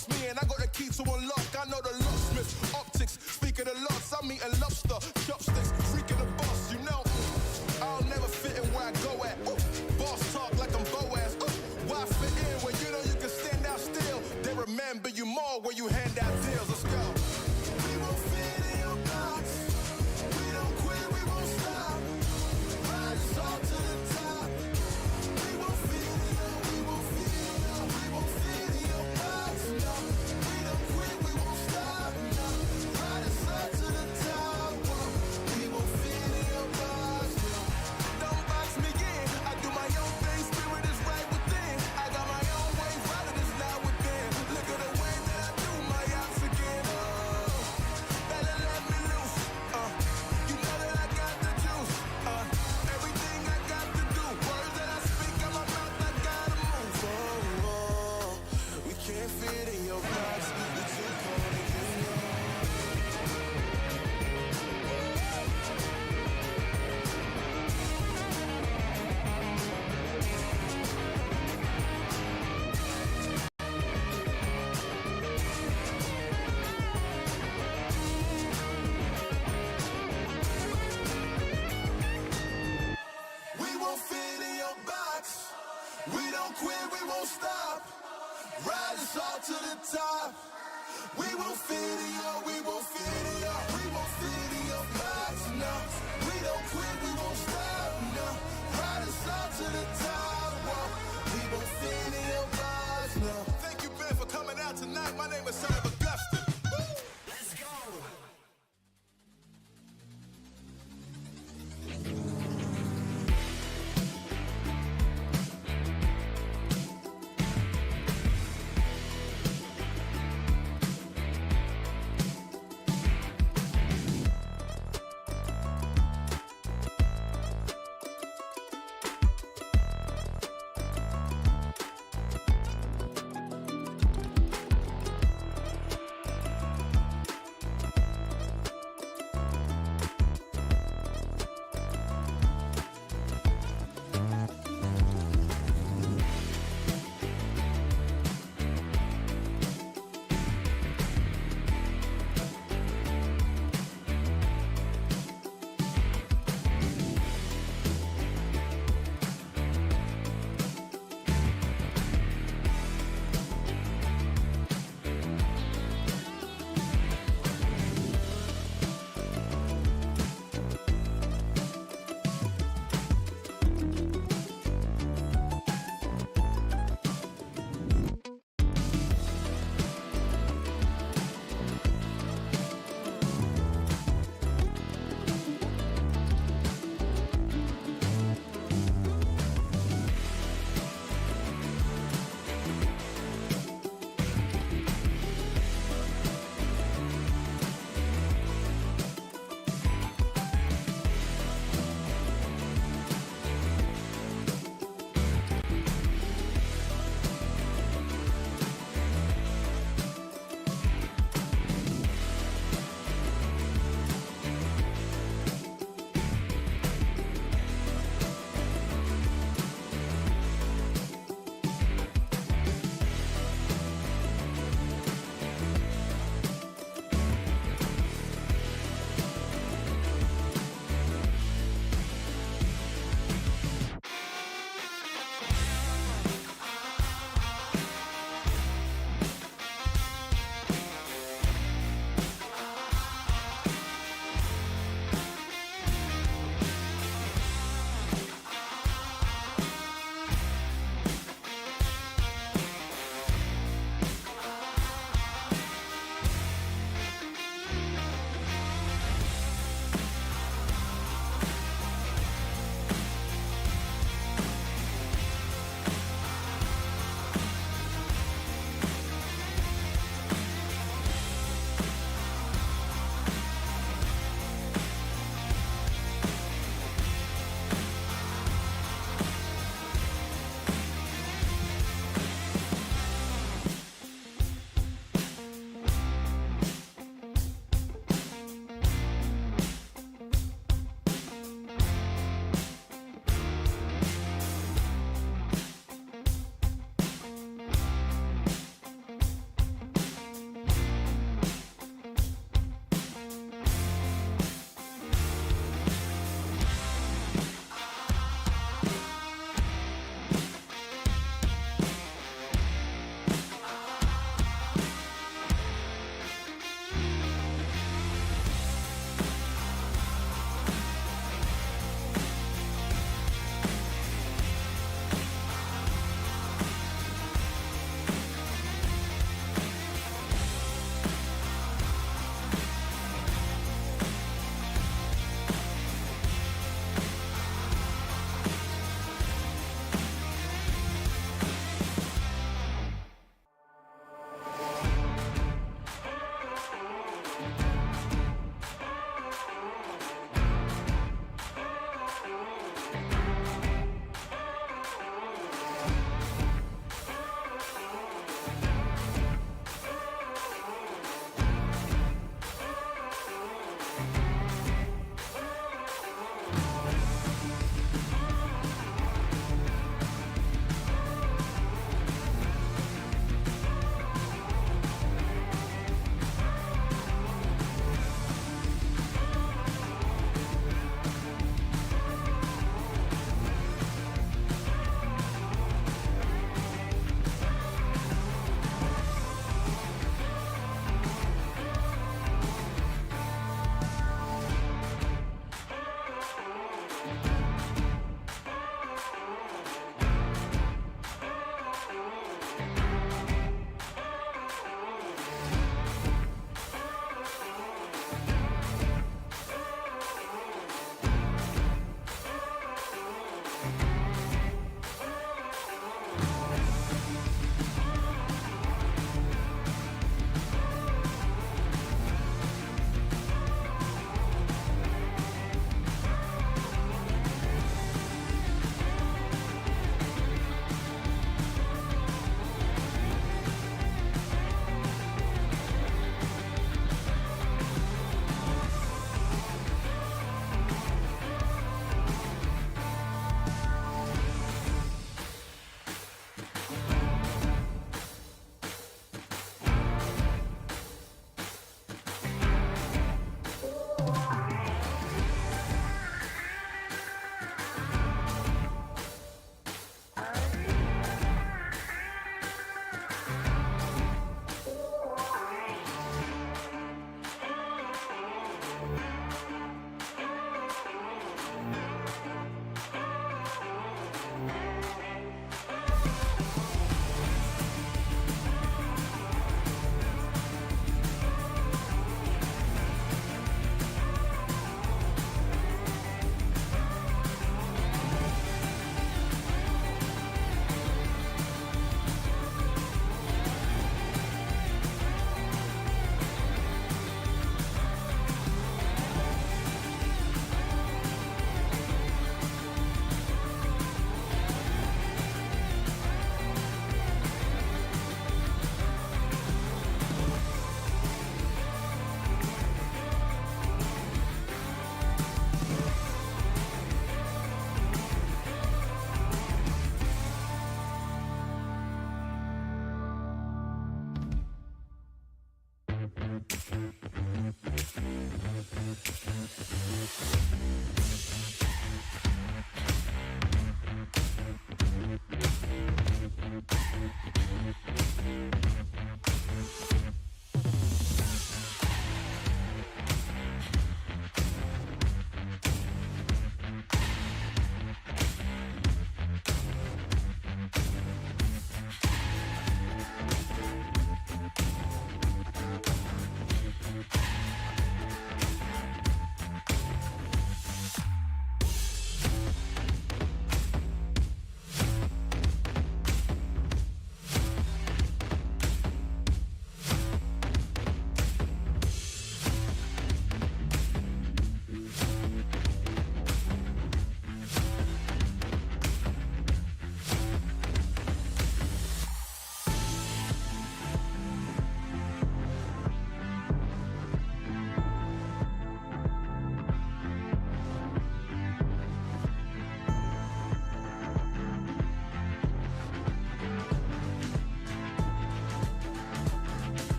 box me in, I got the key to unlock. I know the locksmith, optics, speak of the lost. I'm eating lobster, chopsticks, freaking the boss, you know. I'll never fit in where I go at. Boss talk like I'm Boaz. Why fit in when you know you can stand out still? They remember you more when you hand out deals. Let's go. We won't fit in your box. We don't quit, we won't stop. Ride us all to the top. We won't fit in your, we won't fit in your, we won't fit in your box. No, we don't quit, we won't stop. No, ride us all to the top. We won't fit in your box. No, don't box me in. I do my own thing. Spirit is right within. I got my own way. Rather is not within. Look at the way that I do my ops again. Oh, better let me loose. You know that I got the juice. Everything I got to do. Words that I speak out my mouth, I gotta move. Oh, we can't fit in your box. We're too cold and you know. We won't fit in your box. We don't quit, we won't stop. Ride us all to the top. We won't fit in your, we won't fit in your, we won't fit in your box. No, we don't quit, we won't stop. No, ride us all to the top. Whoa. We won't fit in your box. No. Thank you, Ben, for coming out tonight. My name is Son of Augustine. Let's go.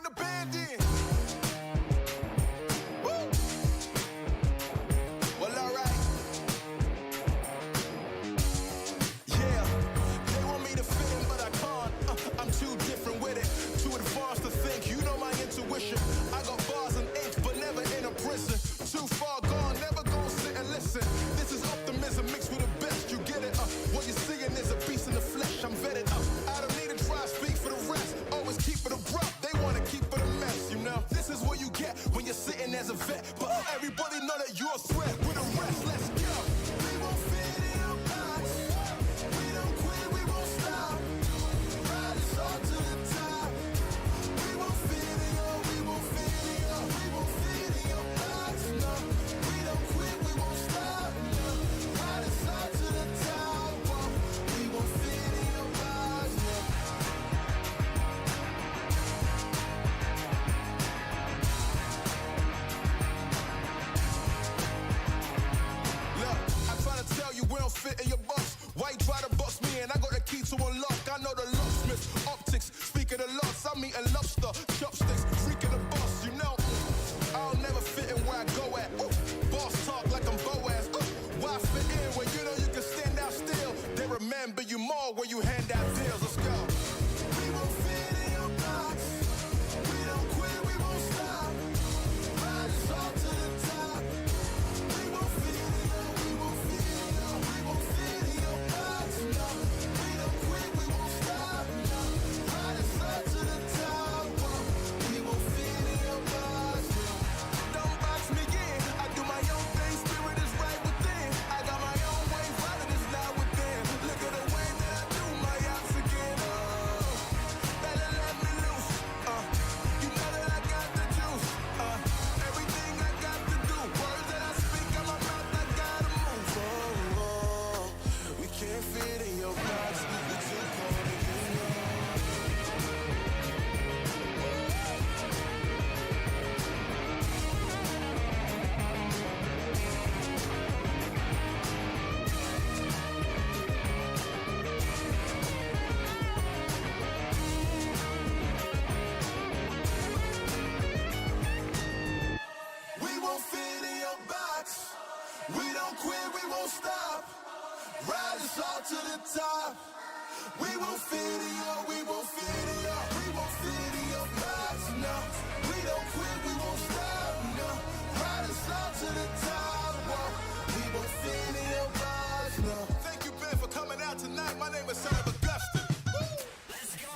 the band in. Woo! Well, alright. Yeah, they want me to fit in, but I can't. I'm too different with it. Too advanced to think, you know my intuition. I got bars and ink, but never in a prison. Too far gone, never gonna sit and listen. This is optimism mixed with the best, you get it. What you're seeing is a beast in the flesh, I'm vetted. I don't need to try to speak for the rest. Always keep it abrupt, they wanna keep it a mess, you know. This is what you get when you're sitting as a vet. But everybody know that you're a threat. With the rest, let's go. We won't fit in your box. We don't quit, we won't stop. Ride us all to the top. We won't fit in your, we won't fit in your, we won't fit in your box. No, we don't quit, we won't stop. No, ride us all to the top. Whoa. We won't fit in your box. No. Look, I try to tell you we don't fit in your box. Why you try to box me in? I got the key to unlock. I know the locksmith, optics. Speak of the loss, I'm eating lobster, chopsticks, freaking the boss. You know, I'll never fit in where I go at. Boss talk like I'm Boaz. Why fit in where you know you can stand out still? They remember you more when you hand out deals. Let's go. We won't fit in your box. We don't quit, we won't stop. Ride us all to the top. We won't fit in your, we won't fit in your, we won't fit in your box. No, we don't quit, we won't stop. No, ride us all to the top. Whoa. We won't fit in your box. No. Don't box me in. I do my own thing. Spirit is right within. I got my own way. Father is not within. Look at the way that I do my ops again. Oh, better let me loose. You know that I got the juice. Everything I got to do. Words that I speak out my mouth, I gotta move. Oh, we can't fit in your box. You're too cold and you know. We won't fit in your box. We don't quit, we won't stop. Ride us all to the top. We won't fit in your, we won't fit in your, we won't fit in your box. No, we don't quit, we won't stop. No, ride us all to the top. Whoa. We won't fit in your box. No. Thank you, Ben, for coming out tonight. My name is Son of Augustine. Let's go.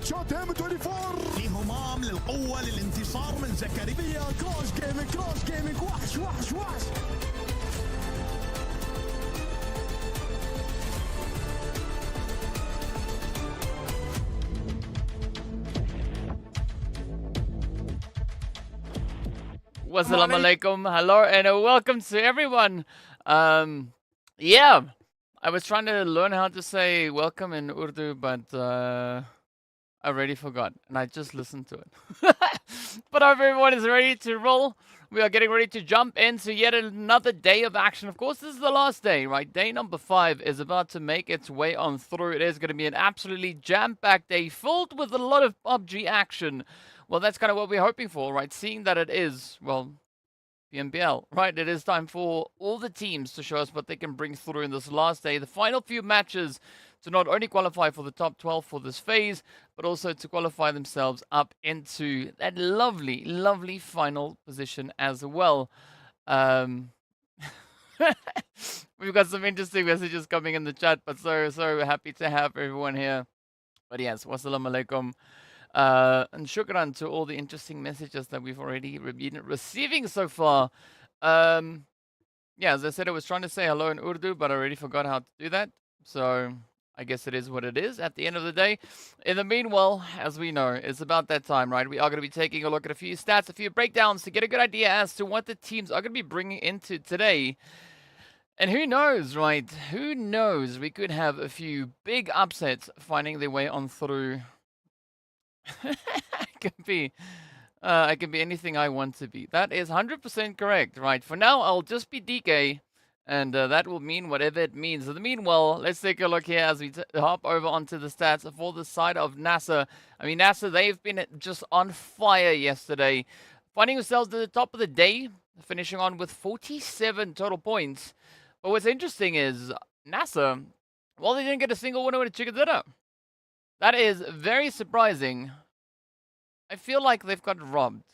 شوت ام 24 في همام للقوة للانتصار من زكريا. كروس جيمنج وحش. Wassalamu alaikum, hello, and welcome to everyone. Yeah, I was trying to learn how to say welcome in Urdu, but I already forgot, and I just listened to it. But I hope everyone is ready to roll. We are getting ready to jump into yet another day of action. Of course, this is the last day, right? Day number 5 is about to make its way on through. It is going to be an absolutely jam-packed day filled with a lot of PUBG action. Well, that's kind of what we're hoping for, right? Seeing that it is, well, PMPL, right? It is time for all the teams to show us what they can bring through in this last day. The final few matches to not only qualify for the top 12 for this phase, but also to qualify themselves up into that lovely, lovely final position as well. We've got some interesting messages coming in the chat, but so happy to have everyone here. But yes, wassalamu alaikum. And shukran to all the interesting messages that we've already been receiving so far. Yeah, as I said, I was trying to say hello in Urdu, but I already forgot how to do that. So I guess it is what it is at the end of the day. In the meanwhile, as we know, it's about that time, right? We are going to be taking a look at a few stats, a few breakdowns to get a good idea as to what the teams are going to be bringing into today. And who knows, right? Who knows? We could have a few big upsets finding their way on through. I can be anything I want to be. That is 100% correct, right? For now, I'll just be DK, and that will mean whatever it means. In the meanwhile, let's take a look here as we hop over onto the stats for the side of NASR. I mean, NASR, they've been just on fire yesterday, finding themselves at the top of the day, finishing on with 47 total points. But what's interesting is NASR, well, they didn't get a single winner with a chicken dinner. That is very surprising. I feel like they've got robbed.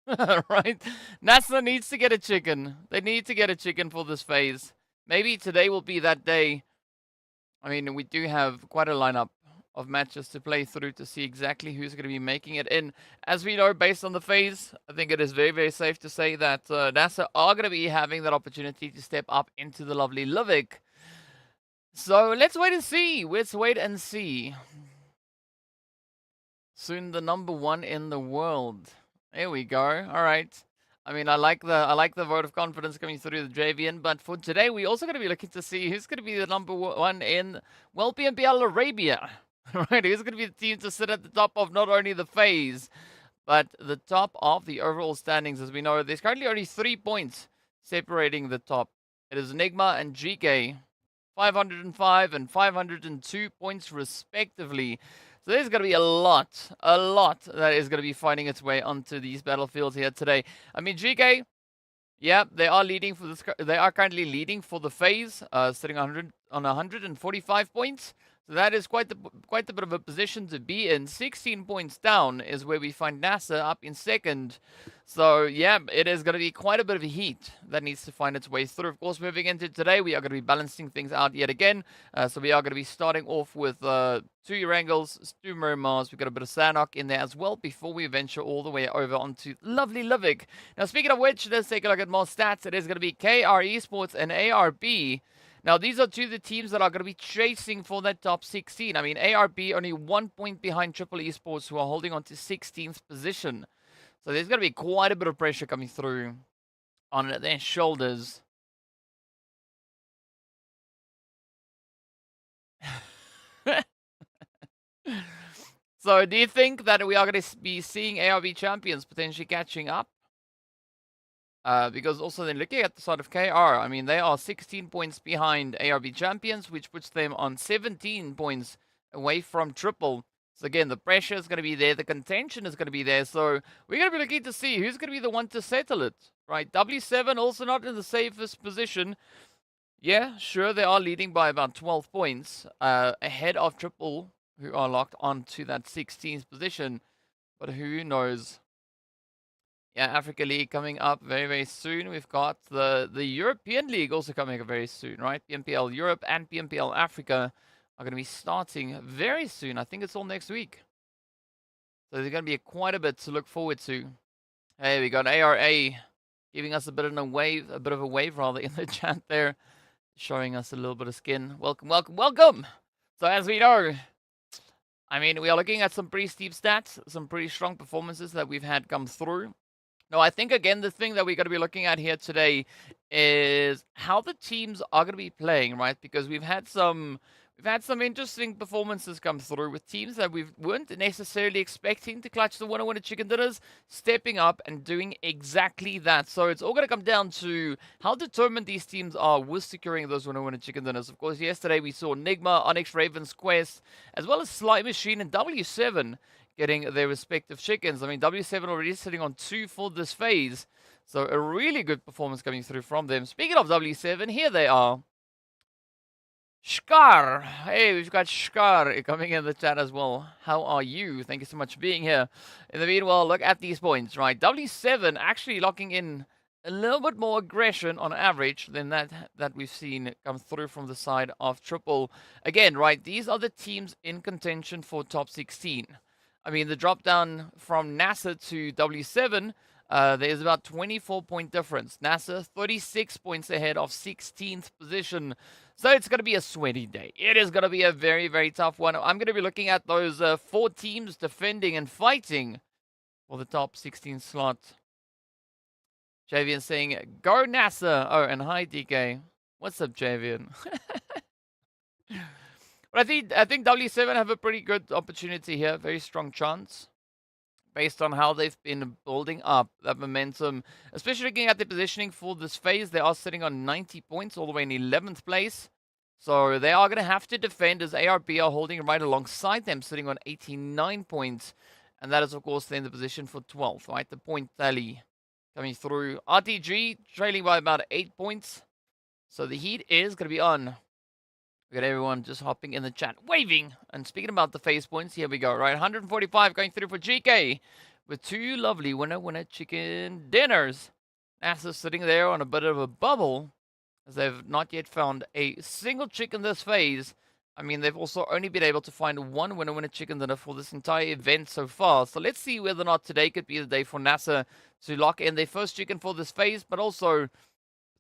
Right? NASR needs to get a chicken. They need to get a chicken for this phase. Maybe today will be that day. I mean, we do have quite a lineup of matches to play through to see exactly who's going to be making it in. As we know, based on the phase, I think it is very, very safe to say that NASR are going to be having that opportunity to step up into the lovely Livik. So let's wait and see. Let's wait and see. Soon the number 1 in the world. There we go. All right. I mean, I like the vote of confidence coming through the JVN, but for today, we're also going to be looking to see who's going to be the number 1 in, well, PMPL Arabia. Right? Who's going to be the team to sit at the top of not only the phase, but the top of the overall standings. As we know, there's currently only 3 points separating the top. It is NIGMA and GEEKAY, 505 and 502 points respectively. So there's going to be a lot that is going to be finding its way onto these battlefields here today. I mean, GEEKAY, yeah, they are leading for this. They are currently leading for the phase, sitting on 145 points. So that is quite the bit of a position to be in. 16 points down is where we find NASR up in second. So yeah, it is going to be quite a bit of a heat that needs to find its way through. Of course, moving into today, we are going to be balancing things out yet again. So we are going to be starting off with 2 Erangels, 2 Miramars. We've got a bit of Sanhok in there as well before we venture all the way over onto lovely Livik. Now, speaking of which, let's take a look at more stats. It is going to be KR-E-SPORTS and ARB. Now, these are 2 of the teams that are going to be chasing for that top 16. I mean, ARB only 1 point behind E-SPORTS, who are holding on to 16th position. So there's going to be quite a bit of pressure coming through on their shoulders. So do you think that we are going to be seeing ARB champions potentially catching up? Because also then looking at the side of KR, I mean, they are 16 points behind ARB champions, which puts them on 17 points away from triple. So again, the pressure is going to be there, the contention is going to be there. So we're going to be looking to see who's going to be the one to settle it, right? W7 also not in the safest position. Yeah, sure, they are leading by about 12 points ahead of triple, who are locked onto that 16th position. But who knows? Yeah, Africa League coming up very, very soon. We've got the European League also coming up very soon, right? PMPL Europe and PMPL Africa are going to be starting very soon. I think it's all next week. So there's going to be quite a bit to look forward to. Hey, we got ARA giving us a bit of a wave, in the chat there, showing us a little bit of skin. Welcome, welcome, welcome. So as we know, I mean, we are looking at some pretty steep stats, some pretty strong performances that we've had come through. No, I think, again, the thing that we're going to be looking at here today is how the teams are going to be playing, right? Because we've had some interesting performances come through with teams that we weren't necessarily expecting to clutch the winner chicken dinners, stepping up and doing exactly that. So it's all going to come down to how determined these teams are with securing those winner chicken dinners. Of course, yesterday we saw NIGMA, ONYX, Ravens, Quest, as well as Slime Machine and W7 getting their respective chickens. I mean, W7 already sitting on 2 for this phase. So a really good performance coming through from them. Speaking of W7, here they are. Shkar. Hey, we've got Shkar coming in the chat as well. How are you? Thank you so much for being here. In the meanwhile, look at these points, right? W7 actually locking in a little bit more aggression on average than that we've seen come through from the side of Triple. Again, right, these are the teams in contention for top 16. I mean, the drop down from NASR to W7, there's about 24-point difference. NASR 36 points ahead of 16th position. So it's going to be a sweaty day. It is going to be a very, very tough one. I'm going to be looking at those 4 teams defending and fighting for the top 16 slot. Javian saying, go NASR. Oh, and hi, DK. What's up, Javian? But I think W7 have a pretty good opportunity here. Very strong chance. Based on how they've been building up that momentum. Especially looking at the positioning for this phase. They are sitting on 90 points all the way in 11th place. So they are going to have to defend as ARB are holding right alongside them. Sitting on 89 points. And that is, of course, then the position for 12th. Right, the point tally coming through. RTG trailing by about 8 points. So the heat is going to be on. We got everyone just hopping in the chat, waving. And speaking about the phase points, here we go, right? 145 going through for GEEKAY with 2 lovely winner chicken dinners. NASR sitting there on a bit of a bubble as they've not yet found a single chicken this phase. I mean, they've also only been able to find 1 winner chicken dinner for this entire event so far. So let's see whether or not today could be the day for NASR to lock in their first chicken for this phase, but also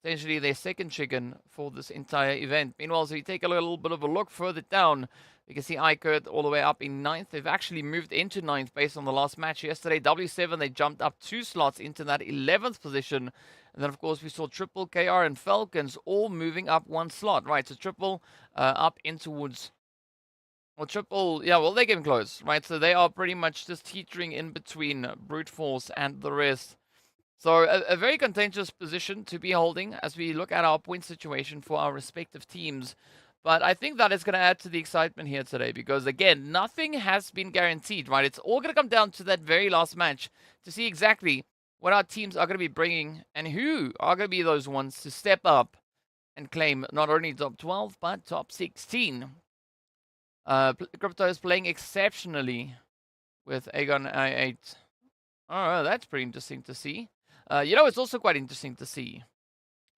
potentially their second chicken for this entire event. Meanwhile, so you take a little bit of a look further down, you can see IKURD all the way up in 9th. They've actually moved into 9th based on the last match yesterday. W7, they jumped up 2 slots into that 11th position. And then, of course, we saw Triple, KR, and Falcons all moving up 1 slot. Right, so Triple up in towards... Well, Triple, yeah, well, they're getting close, right? So they are pretty much just teetering in between Brute Force and the rest. So a very contentious position to be holding as we look at our point situation for our respective teams. But I think that is going to add to the excitement here today because, again, nothing has been guaranteed, right? It's all going to come down to that very last match to see exactly what our teams are going to be bringing and who are going to be those ones to step up and claim not only top 12, but top 16. Crypto is playing exceptionally with Aegon I8. Oh, that's pretty interesting to see. You know, it's also quite interesting to see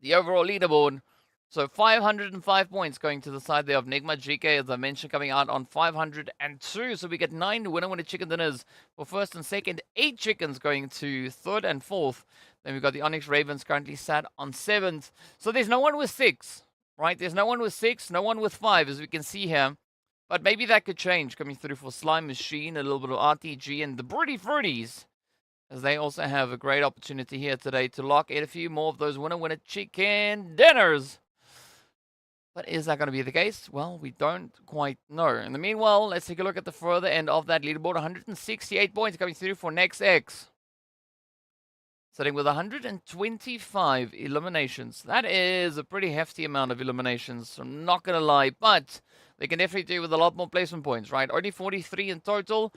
the overall leaderboard. So 505 points going to the side there of NIGMA. GEEKAY, as I mentioned, coming out on 502. So we get 9 winner chicken dinners for first and second. 8 chickens going to third and fourth. Then we've got the ONYX Ravens currently sat on 7th. So there's no one with 6, right? There's no one with 6, no one with 5, as we can see here. But maybe that could change coming through for Slime Machine, a little bit of RTG, and the Broody Fruities, as they also have a great opportunity here today to lock in a few more of those winner chicken dinners. But is that going to be the case? Well, we don't quite know. In the meanwhile, let's take a look at the further end of that leaderboard. 168 points coming through for NEXX. Sitting with 125 eliminations. That is a pretty hefty amount of eliminations, I'm not going to lie. But they can definitely do with a lot more placement points, right? Only 43 in total.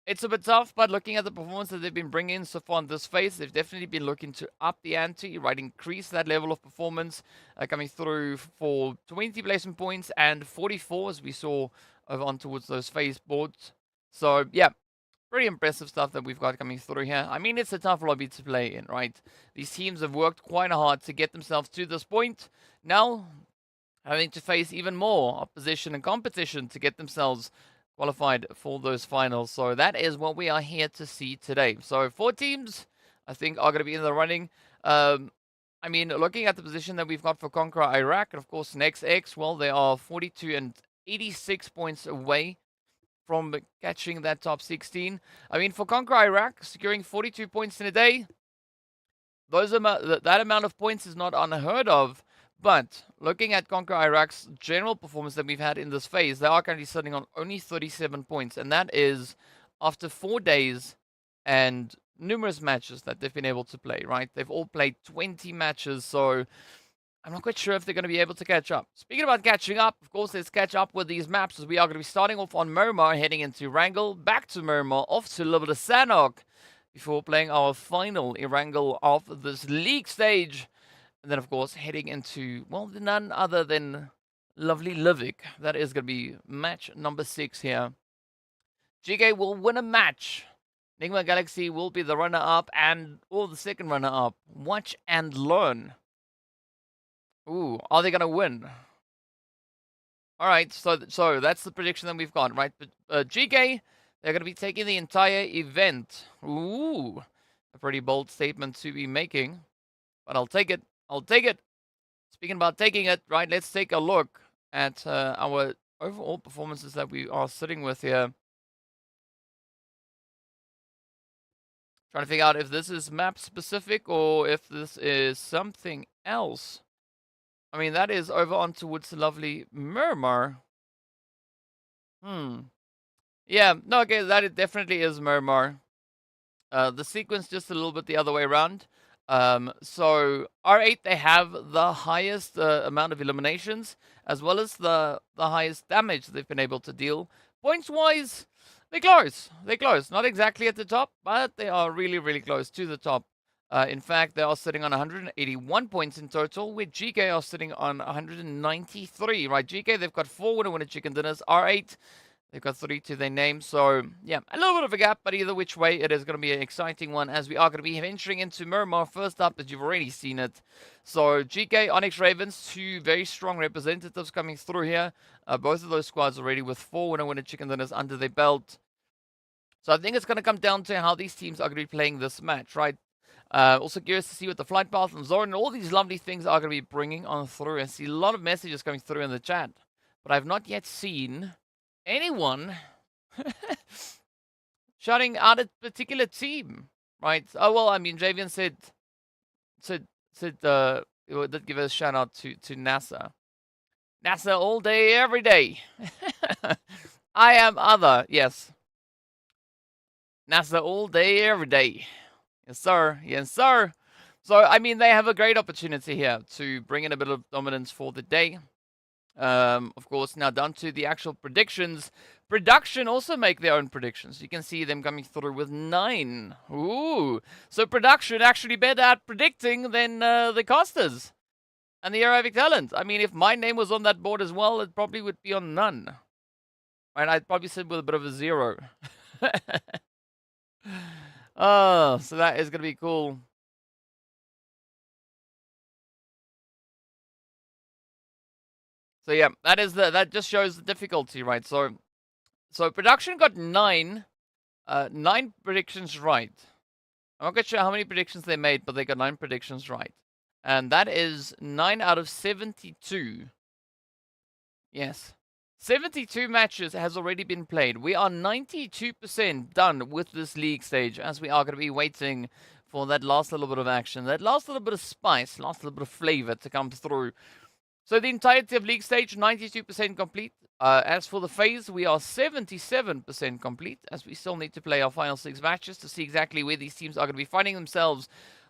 It's a bit tough, but looking at the performance that they've been bringing so far in this phase, they've definitely been looking to up the ante, right? Increase that level of performance, coming through for 20 placement points and 44, as we saw over on towards those phase boards. So, yeah, pretty impressive stuff that we've got coming through here. I mean, it's a tough lobby to play in, right? These teams have worked quite hard to get themselves to this point. Now, having to face even more opposition and competition to get themselves qualified for those finals. So that is what we are here to see today. So 4 teams, I think, are going to be in the running. I mean, looking at the position that we've got for CONQUEROR Iraq, and of course NEXX, well, they are 42 and 86 points away from catching that top 16. I mean, for CONQUEROR Iraq, securing 42 points in a day, that amount of points is not unheard of. But looking at CONQUEROR Iraq's general performance that we've had in this phase, they are currently sitting on only 37 points, and that is after 4 days and numerous matches that they've been able to play, right? They've all played 20 matches, so I'm not quite sure if they're going to be able to catch up. Speaking about catching up, of course, let's catch up with these maps, as we are going to be starting off on Miramar, heading into Erangel, back to Miramar, off to a little bit of Sanhok, before playing our final Erangel of this league stage. And then, of course, heading into, well, none other than lovely Livik. That is going to be match number 6 here. GEEKAY will win a match. NIGMA Galaxy will be the runner-up and, or the second runner-up. Watch and learn. Ooh, are they going to win? All right, so that's the prediction that we've got, right? But GEEKAY, they're going to be taking the entire event. Ooh, a pretty bold statement to be making, but I'll take it. I'll take it. Speaking about taking it, right, let's take a look at our overall performances that we are sitting with here. Trying to figure out if this is map specific or if this is something else. I mean, that is over on towards the lovely Miramar. Yeah, no, okay, that it definitely is Miramar. The sequence just a little bit the other way around. So R8, they have the highest amount of eliminations, as well as the highest damage they've been able to deal. Points-wise, they're close. They're close. Not exactly at the top, but they are really, really close to the top. In fact, they are sitting on 181 points in total, with GEEKAY are sitting on 193, right? GEEKAY, they've got 4 winner chicken dinners. R8, they've got 3 to their name. So, yeah, a little bit of a gap, but either which way, it is going to be an exciting one, as we are going to be venturing into Miramar first up, as you've already seen it. So, GEEKAY, ONYX Ravens, 2 very strong representatives coming through here. Both of those squads already with 4 winner chicken dinners under their belt. So, I think it's going to come down to how these teams are going to be playing this match, right? Also curious to see what the flight path and zone and all these lovely things are going to be bringing on through. I see a lot of messages coming through in the chat, but I've not yet seen anyone shouting out a particular team, right? Oh, well, I mean, Javian said it did give a shout out to NASR. NASR all day, every day. I am other, yes. NASR all day, every day. Yes, sir. Yes, sir. So, I mean, they have a great opportunity here to bring in a bit of dominance for the day. Of course, now down to the actual predictions. Production also make their own predictions. You can see them coming through with 9. Ooh. So, production actually better at predicting than the casters and the Arabic talent. I mean, if my name was on that board as well, it probably would be on none. Right? I'd probably sit with a bit of a 0. Oh, so that is going to be cool. So yeah, that just shows the difficulty, right? So production got 9 predictions right. I'm not quite sure how many predictions they made, but they got 9 predictions right. And that is 9 out of 72. Yes. 72 matches has already been played. We are 92% done with this league stage, as we are going to be waiting for that last little bit of action, that last little bit of spice, last little bit of flavor to come through. So the entirety of league stage, 92% complete. As for the phase, we are 77% complete, as we still need to play our final 6 matches to see exactly where these teams are going to be finding themselves.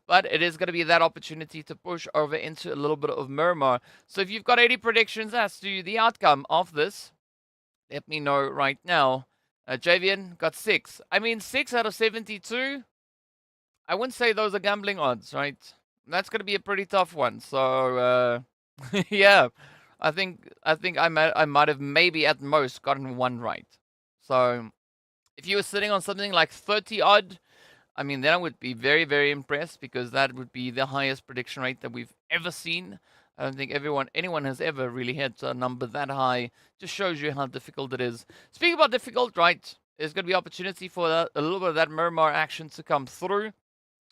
But it is going to be that opportunity to push over into a little bit of Miramar. So if you've got any predictions as to the outcome of this, let me know right now. Javian got 6. I mean, 6 out of 72. I wouldn't say those are gambling odds, right? That's going to be a pretty tough one. So, yeah, I think I might have maybe at most gotten 1 right. So, if you were sitting on something like 30 odd, I mean, then I would be very, very impressed, because that would be the highest prediction rate that we've ever seen. I don't think anyone has ever really hit a number that high. Just shows you how difficult it is. Speaking about difficult, right? There's going to be opportunity for a little bit of that Miramar action to come through.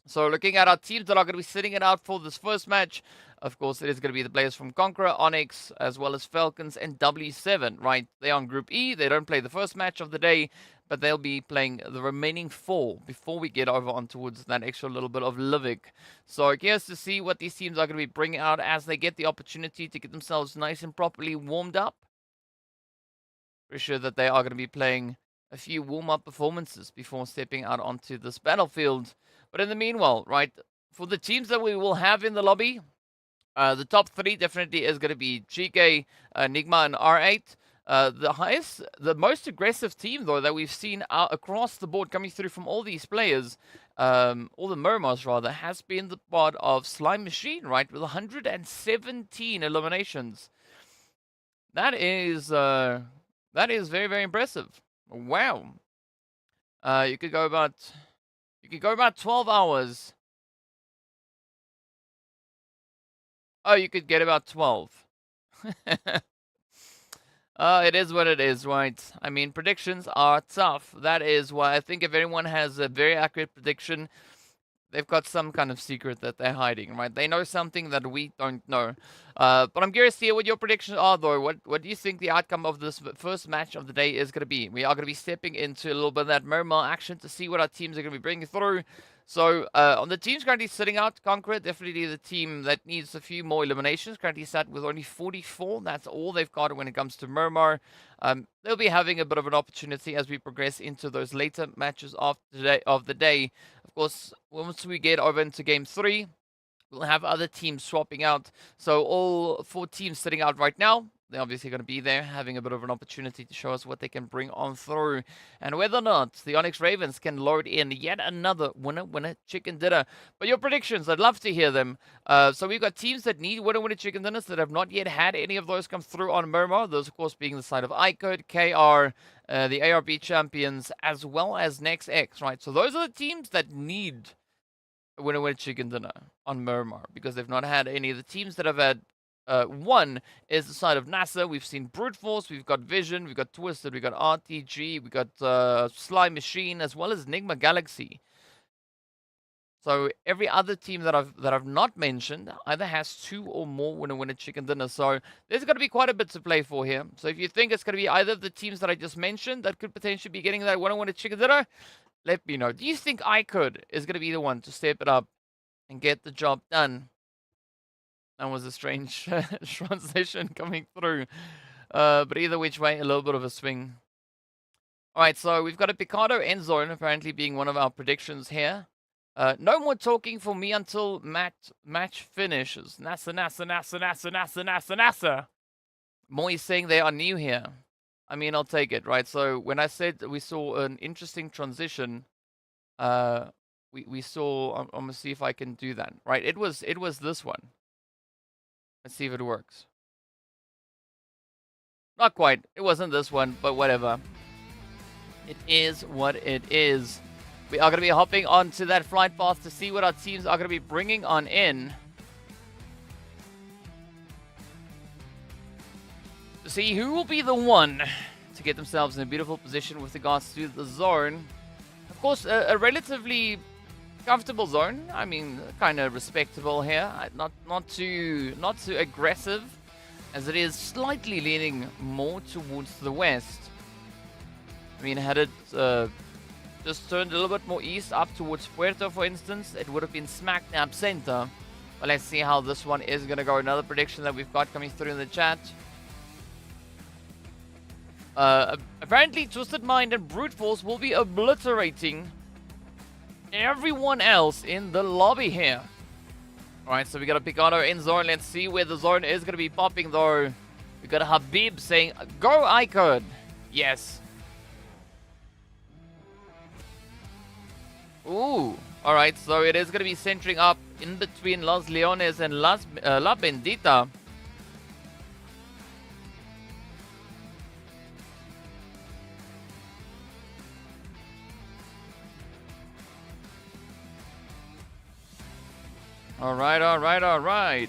So looking at our teams that are going to be sitting it out for this first match, of course, it is going to be the players from CONQUEROR, ONYX, as well as FALCONS and W7, right? They're on Group E. They don't play the first match of the day, but they'll be playing the remaining 4 before we get over on towards that extra little bit of Livik. So here's to see what these teams are going to be bringing out as they get the opportunity to get themselves nice and properly warmed up. Pretty sure that they are going to be playing a few warm-up performances before stepping out onto this battlefield. But in the meanwhile, right, for the teams that we will have in the lobby, the top 3 definitely is going to be GEEKAY, NIGMA, and R8. The most aggressive team, though, that we've seen across the board coming through from all these players, all the Miramars, rather, has been the part of Slime Machine, right, with 117 eliminations. That is very, very impressive. Wow. You could go about 12 hours. Oh, you could get about 12. It is what it is, right? I mean, predictions are tough. That is why I think if anyone has a very accurate prediction, they've got some kind of secret that they're hiding, right? They know something that we don't know. But I'm curious to hear what your predictions are, though. What do you think the outcome of this first match of the day is going to be? We are going to be stepping into a little bit of that Miramar action to see what our teams are going to be bringing through. So, on the teams currently sitting out, CONQUEROR, definitely the team that needs a few more eliminations. Currently sat with only 44. That's all they've got when it comes to Miramar. They'll be having a bit of an opportunity as we progress into those later matches of the day. Of course, once we get over into Game 3, we'll have other teams swapping out. So all 4 teams sitting out right now, they're obviously going to be there, having a bit of an opportunity to show us what they can bring on through. And whether or not the ONYX Ravens can load in yet another winner chicken dinner. But your predictions, I'd love to hear them. So we've got teams that need winner chicken dinners that have not yet had any of those come through on Miramar. Those, of course, being the side of IKURD, KR, the ARB champions, as well as NEXX, right? So those are the teams that need a winner chicken dinner on Miramar because they've not had any of the teams that have had. One is the side of NASR. We've seen Brute Force, we've got Vision, we've got Twisted, we've got RTG, we've got Slime Machine, as well as NIGMA Galaxy. So every other team that I've not mentioned either has 2 or more winner chicken dinner. So there's going to be quite a bit to play for here. So if you think it's going to be either of the teams that I just mentioned that could potentially be getting that winner chicken dinner, let me know. Do you think IKURD is going to be the one to step it up and get the job done? That was a strange transition coming through. But either which way, a little bit of a swing. Alright, so we've got a Picardo end zone apparently being one of our predictions here. No more talking for me until match finishes. NASA. Moy saying they are new here. I mean, I'll take it, right? So when I said we saw an interesting transition, we saw. I'm gonna see if I can do that. Right? It was this one. Let's see if it works. Not quite. It wasn't this one, but whatever. It is what it is. We are going to be hopping onto that flight path to see what our teams are going to be bringing on in. To see who will be the one to get themselves in a beautiful position with regards to the zone. Of course, a relatively comfortable zone. I mean, kind of respectable here. Not too aggressive, as it is slightly leaning more towards the west. I mean, had it just turned a little bit more east up towards Puerto, for instance, it would have been smack dab center. But let's see how this one is going to go. Another prediction that we've got coming through in the chat. Apparently, Twisted Mind and Brute Force will be obliterating everyone else in the lobby here. Alright, so we got a Picardo in zone. Let's see where the zone is going to be popping, though. We got a Habib saying, go IKURD. Yes. Ooh. Alright, so it is going to be centering up in between Los Leones and La Bendita. Alright.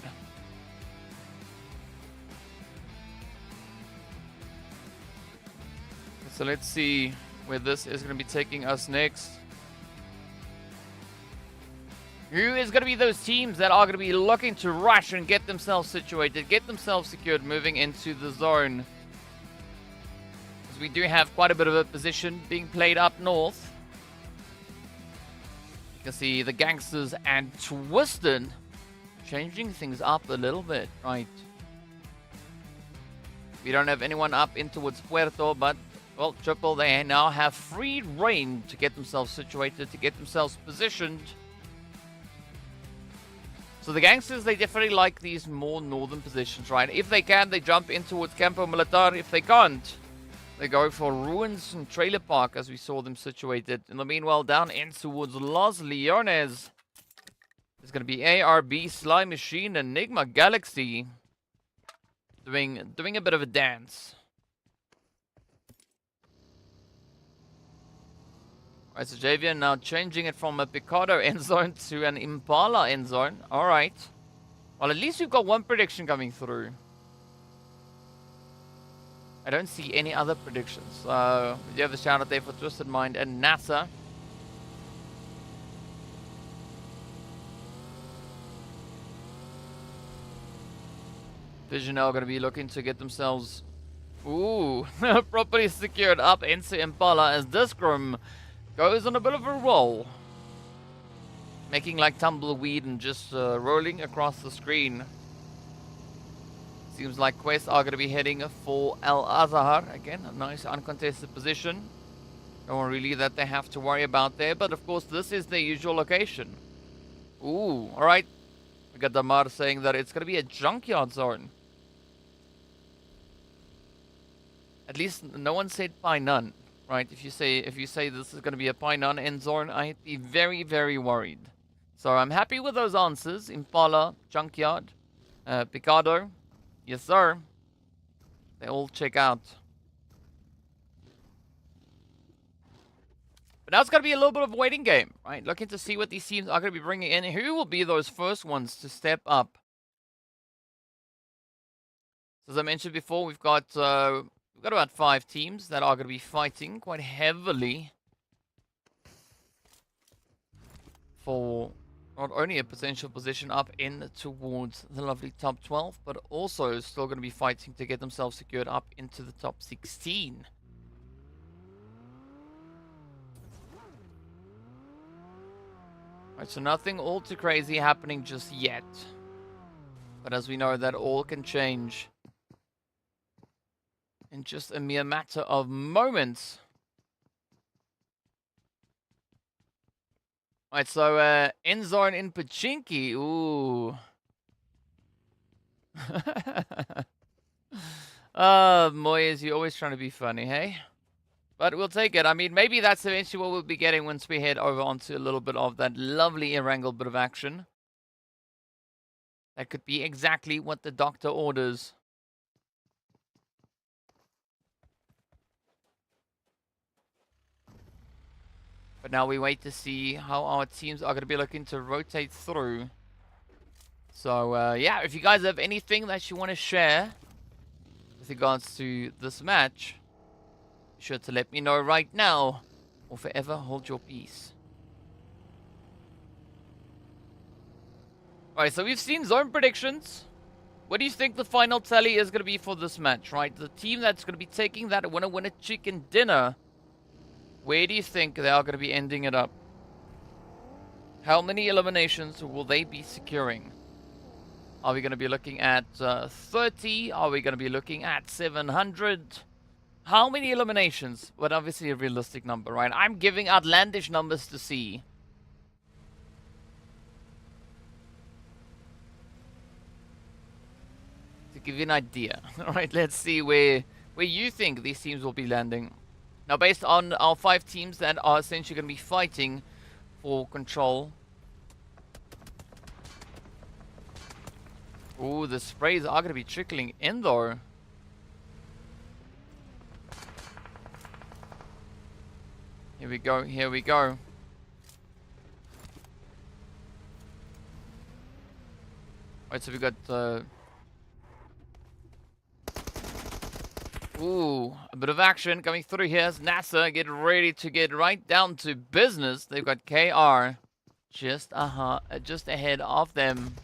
So let's see where this is going to be taking us next. Who is going to be those teams that are going to be looking to rush and get themselves situated, get themselves secured, moving into the zone? Because we do have quite a bit of a position being played up north. You can see the Gangsters and Twisted changing things up a little bit, right? We don't have anyone up in towards Puerto, but, well, Triple, they now have free reign to get themselves situated, to get themselves positioned. So the Gangsters, they definitely like these more northern positions, right? If they can, they jump in towards Campo Militar. If they can't, they go for Ruins and Trailer Park, as we saw them situated. In the meanwhile, down in towards Los Leones, there's going to be ARB, Sly Machine, and NIGMA Galaxy doing a bit of a dance. Alright, so Javian now changing it from a Picardo end zone to an Impala end zone. Alright. Well, at least we've got one prediction coming through. I don't see any other predictions. So, we do have a shout out there for Twisted Mind and NASR. Vision are going to be looking to get themselves, properly secured up into Impala as Discrum goes on a bit of a roll, making like tumbleweed and just rolling across the screen. Seems like Quest are going to be heading for Al Azhar again. A nice uncontested position. No one really that they have to worry about there, but of course this is their usual location. Ooh, all right. We got Damar saying that it's going to be a junkyard zone. At least no one said Painan. Right, if you say this is going to be a Painan end zone, I'd be very, very worried. So I'm happy with those answers. Impala, Junkyard, Picardo. Yes, sir. They all check out. But now it's going to be a little bit of a waiting game, right? Looking to see what these teams are going to be bringing in. Who will be those first ones to step up? So as I mentioned before, we've got about 5 teams that are going to be fighting quite heavily for not only a potential position up in towards the lovely top 12, but also still going to be fighting to get themselves secured up into the top 16. Alright, so nothing all too crazy happening just yet. But as we know, that all can change in just a mere matter of moments. Alright, so end zone in Pachinki. Ooh. Moyes, you're always trying to be funny, hey? But we'll take it. I mean, maybe that's eventually what we'll be getting once we head over onto a little bit of that lovely Erangel bit of action. That could be exactly what the doctor orders. But now we wait to see how our teams are going to be looking to rotate through. So, yeah, if you guys have anything that you want to share with regards to this match, be sure to let me know right now, or forever hold your peace. Alright, so we've seen zone predictions. What do you think the final tally is going to be for this match, right? The team that's going to be taking that winner chicken dinner, where do you think they are going to be ending it up? How many eliminations will they be securing? Are we going to be looking at 30? Are we going to be looking at 700? How many eliminations? But obviously a realistic number, right? I'm giving outlandish numbers to see. To give you an idea. Alright, let's see where you think these teams will be landing. Now, based on our 5 teams that are essentially going to be fighting for control. Ooh, the sprays are going to be trickling in though. Here we go, here we go. Alright, so we got Ooh, a bit of action coming through here as NASR get ready to get right down to business. They've got KR just ahead of them.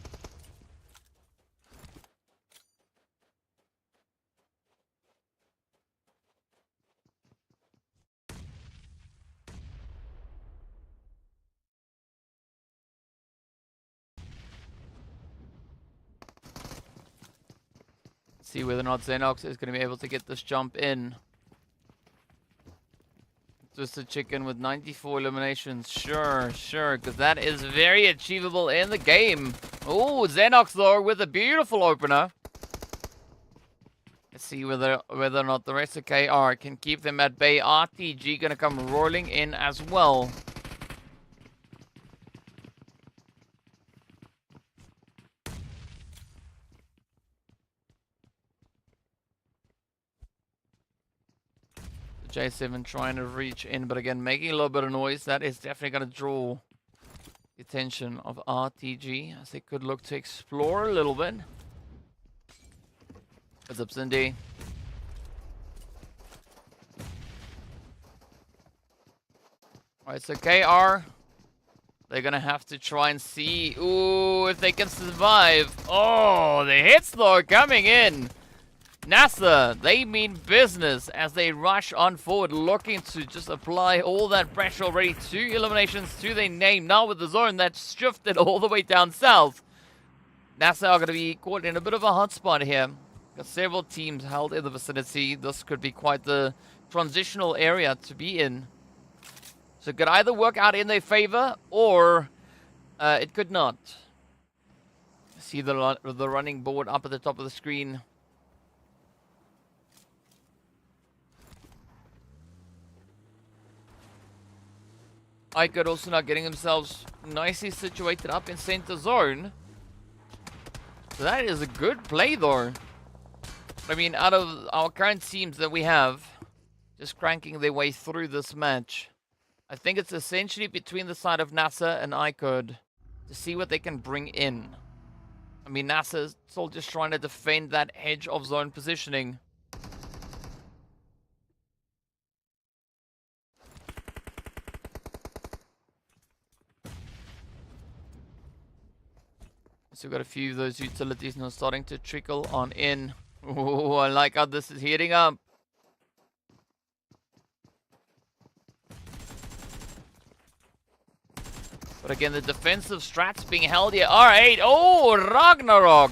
See whether or not Xenox is going to be able to get this jump in. Just a chicken with 94 eliminations. Sure, because that is very achievable in the game. Oh, Xenox though with a beautiful opener. Let's see whether or not the rest of KR can keep them at bay. RTG going to come rolling in as well. J7 trying to reach in, but again, making a little bit of noise. That is definitely going to draw the attention of RTG, as they could look to explore a little bit. What's up, Cindy? Alright, so KR, they're going to have to try and see, ooh, if they can survive. Oh, the hits, though, coming in. NASR, they mean business as they rush on forward, looking to just apply all that pressure already. 2 eliminations to their name. Now with the zone that's shifted all the way down south. NASR are going to be caught in a bit of a hot spot here. Got several teams held in the vicinity. This could be quite the transitional area to be in. So it could either work out in their favor or it could not. See the running board up at the top of the screen. IKURD also not getting themselves nicely situated up in center zone. So that is a good play though. I mean, out of our current teams that we have, just cranking their way through this match, I think it's essentially between the side of NASR and IKURD to see what they can bring in. I mean, NASR is still just trying to defend that edge of zone positioning. So we've got a few of those utilities now starting to trickle on in. Oh, I like how this is heating up. But again, the defensive strats being held here. R8. Oh, Ragnarok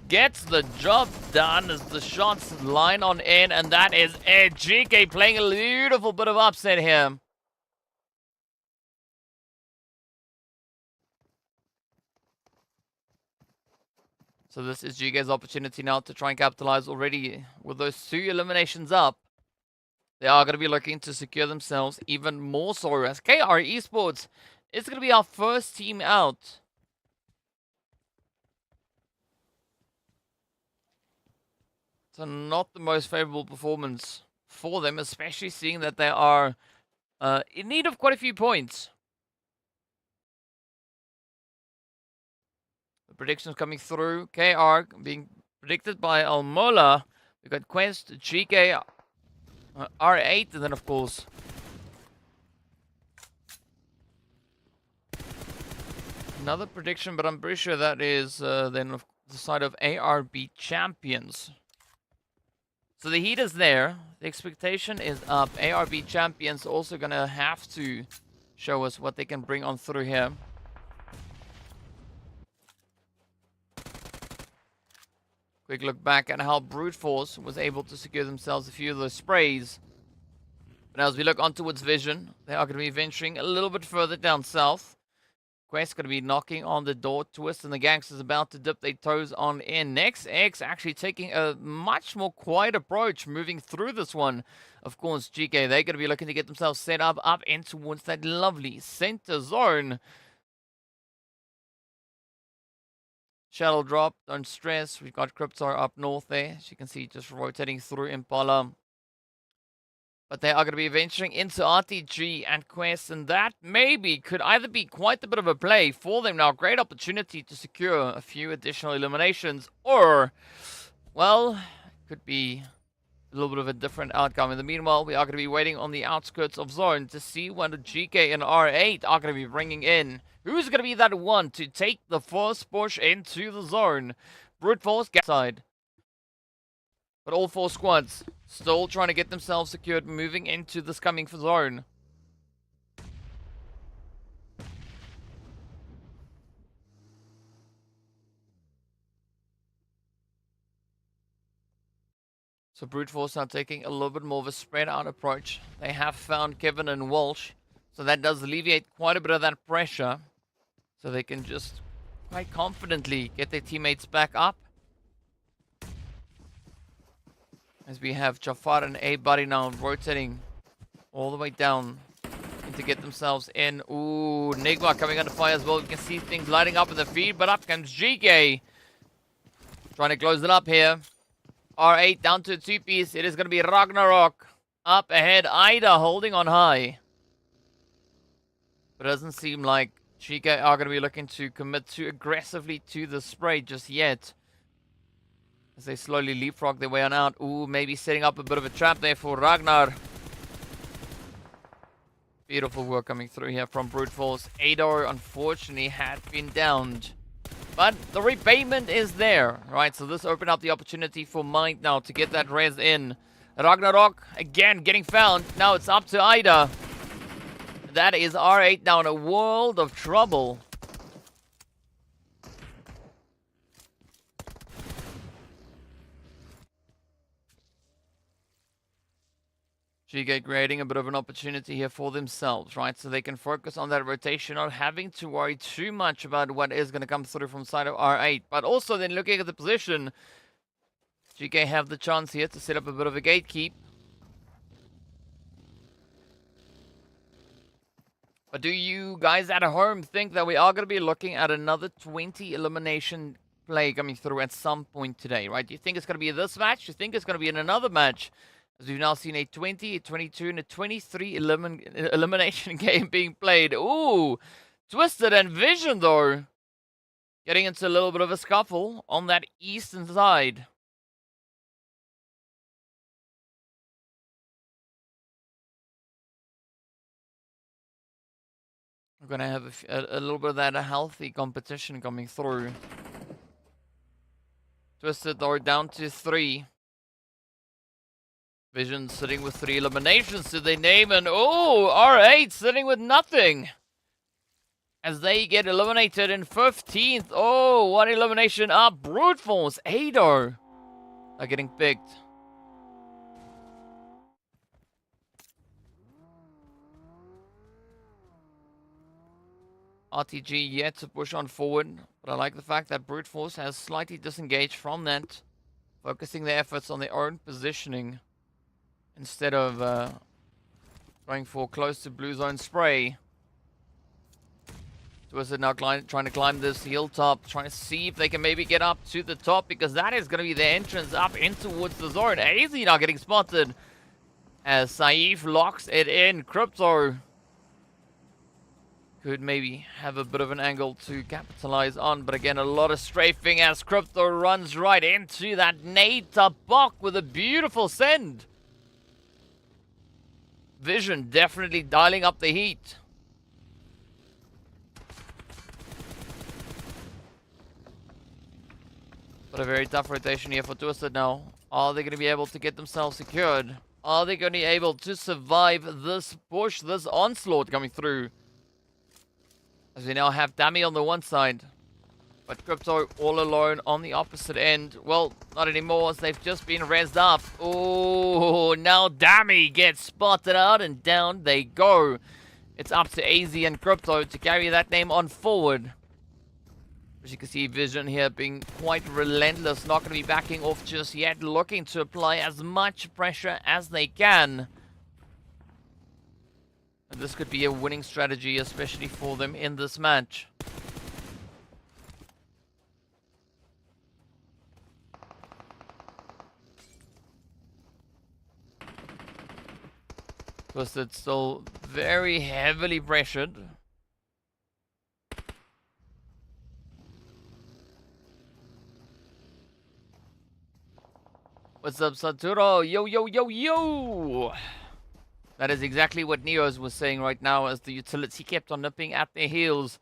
gets the job done as the shots line on in. And that is it. GEEKAY playing a beautiful bit of upset here. So this is GEEKAY's opportunity now to try and capitalize already with those 2 eliminations up. They are going to be looking to secure themselves even more so as KONQUEROR is going to be our first team out. So not the most favorable performance for them, especially seeing that they are in need of quite a few points. The predictions coming through. KR being predicted by Almola. We've got Quest, GEEKAY, R8, and then of course another prediction, but I'm pretty sure that is then of the side of ARB champions. So the heat is there. The expectation is up. ARB champions also gonna have to show us what they can bring on through here. Quick look back at how Brute Force was able to secure themselves a few of those sprays. But as we look on towards Vision, they are going to be venturing a little bit further down south. Quest going to be knocking on the door. Twist and the Gangsters about to dip their toes on in. Next X actually taking a much more quiet approach, moving through this one. Of course, GEEKAY, they're going to be looking to get themselves set up in towards that lovely center zone. Shuttle drop, don't stress. We've got Cryptar up north there. As you can see, just rotating through Impala. But they are going to be venturing into RTG and Quest, and that maybe could either be quite a bit of a play for them now. Great opportunity to secure a few additional eliminations, or, well, could be a little bit of a different outcome. In the meanwhile, we are going to be waiting on the outskirts of zone to see what the GK and R8 are going to be bringing in. Who's going to be that one to take the first push into the zone? Brute Force side. But all four squads still trying to get themselves secured, moving into this coming zone. So Brute Force now taking a little bit more of a spread out approach. They have found Kevin and Walsh, so that does alleviate quite a bit of that pressure. So they can just quite confidently get their teammates back up. As we have Jafar and A-Buddy now rotating all the way down to get themselves in. Ooh, NIGMA coming under fire as well. You can see things lighting up in the feed, but up comes GEEKAY. Trying to close it up here. R8 down to a two-piece. It is going to be Ragnarok. Up ahead, Ida holding on high. But it doesn't seem like GEEKAY are going to be looking to commit too aggressively to the spray just yet. As they slowly leapfrog their way on out. Ooh, maybe setting up a bit of a trap there for Ragnar. Beautiful work coming through here from Brute Force. Ador, unfortunately, had been downed. But the repayment is there, right? So this opened up the opportunity for Mind now to get that res in. Ragnarok, again, getting found. Now it's up to Ida. That is R8 now in a world of trouble. GEEKAY creating a bit of an opportunity here for themselves, right? So they can focus on that rotation, not having to worry too much about what is going to come through from side of R8. But also then looking at the position, GEEKAY have the chance here to set up a bit of a gatekeep. But do you guys at home think that we are going to be looking at another 20 elimination play coming through at some point today, right? Do you think it's going to be this match? Do you think it's going to be in another match? As we've now seen a 20, a 22, and a 23 elimination game being played. Ooh, Twisted and Vision, though. Getting into a little bit of a scuffle on that eastern side. We're going to have a little bit of that healthy competition coming through. Twisted, though, down to 3. Vision sitting with 3 eliminations to their name, and oh, R8 sitting with nothing. As they get eliminated in 15th. Oh, one elimination up. Brute Force, Ado are getting picked. RTG yet to push on forward, but I like the fact that Brute Force has slightly disengaged from that, focusing their efforts on their own positioning. Instead of going for close to blue zone spray. Twisted now trying to climb this hilltop, trying to see if they can maybe get up to the top, because that is going to be the entrance up in towards the zone. AZ now getting spotted as Saif locks it in. Crypto could maybe have a bit of an angle to capitalize on, but again, a lot of strafing as Crypto runs right into that nade to Bok with a beautiful send. Vision definitely dialing up the heat. But a very tough rotation here for Twisted now. Are they going to be able to get themselves secured? Are they going to be able to survive this push, this onslaught coming through? As we now have Dami on the one side. But Crypto all alone on the opposite end. Well, not anymore, as they've just been rezzed up. Oh, now Dami gets spotted out and down they go. It's up to AZ and Crypto to carry that name on forward. As you can see, Vision here being quite relentless. Not going to be backing off just yet. Looking to apply as much pressure as they can. And this could be a winning strategy, especially for them in this match. Twisted still very heavily pressured. What's up, Saturo? Yo, yo, yo, yo! That is exactly what Neos was saying right now as the utility kept on nipping at their heels.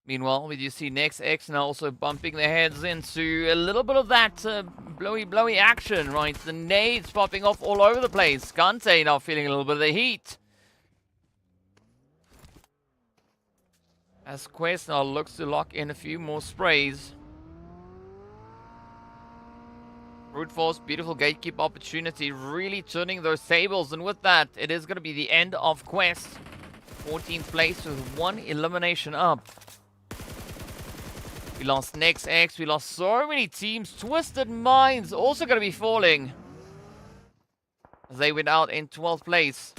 Meanwhile, we do see NEXX now also bumping their heads into a little bit of that blowy action, right? The nades popping off all over the place. Kante now feeling a little bit of the heat. As Quest now looks to lock in a few more sprays. Brute Force, beautiful gatekeep opportunity, really turning those tables. And with that, it is going to be the end of Quest. 14th place with 1 elimination up. We lost NEXX, we lost so many teams. Twisted Minds also going to be falling, as they went out in 12th place.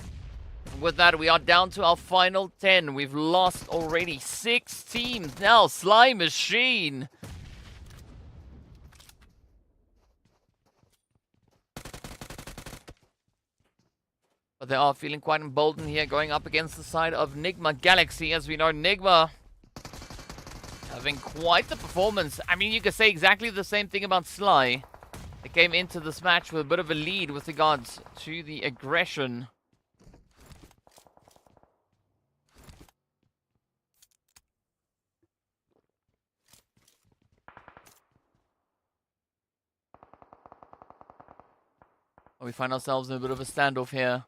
With that, we are down to our final 10. We've lost already 6 teams. Now, Slime Machine. But they are feeling quite emboldened here, going up against the side of NIGMA Galaxy. As we know, NIGMA having quite the performance. I mean, you could say exactly the same thing about Sly. They came into this match with a bit of a lead with regards to the aggression. We find ourselves in a bit of a standoff here.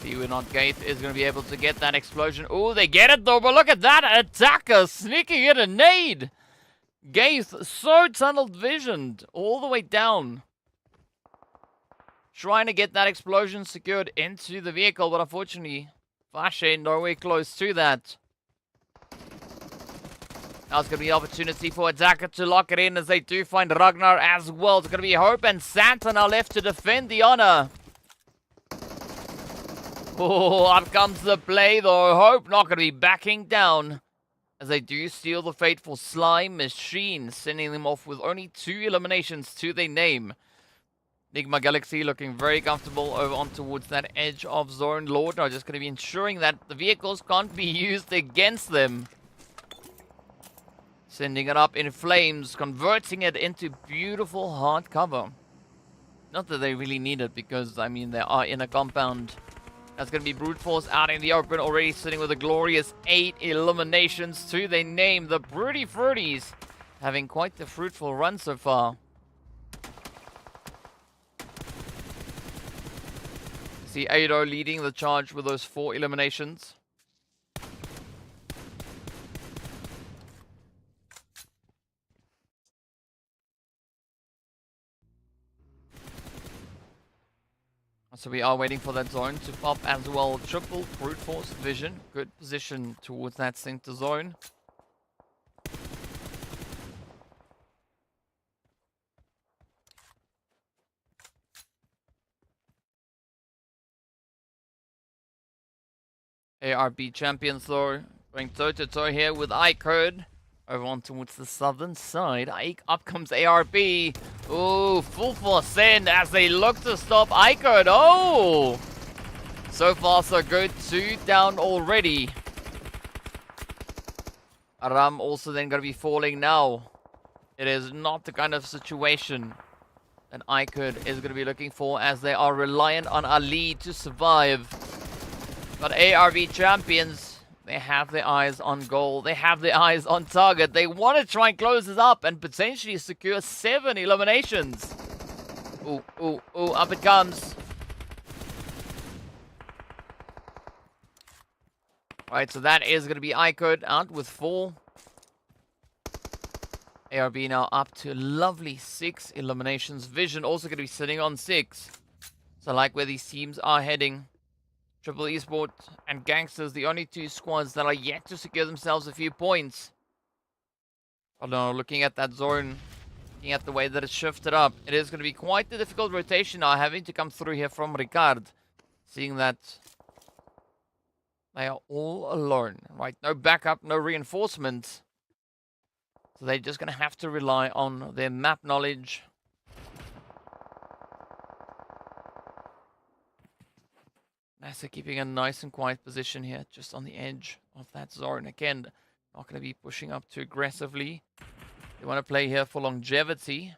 See whether or not Gate is going to be able to get that explosion. Oh, they get it though, but look at that attacker sneaking in a nade. Gate so tunnel visioned all the way down. Trying to get that explosion secured into the vehicle, but unfortunately, Fashe nowhere close to that. Now it's going to be an opportunity for Attacker to lock it in as they do find Ragnar as well. It's going to be Hope and Santa now left to defend the honor. Oh, up comes the play though. Hope not going to be backing down as they do steal the fateful Slime Machine, sending them off with only 2 eliminations to their name. NIGMA Galaxy looking very comfortable over on towards that edge of Zone. Lord now just going to be ensuring that the vehicles can't be used against them. Sending it up in flames, converting it into beautiful hard cover. Not that they really need it because, I mean, they are in a compound. That's going to be Brute Force out in the open, already sitting with a glorious 8 eliminations to their name. The Broody Fruities having quite the fruitful run so far. See Ado leading the charge with those 4 eliminations. So we are waiting for that zone to pop as well. Triple Brute Force vision. Good position towards that center zone. ARB champions though, going toe-to-toe here with IKURD. Over on towards the southern side. Up comes ARB. Ooh, full force send as they look to stop IKURD. Oh! So far so good. 2 down already. Aram also then going to be falling now. It is not the kind of situation that IKURD is going to be looking for, as they are reliant on Ali to survive. But ARB champions, they have their eyes on goal. They have their eyes on target. They want to try and close this up and potentially secure 7 eliminations. Ooh, ooh, ooh, up it comes. Alright, so that is going to be IKURD out with 4. ARB now up to a lovely 6 eliminations. Vision also going to be sitting on 6. So I like where these teams are heading. Triple Esports and Gangsters, the only 2 squads that are yet to secure themselves a few points. I don't know, looking at that zone, looking at the way that it's shifted up, it is going to be quite a difficult rotation now, having to come through here from Ricard. Seeing that they are all alone, right? No backup, no reinforcements. So they're just going to have to rely on their map knowledge. NASR keeping a nice and quiet position here, just on the edge of that zone. Again, not going to be pushing up too aggressively. They want to play here for longevity.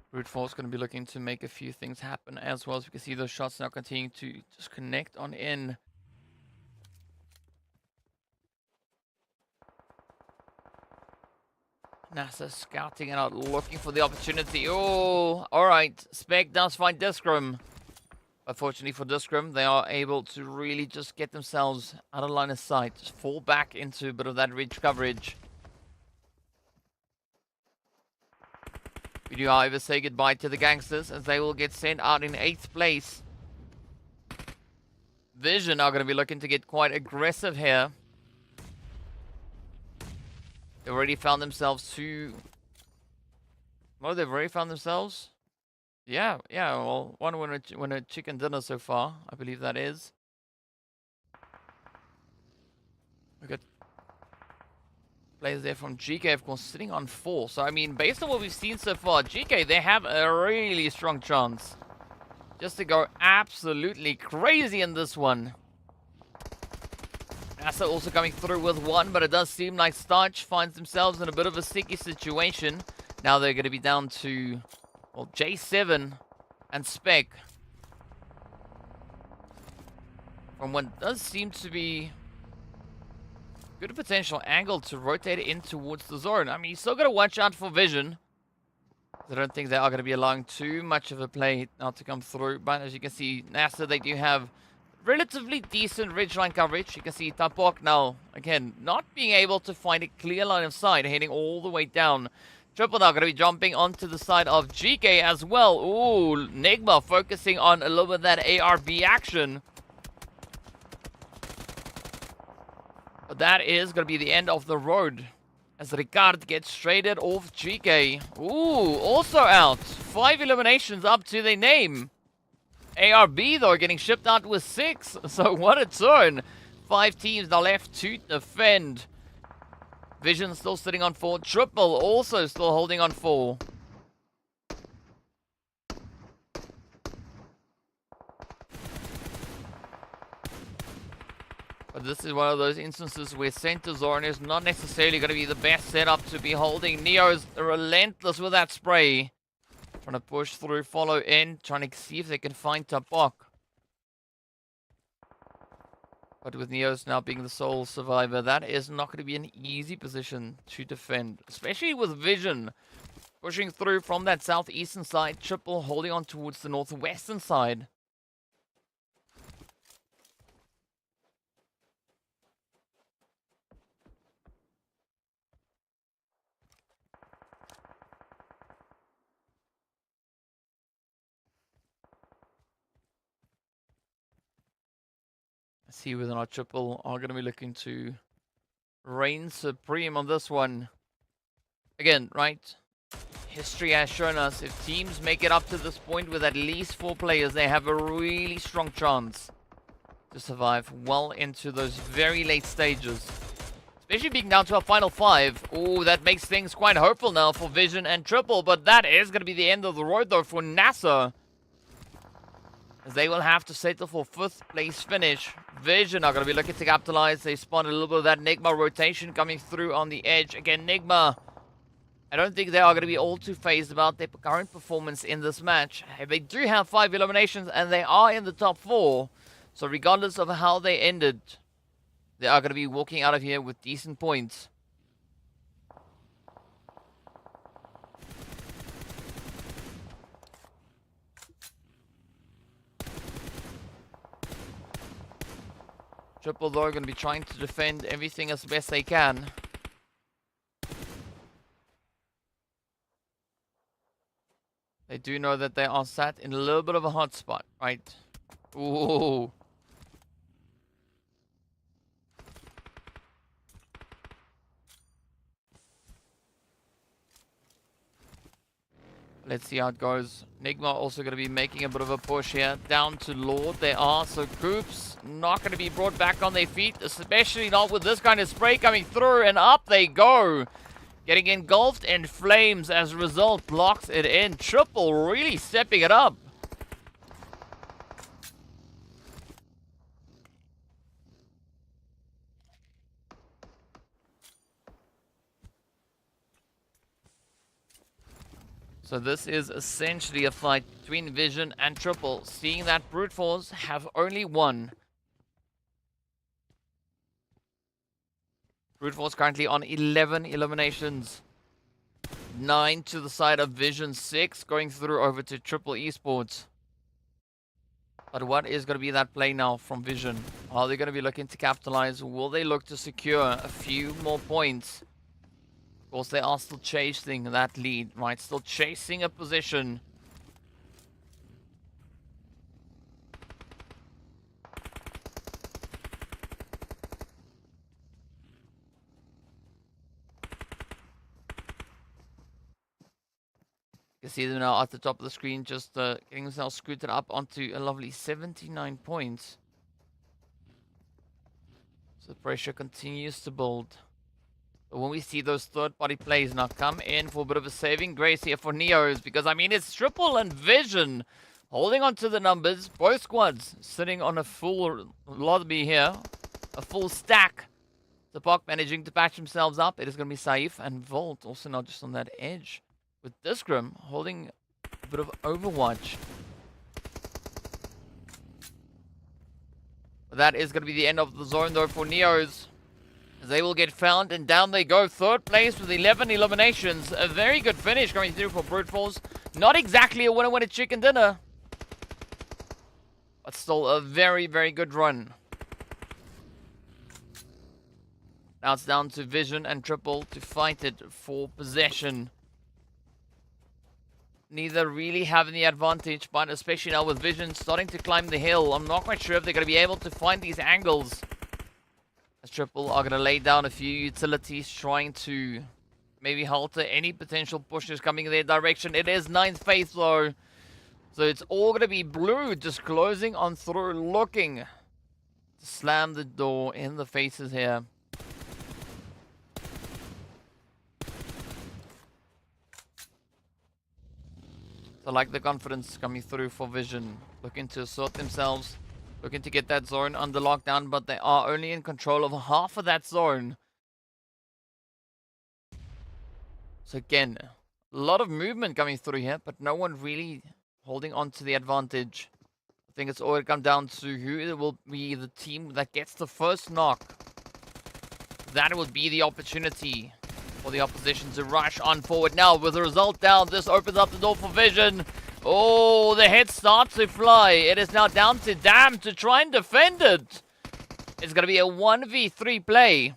Brute Force going to be looking to make a few things happen as well, as we can see those shots now continuing to just connect on in. NASR scouting it out, looking for the opportunity. Oh, alright. Spec does find Discrim. Unfortunately for Discrim, they are able to really just get themselves out of line of sight. Just fall back into a bit of that ridge coverage. We do, however, say goodbye to the Gangsters, as they will get sent out in 8th place. Vision are going to be looking to get quite aggressive here. They've already found themselves Oh, they've already found themselves? Yeah, well, one winner chicken dinner so far, I believe that is. We got players there from GEEKAY, of course, sitting on 4. So, I mean, based on what we've seen so far, GEEKAY, they have a really strong chance just to go absolutely crazy in this one. NASR also coming through with 1, but it does seem like Starch finds themselves in a bit of a sticky situation. Now they're going to be down to, well, J7 and Spec. From what does seem to be good potential angle to rotate it in towards the zone. I mean, you still got to watch out for Vision. I don't think they are going to be allowing too much of a play now to come through. But as you can see, NASR, they do have relatively decent ridgeline coverage. You can see Tapok now, again, not being able to find a clear line of sight, heading all the way down. Triple now going to be jumping onto the side of GEEKAY as well. Ooh, NIGMA focusing on a little bit of that ARB action. But that is going to be the end of the road, as Ricard gets traded off GEEKAY. Ooh, also out. 5 eliminations up to their name. ARB, though, getting shipped out with 6. So what a turn. 5 teams now left to defend. Vision still sitting on 4. Triple also still holding on 4. But this is one of those instances where center zone is not necessarily going to be the best setup to be holding. Neo's relentless with that spray. Trying to push through, follow in, trying to see if they can find Tapok. But with Neos now being the sole survivor, that is not going to be an easy position to defend. Especially with Vision pushing through from that southeastern side. Triple holding on towards the northwestern side. See whether or not Triple are going to be looking to reign supreme on this one. Again, right? History has shown us if teams make it up to this point with at least 4 players, they have a really strong chance to survive well into those very late stages. Especially being down to a final 5. Oh, that makes things quite hopeful now for Vision and Triple. But that is going to be the end of the road, though, for NASR, as they will have to settle for 5th place finish. Vision are going to be looking to capitalize. They spawned a little bit of that NIGMA rotation coming through on the edge. Again, NIGMA, I don't think they are going to be all too phased about their current performance in this match. They do have 5 eliminations and they are in the top 4. So regardless of how they ended, they are going to be walking out of here with decent points. Triple, though, going to be trying to defend everything as best they can. They do know that they are sat in a little bit of a hot spot, right? Ooh. Let's see how it goes. NIGMA also going to be making a bit of a push here. Down to Lord they are. So Coops not going to be brought back on their feet. Especially not with this kind of spray coming through. And up they go. Getting engulfed in flames as a result. Blocks it in. Triple really stepping it up. So this is essentially a fight between Vision and Triple, seeing that Brute Force have only one. Brute Force currently on 11 eliminations. 9 to the side of Vision, 6 going through over to Triple Esports. But what is going to be that play now from Vision? Are they going to be looking to capitalize? Will they look to secure a few more points? Of course, they are still chasing that lead, right? Still chasing a position. You can see them now at the top of the screen, just getting themselves scooted up onto a lovely 79 points. So the pressure continues to build. But when we see those third-party plays now come in for a bit of a saving grace here for Neos, because, I mean, it's Triple and Vision holding on to the numbers. Both squads sitting on a full lobby here, a full stack. The Park managing to patch themselves up. It is going to be Saif and Volt, also not just on that edge. With Discrim holding a bit of Overwatch. But that is going to be the end of the zone, though, for Neos. They will get found, and down they go. Third place with 11 eliminations. A very good finish going through for Brute Force. Not exactly a winner-winner chicken dinner, but still a very, very good run. Now it's down to Vision and Triple to fight it for possession. Neither really having the advantage, but especially now with Vision starting to climb the hill, I'm not quite sure if they're going to be able to find these angles. As Triple are going to lay down a few utilities, trying to maybe halter any potential pushes coming in their direction. It is 9th phase though, so it's all going to be blue just closing on through, looking to slam the door in the faces here. So I like the confidence coming through for Vision, looking to assert themselves. Looking to get that zone under lockdown, but they are only in control of half of that zone. So again, a lot of movement coming through here, but no one really holding on to the advantage. I think it's all going to come down to who will be the team that gets the first knock. That would be the opportunity for the opposition to rush on forward. Now, with the result down, this opens up the door for Vision. Oh, the head starts to fly. It is now down to Dam to try and defend it. It's going to be a 1v3 play.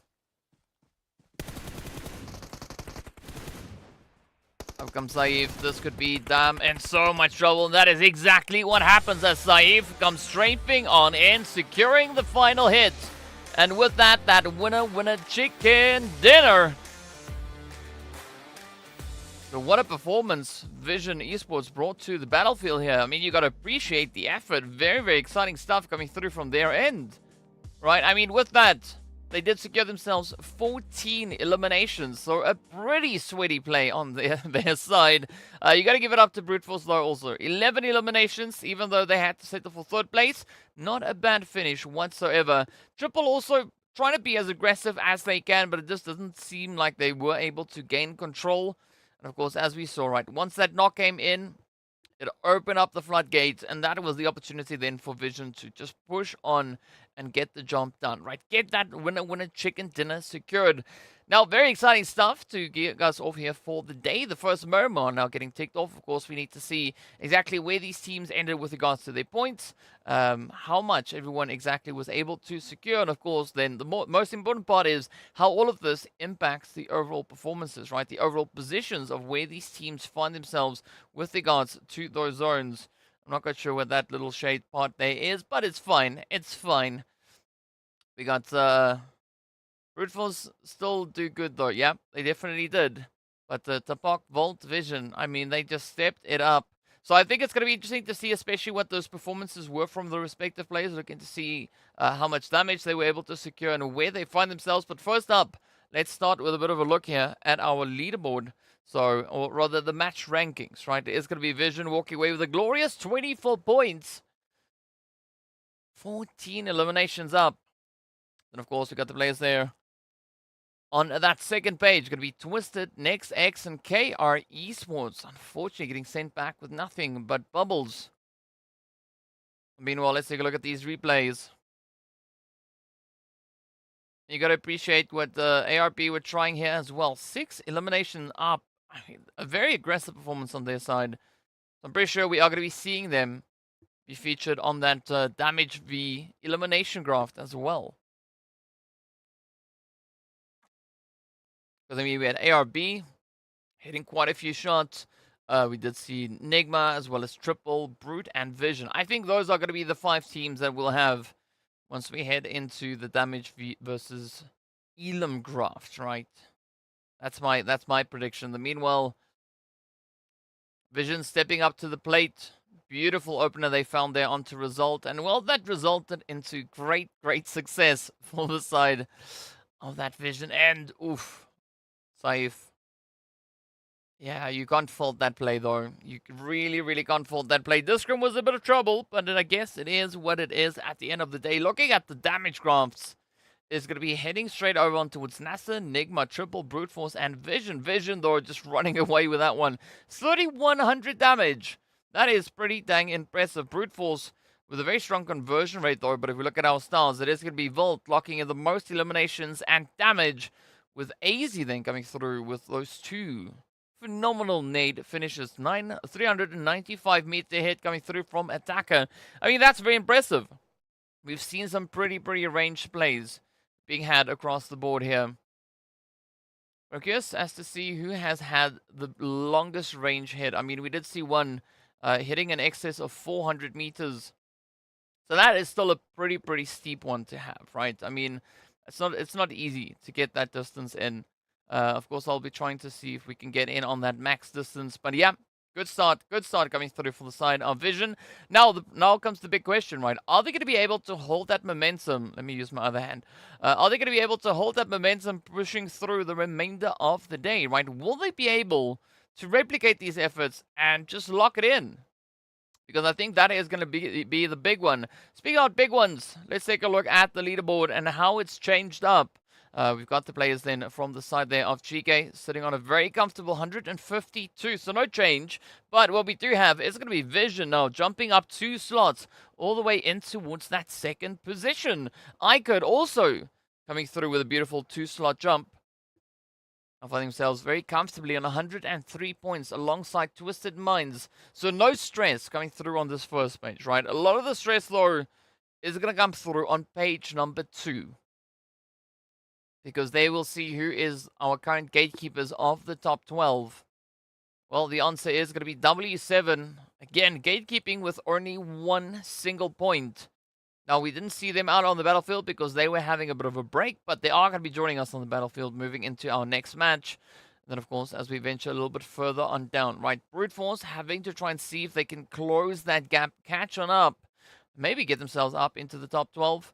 Up comes Saif. This could be Dam in so much trouble. And that is exactly what happens as Saif comes strafing on in, securing the final hit. And with that, that winner chicken dinner. So what a performance Vision Esports brought to the battlefield here. I mean, you got to appreciate the effort. Very, very exciting stuff coming through from their end. Right? I mean, with that, they did secure themselves 14 eliminations. So a pretty sweaty play on their side. You got to give it up to Brute Force though also. 11 eliminations, even though they had to settle for third place. Not a bad finish whatsoever. Triple also trying to be as aggressive as they can, but it just doesn't seem like they were able to gain control. And of course, as we saw, right, once that knock came in, it opened up the floodgates, and that was the opportunity then for Vision to just push on and get the job done, right? Get that winner chicken dinner secured. Now, very exciting stuff to get us off here for the day. The first Miramar now getting ticked off. Of course, we need to see exactly where these teams ended with regards to their points, how much everyone exactly was able to secure, and of course, then the most important part is how all of this impacts the overall performances, right? The overall positions of where these teams find themselves with regards to those zones. I'm not quite sure what that little shade part there is, but it's fine. It's fine. We got Brute Force still do good though. Yeah, they definitely did. But the Tapak Volt Vision, I mean, they just stepped it up. So I think it's going to be interesting to see, especially what those performances were from the respective players. Looking to see how much damage they were able to secure and where they find themselves. But first up, let's start with a bit of a look here at our leaderboard. So, or rather the match rankings, right? It is going to be Vision walking away with a glorious 24 points. 14 eliminations up. And of course, we got the players there. On that second page, going to be Twisted, Next X, and KR-E-SPORTS. Unfortunately, getting sent back with nothing but bubbles. Meanwhile, let's take a look at these replays. You got to appreciate what the ARB were trying here as well. 6 elimination up. I mean, a very aggressive performance on their side. I'm pretty sure we are going to be seeing them be featured on that damage V elimination graph as well. Because I mean, we had ARB hitting quite a few shots. We did see NIGMA as well as Triple, Brute, and Vision. I think those are going to be the 5 teams that we'll have once we head into the damage V versus Elam graft, right? That's my prediction. The meanwhile, Vision stepping up to the plate. Beautiful opener they found there onto Result. And well, that resulted into great success for the side of that Vision. And oof, Saif. Yeah, you can't fault that play though. You really can't fault that play. This scrim was a bit of trouble, but I guess it is what it is at the end of the day. Looking at the damage graphs, is going to be heading straight over on towards NASR, NIGMA, Triple, Brute Force, and Vision. Vision, though, just running away with that one. 3,100 damage. That is pretty dang impressive. Brute Force with a very strong conversion rate, though. But if we look at our stars, it is going to be Volt locking in the most eliminations and damage, with AZ then coming through with those 2 phenomenal nade finishes. 395 meter hit coming through from Attacker. I mean, that's very impressive. We've seen some pretty ranged plays being had across the board here. We're curious as to see who has had the longest range hit. I mean, we did see one hitting in excess of 400 meters. So that is still a pretty steep one to have, right? I mean, it's not easy to get that distance in. Of course, I'll be trying to see if we can get in on that max distance. But yeah, good start coming through for the side of Vision. Now comes the big question, right? Are they going to be able to hold that momentum? Let me use my other hand. Are they going to be able to hold that momentum pushing through the remainder of the day, right? Will they be able to replicate these efforts and just lock it in? Because I think that is going to be the big one. Speaking of big ones, let's take a look at the leaderboard and how it's changed up. We've got the players then from the side there of GEEKAY sitting on a very comfortable 152, so no change. But what we do have is going to be Vision now jumping up 2 slots all the way in towards that second position. IKURD also coming through with a beautiful 2-slot jump. Finding themselves very comfortably on 103 points alongside Twisted Minds. So no stress coming through on this first page, right? A lot of the stress, though, is going to come through on page number 2. Because they will see who is our current gatekeepers of the top 12. Well, the answer is going to be W7. Again, gatekeeping with only 1 single point. Now, we didn't see them out on the battlefield because they were having a bit of a break, but they are going to be joining us on the battlefield moving into our next match. And then, of course, as we venture a little bit further on down, right? Brute Force having to try and see if they can close that gap, catch on up, maybe get themselves up into the top 12.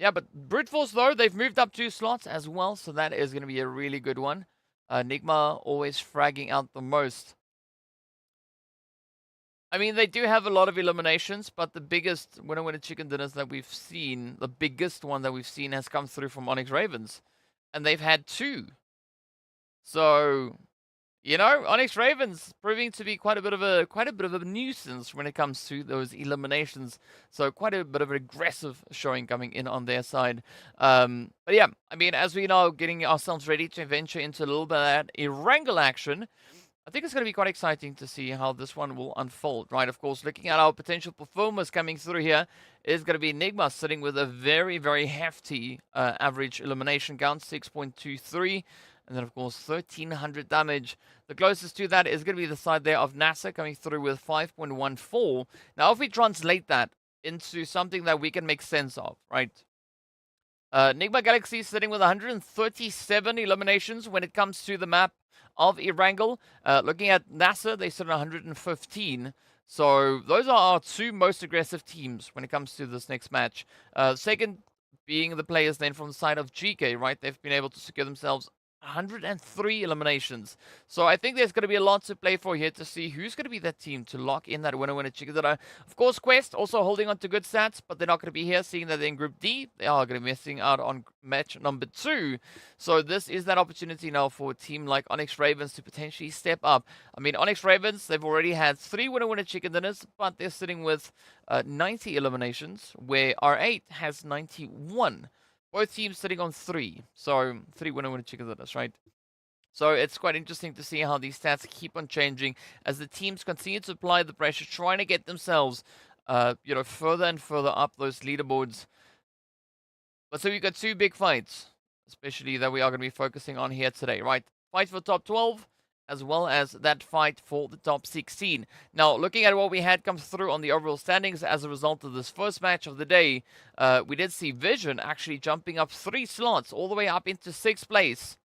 Yeah, but Brute Force, though, they've moved up 2 slots as well, so that is going to be a really good one. NIGMA always fragging out the most. I mean, they do have a lot of eliminations, but the biggest winner chicken dinners that we've seen, the biggest one that we've seen has come through from ONYX Ravens, and they've had 2. So, you know, ONYX Ravens proving to be quite a bit of a nuisance when it comes to those eliminations. So quite a bit of an aggressive showing coming in on their side. But yeah, I mean, as we know, getting ourselves ready to venture into a little bit of that Erangel action, I think it's going to be quite exciting to see how this one will unfold, right? Of course, looking at our potential performers coming through here is going to be NIGMA sitting with a very hefty average elimination count, 6.23. And then, of course, 1,300 damage. The closest to that is going to be the side there of NASR coming through with 5.14. Now, if we translate that into something that we can make sense of, right? NIGMA Galaxy sitting with 137 eliminations when it comes to the map. of Erangel. Looking at NASR, they sit at 115. So those are our two most aggressive teams when it comes to this next match. Second being the players then from the side of GEEKAY, right? They've been able to secure themselves 103 eliminations. So I think there's going to be a lot to play for here to see who's going to be that team to lock in that winner chicken dinner. Of course, Quest also holding on to good stats, but they're not going to be here, seeing that they're in Group D. They are going to be missing out on match number 2. So this is that opportunity now for a team like ONYX Ravens to potentially step up. I mean, ONYX Ravens, they've already had 3 winner chicken dinners, but they're sitting with 90 eliminations, where R8 has 91. Both teams sitting on 3. So 3 winner chicken dinners, right? So it's quite interesting to see how these stats keep on changing as the teams continue to apply the pressure, trying to get themselves, further and further up those leaderboards. But so we've got 2 big fights, especially that we are going to be focusing on here today, right? Fight for top 12, as well as that fight for the top 16. Now, looking at what we had come through on the overall standings as a result of this first match of the day, we did see Vision actually jumping up 3 slots, all the way up into 6th place.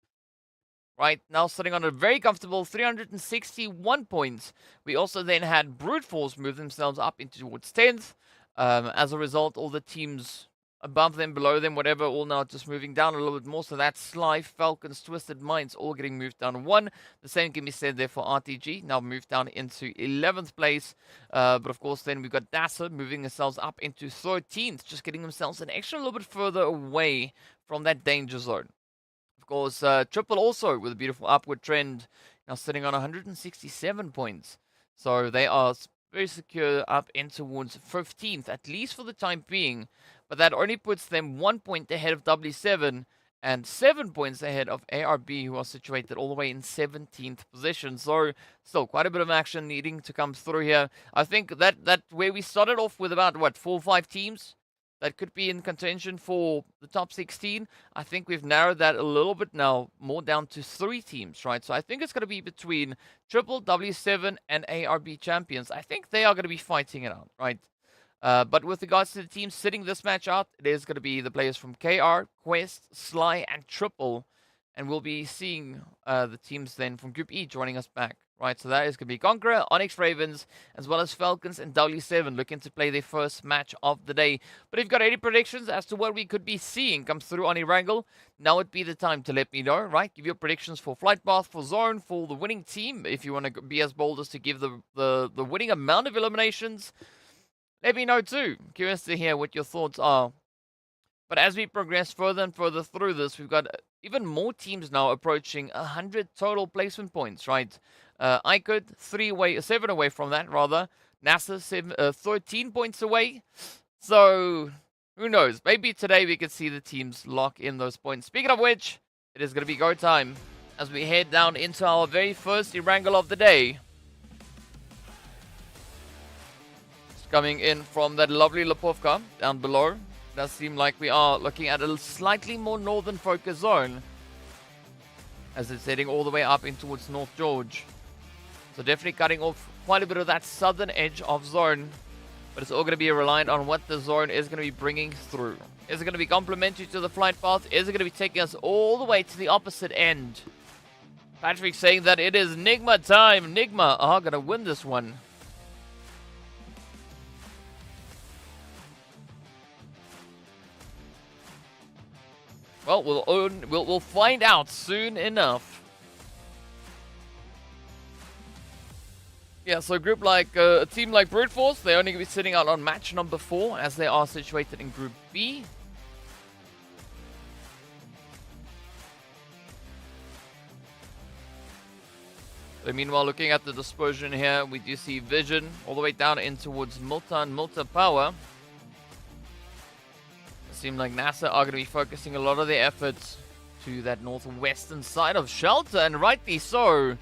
Right, now sitting on a very comfortable 361 points. We also then had Brute Force move themselves up into towards 10th. As a result, all the teams above them, below them, whatever, all now just moving down a little bit more. So that's Sly, Falcons, Twisted Minds, all getting moved down 1. The same can be said there for RTG, now moved down into 11th place. But of course, then we've got NASR moving themselves up into 13th, just getting themselves an extra little bit further away from that danger zone. Of course, Triple also with a beautiful upward trend, now sitting on 167 points. So they are very secure up in towards 15th, at least for the time being. But that only puts them 1 point ahead of W7 and 7 points ahead of ARB, who are situated all the way in 17th position. So still quite a bit of action needing to come through here. I think that where we started off with about, 4 or 5 teams that could be in contention for the top 16. I think we've narrowed that a little bit now, more down to 3 teams, right? So I think it's going to be between Triple, W7, and ARB champions. I think they are going to be fighting it out, right? But with regards to the teams sitting this match out, it is going to be the players from KR, Quest, Sly, and Triple. And we'll be seeing the teams then from Group E joining us back. Right, so that is going to be CONQUEROR, ONYX Ravens, as well as Falcons and W7 looking to play their first match of the day. But if you've got any predictions as to what we could be seeing come through on Erangel, now would be the time to let me know, right? Give your predictions for flight path, for zone, for the winning team, if you want to be as bold as to give the winning amount of eliminations. Let me know too. Curious to hear what your thoughts are. But as we progress further and further through this, we've got even more teams now approaching 100 total placement points, right? IKURD 7 away from that, rather. NASR 13 points away. So, who knows? Maybe today we could see the teams lock in those points. Speaking of which, it is going to be go time as we head down into our very first Erangel of the day. Just coming in from that lovely Lipovka down below. Does seem like we are looking at a slightly more northern focus zone as it's heading all the way up in towards North George. So definitely cutting off quite a bit of that southern edge of zone, but it's all going to be reliant on what the zone is going to be bringing through. Is it going to be complementary to the flight path? Is it going to be taking us all the way to the opposite end? Patrick saying that it is NIGMA time. NIGMA are going to win this one. Well, we'll find out soon enough. Yeah, so a team like Brute Force, they're only going to be sitting out on match number 4 as they are situated in Group B. So meanwhile, looking at the dispersion here, we do see Vision all the way down in towards Multa and Multa Power. Seem like NASR are going to be focusing a lot of their efforts to that northwestern side of Shelter, and rightly so,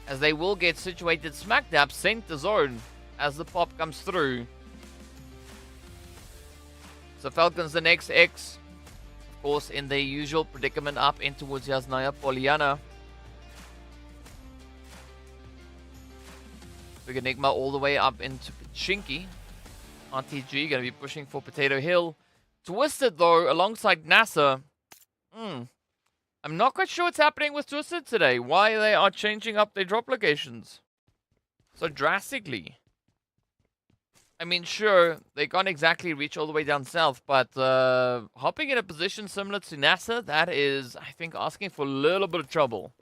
as they will get situated smack dab center zone as the pop comes through. So Falcons the next X, of course, in their usual predicament up in towards Yasnaya Poliana. Big Enigma all the way up into Pachinki. RTG going to be pushing for Potato Hill. Twisted, though, alongside NASR. I'm not quite sure what's happening with Twisted today. Why they are changing up their drop locations so drastically. I mean, sure, they can't exactly reach all the way down south, but hopping in a position similar to NASR, that is, I think, asking for a little bit of trouble.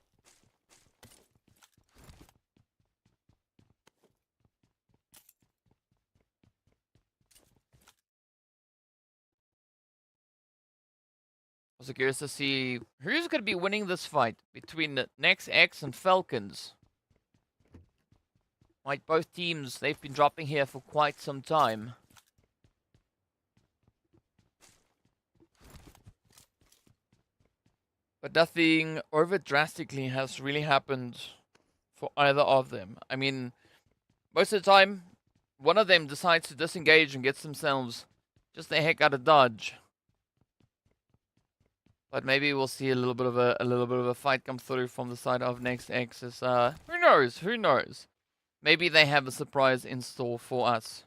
Also curious to see who's going to be winning this fight between NEXX and FALCONS. Like both teams, they've been dropping here for quite some time. But nothing over drastically has really happened for either of them. I mean, most of the time, one of them decides to disengage and gets themselves just the heck out of dodge. But maybe we'll see a little bit of a fight come through from the side of NEXX. Who knows? Who knows? Maybe they have a surprise in store for us.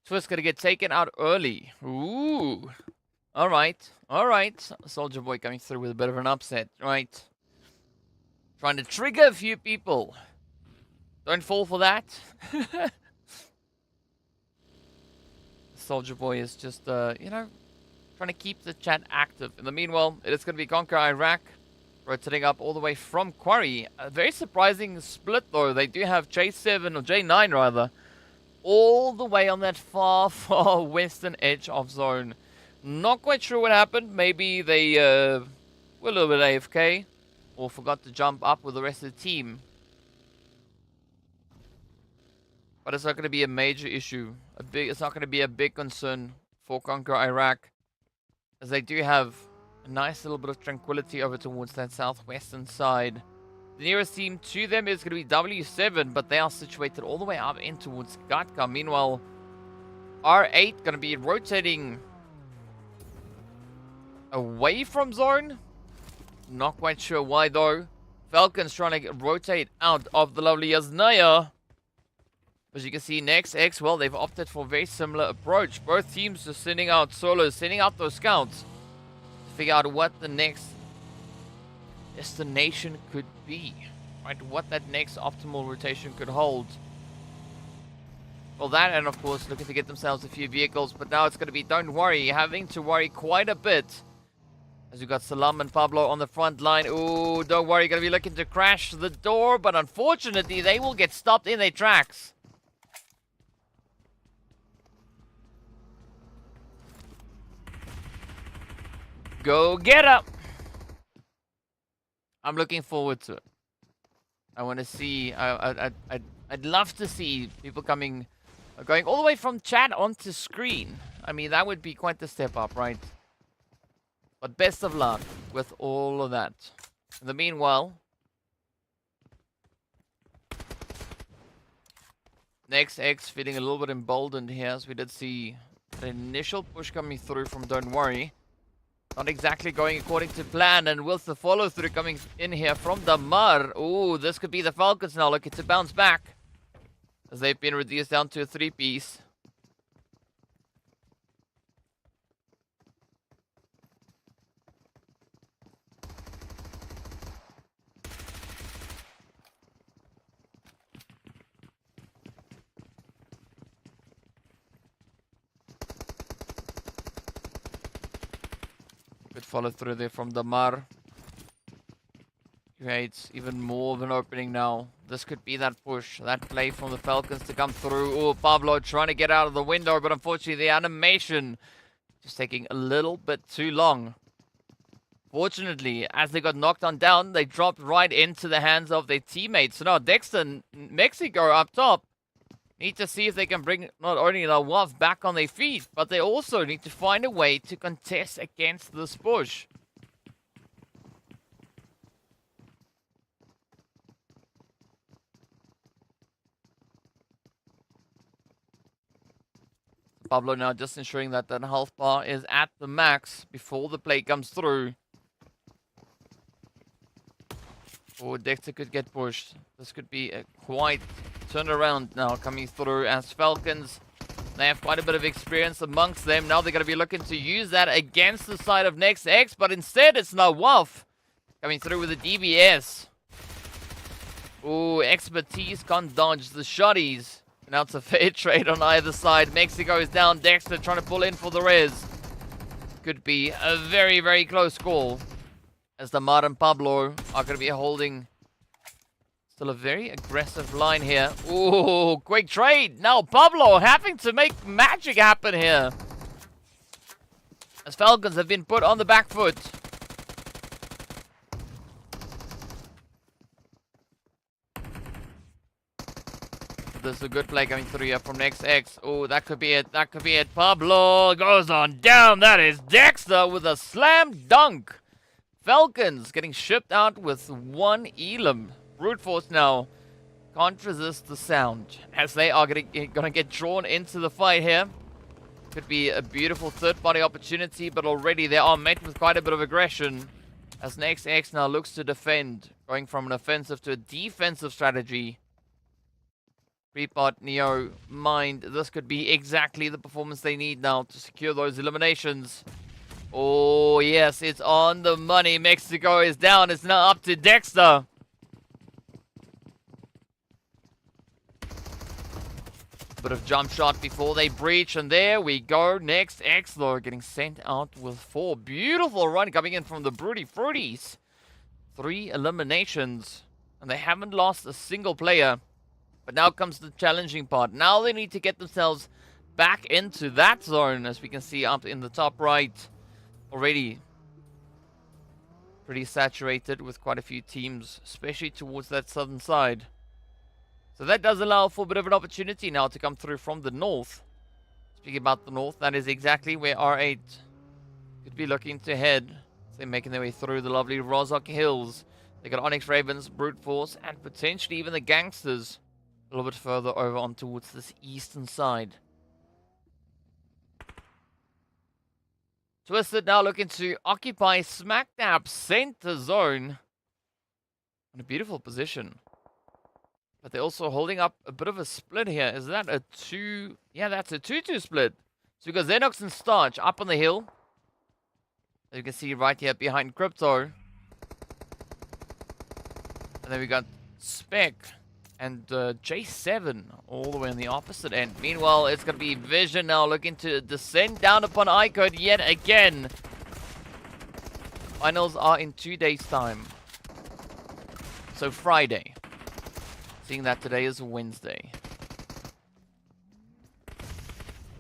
Twist gonna get taken out early. Ooh. Alright. Alright. Soldier Boy coming through with a bit of an upset. Right. Trying to trigger a few people. Don't fall for that. Soldier Boy is just, you know, trying to keep the chat active. In the meanwhile, it is going to be Conquer Iraq rotating up all the way from Quarry. A very surprising split, though. They do have J7, or J9 rather, all the way on that far, far western edge of zone. Not quite sure what happened. Maybe they were a little bit AFK or forgot to jump up with the rest of the team. But it's not going to be a major issue. It's not going to be a big concern for Conquer Iraq, as they do have a nice little bit of tranquility over towards that southwestern side. The nearest team to them is going to be W7, but they are situated all the way up in towards Gatka. Meanwhile, R8 going to be rotating away from zone. Not quite sure why though. FALCONS trying to rotate out of the lovely Yasnaya. As you can see, NEXX, well, they've opted for a very similar approach. Both teams are sending out solos, sending out those scouts to figure out what the next destination could be. Right, what that next optimal rotation could hold. Well, that, and of course, looking to get themselves a few vehicles. But now it's going to be, don't worry, having to worry quite a bit. As we've got Salam and Pablo on the front line. Ooh, don't worry, going to be looking to crash the door. But unfortunately, they will get stopped in their tracks. Go get up! I'm looking forward to it. I want to see. I'd love to see people going all the way from chat onto screen. I mean, that would be quite the step up, right? But best of luck with all of that. In the meanwhile, NEXX feeling a little bit emboldened here, as we did see an initial push coming through from Don't Worry. Not exactly going according to plan, and with the follow-through coming in here from Damar. Ooh, this could be the FALCONS now looking to bounce back, as they've been reduced down to a 3-piece. Good follow through there from Damar. Creates even more of an opening now. This could be that push, that play from the FALCONS to come through. Oh, Pablo trying to get out of the window, but unfortunately the animation just taking a little bit too long. Fortunately, as they got knocked on down, they dropped right into the hands of their teammates. So now Dexter and Mexico up top need to see if they can bring not only the WAF back on their feet, but they also need to find a way to contest against this push. Pablo now just ensuring that that health bar is at the max before the play comes through. Or Dexter could get pushed. This could be a quite turnaround now coming through, as FALCONS They have quite a bit of experience amongst them. Now they're going to be looking to use that against the side of NEXX, but instead it's Nawaf coming through with a DBS. Ooh, expertise can't dodge the shotties. Now it's a fair trade on either side. Mexico is down. Dexter trying to pull in for the res. Could be a very, very close call, as the Mar and Pablo are going to be holding still a very aggressive line here. Ooh, quick trade. Now Pablo having to make magic happen here, as Falcons have been put on the back foot. This is a good play coming through here from NEXX. Oh, that could be it. That could be it. Pablo goes on down. That is Dexter with a slam dunk. Falcons getting shipped out with one Elam. Brute Force now can't resist the sound, as they are going to get drawn into the fight here. Could be a beautiful third-party opportunity, but already they are met with quite a bit of aggression, as NEXX now looks to defend, going from an offensive to a defensive strategy. Repot, Neo, Mind, this could be exactly the performance they need now to secure those eliminations. Oh, yes, it's on the money. Mexico is down. It's now up to Dexter. Bit of jump shot before they breach, and there we go. NEXX, though, getting sent out with 4. Beautiful run coming in from the Broody Fruities. 3 eliminations, and they haven't lost a single player. But now comes the challenging part. Now they need to get themselves back into that zone, as we can see up in the top right. Already pretty saturated with quite a few teams, especially towards that southern side. So that does allow for a bit of an opportunity now to come through from the north. Speaking about the north, that is exactly where R8 could be looking to head. They're making their way through the lovely Rozhok Hills. They got ONYX Ravens, Brute Force, and potentially even the Gangsters a little bit further over on towards this eastern side. Twisted now looking to occupy smack dab center zone. In a beautiful position. But they're also holding up a bit of a split here. Is that a 2? Yeah, that's a 2-2 split. So we got Xenox and Starch up on the hill. As you can see right here behind Crypto. And then we got Spec and J7 all the way on the opposite end. Meanwhile, it's going to be Vision now looking to descend down upon IKURD yet again. Finals are in 2 days' time. So Friday. Seeing that today is Wednesday.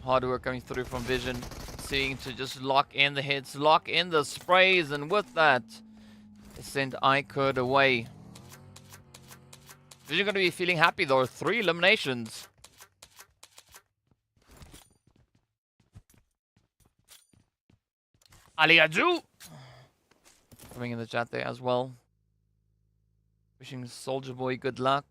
Hard work coming through from Vision. Seeing to just lock in the hits, lock in the sprays, and with that, send IKURD away. Vision going to be feeling happy though. 3 eliminations. Aliadu coming in the chat there as well. Wishing Soldier Boy good luck.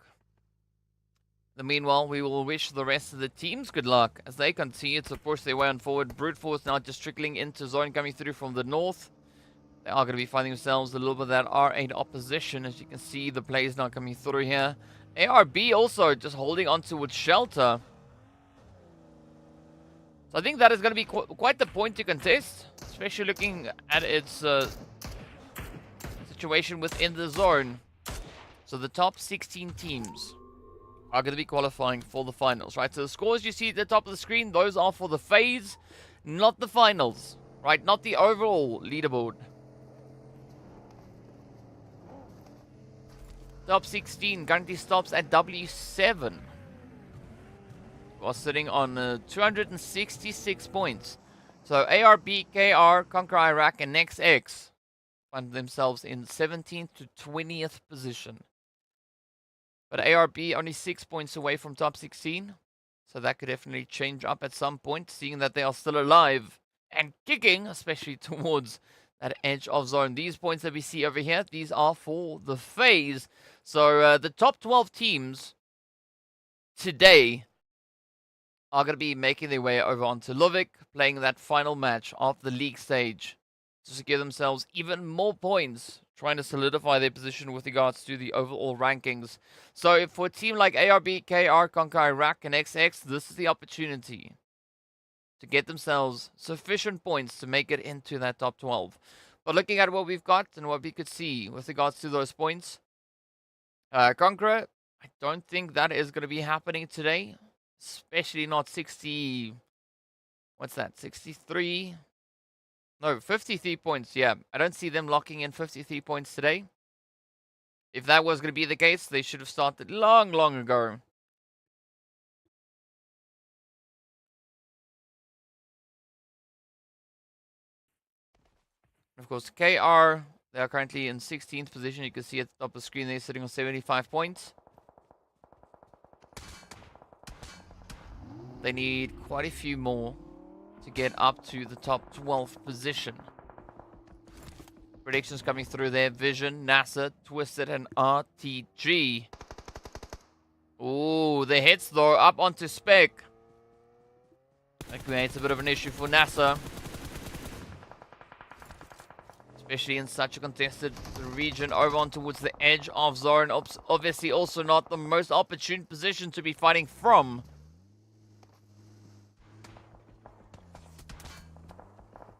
Meanwhile, we will wish the rest of the teams good luck as they continue to push their way on forward. Brute Force now just trickling into zone coming through from the north. They are going to be finding themselves a little bit of that R8 opposition. As you can see, the plays now coming through here. ARB also just holding on to its shelter. So I think that is going to be quite the point to contest, especially looking at its situation within the zone. So the top 16 teams are going to be qualifying for the finals, right? So the scores you see at the top of the screen, those are for the phase, not the finals, right? Not the overall leaderboard. Top 16 currently stops at W7. We're sitting on 266 points. So ARB, KR, CONQUEROR Iraq, and NEXX find themselves in 17th to 20th position. But ARB only 6 points away from top 16. So that could definitely change up at some point, seeing that they are still alive and kicking, especially towards that edge of zone. These points that we see over here, these are for the phase. So the top 12 teams today are going to be making their way over onto Livik, playing that final match of the league stage to secure themselves even more points, trying to solidify their position with regards to the overall rankings. So for a team like ARB, KR, CONQUEROR Iraq, and XX, this is the opportunity to get themselves sufficient points to make it into that top 12. But looking at what we've got and what we could see with regards to those points, CONQUEROR, I don't think that is going to be happening today, especially not 60. What's that? 63? No, 53 points. Yeah, I don't see them locking in 53 points today. If that was going to be the case, they should have started long, long ago. Of course, KR, they are currently in 16th position. You can see at the top of the screen they're sitting on 75 points. They need quite a few more to get up to the top 12th position. Predictions coming through there. Vision, NASR, Twisted, and RTG. Ooh, the hits though up onto Spec. That creates a bit of an issue for NASR. Especially in such a contested region over on towards the edge of zone. Obviously also not the most opportune position to be fighting from.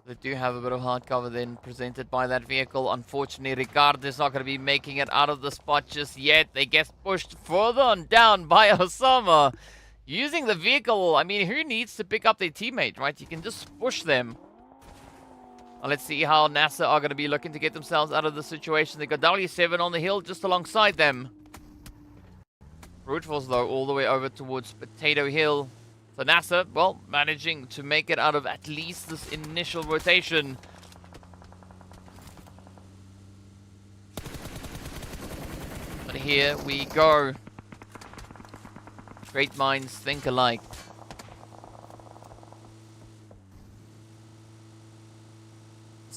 They do have a bit of hard cover then presented by that vehicle. Unfortunately, Ricardo is not going to be making it out of the spot just yet. They get pushed further on down by Osama. Using the vehicle, I mean, who needs to pick up their teammate, right? You can just push them. Well, let's see how NASR are going to be looking to get themselves out of the situation. They got W7 on the hill just alongside them. Brute Force, though, all the way over towards Potato Hill. So NASR, well, managing to make it out of at least this initial rotation. But here we go. Great minds think alike.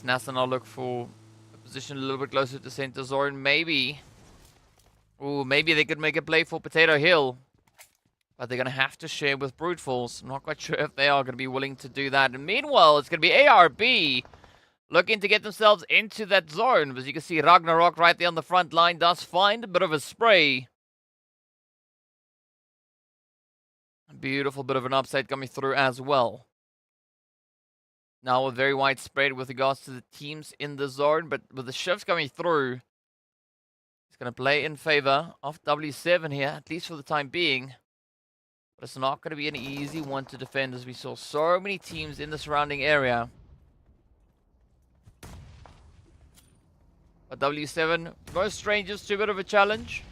NASR now look for a position a little bit closer to center zone. Maybe. Ooh, maybe they could make a play for Potato Hill. But they're going to have to share with Brute Force. I'm not quite sure if they are going to be willing to do that. And meanwhile, it's going to be ARB looking to get themselves into that zone. As you can see, Ragnarok right there on the front line does find a bit of a spray. A beautiful bit of an upside coming through as well. Now a very wide spread with regards to the teams in the zone, but with the shifts coming through, it's going to play in favor of W7 here, at least for the time being. But it's not going to be an easy one to defend, as we saw so many teams in the surrounding area. But W7, no strangers to a bit of a challenge.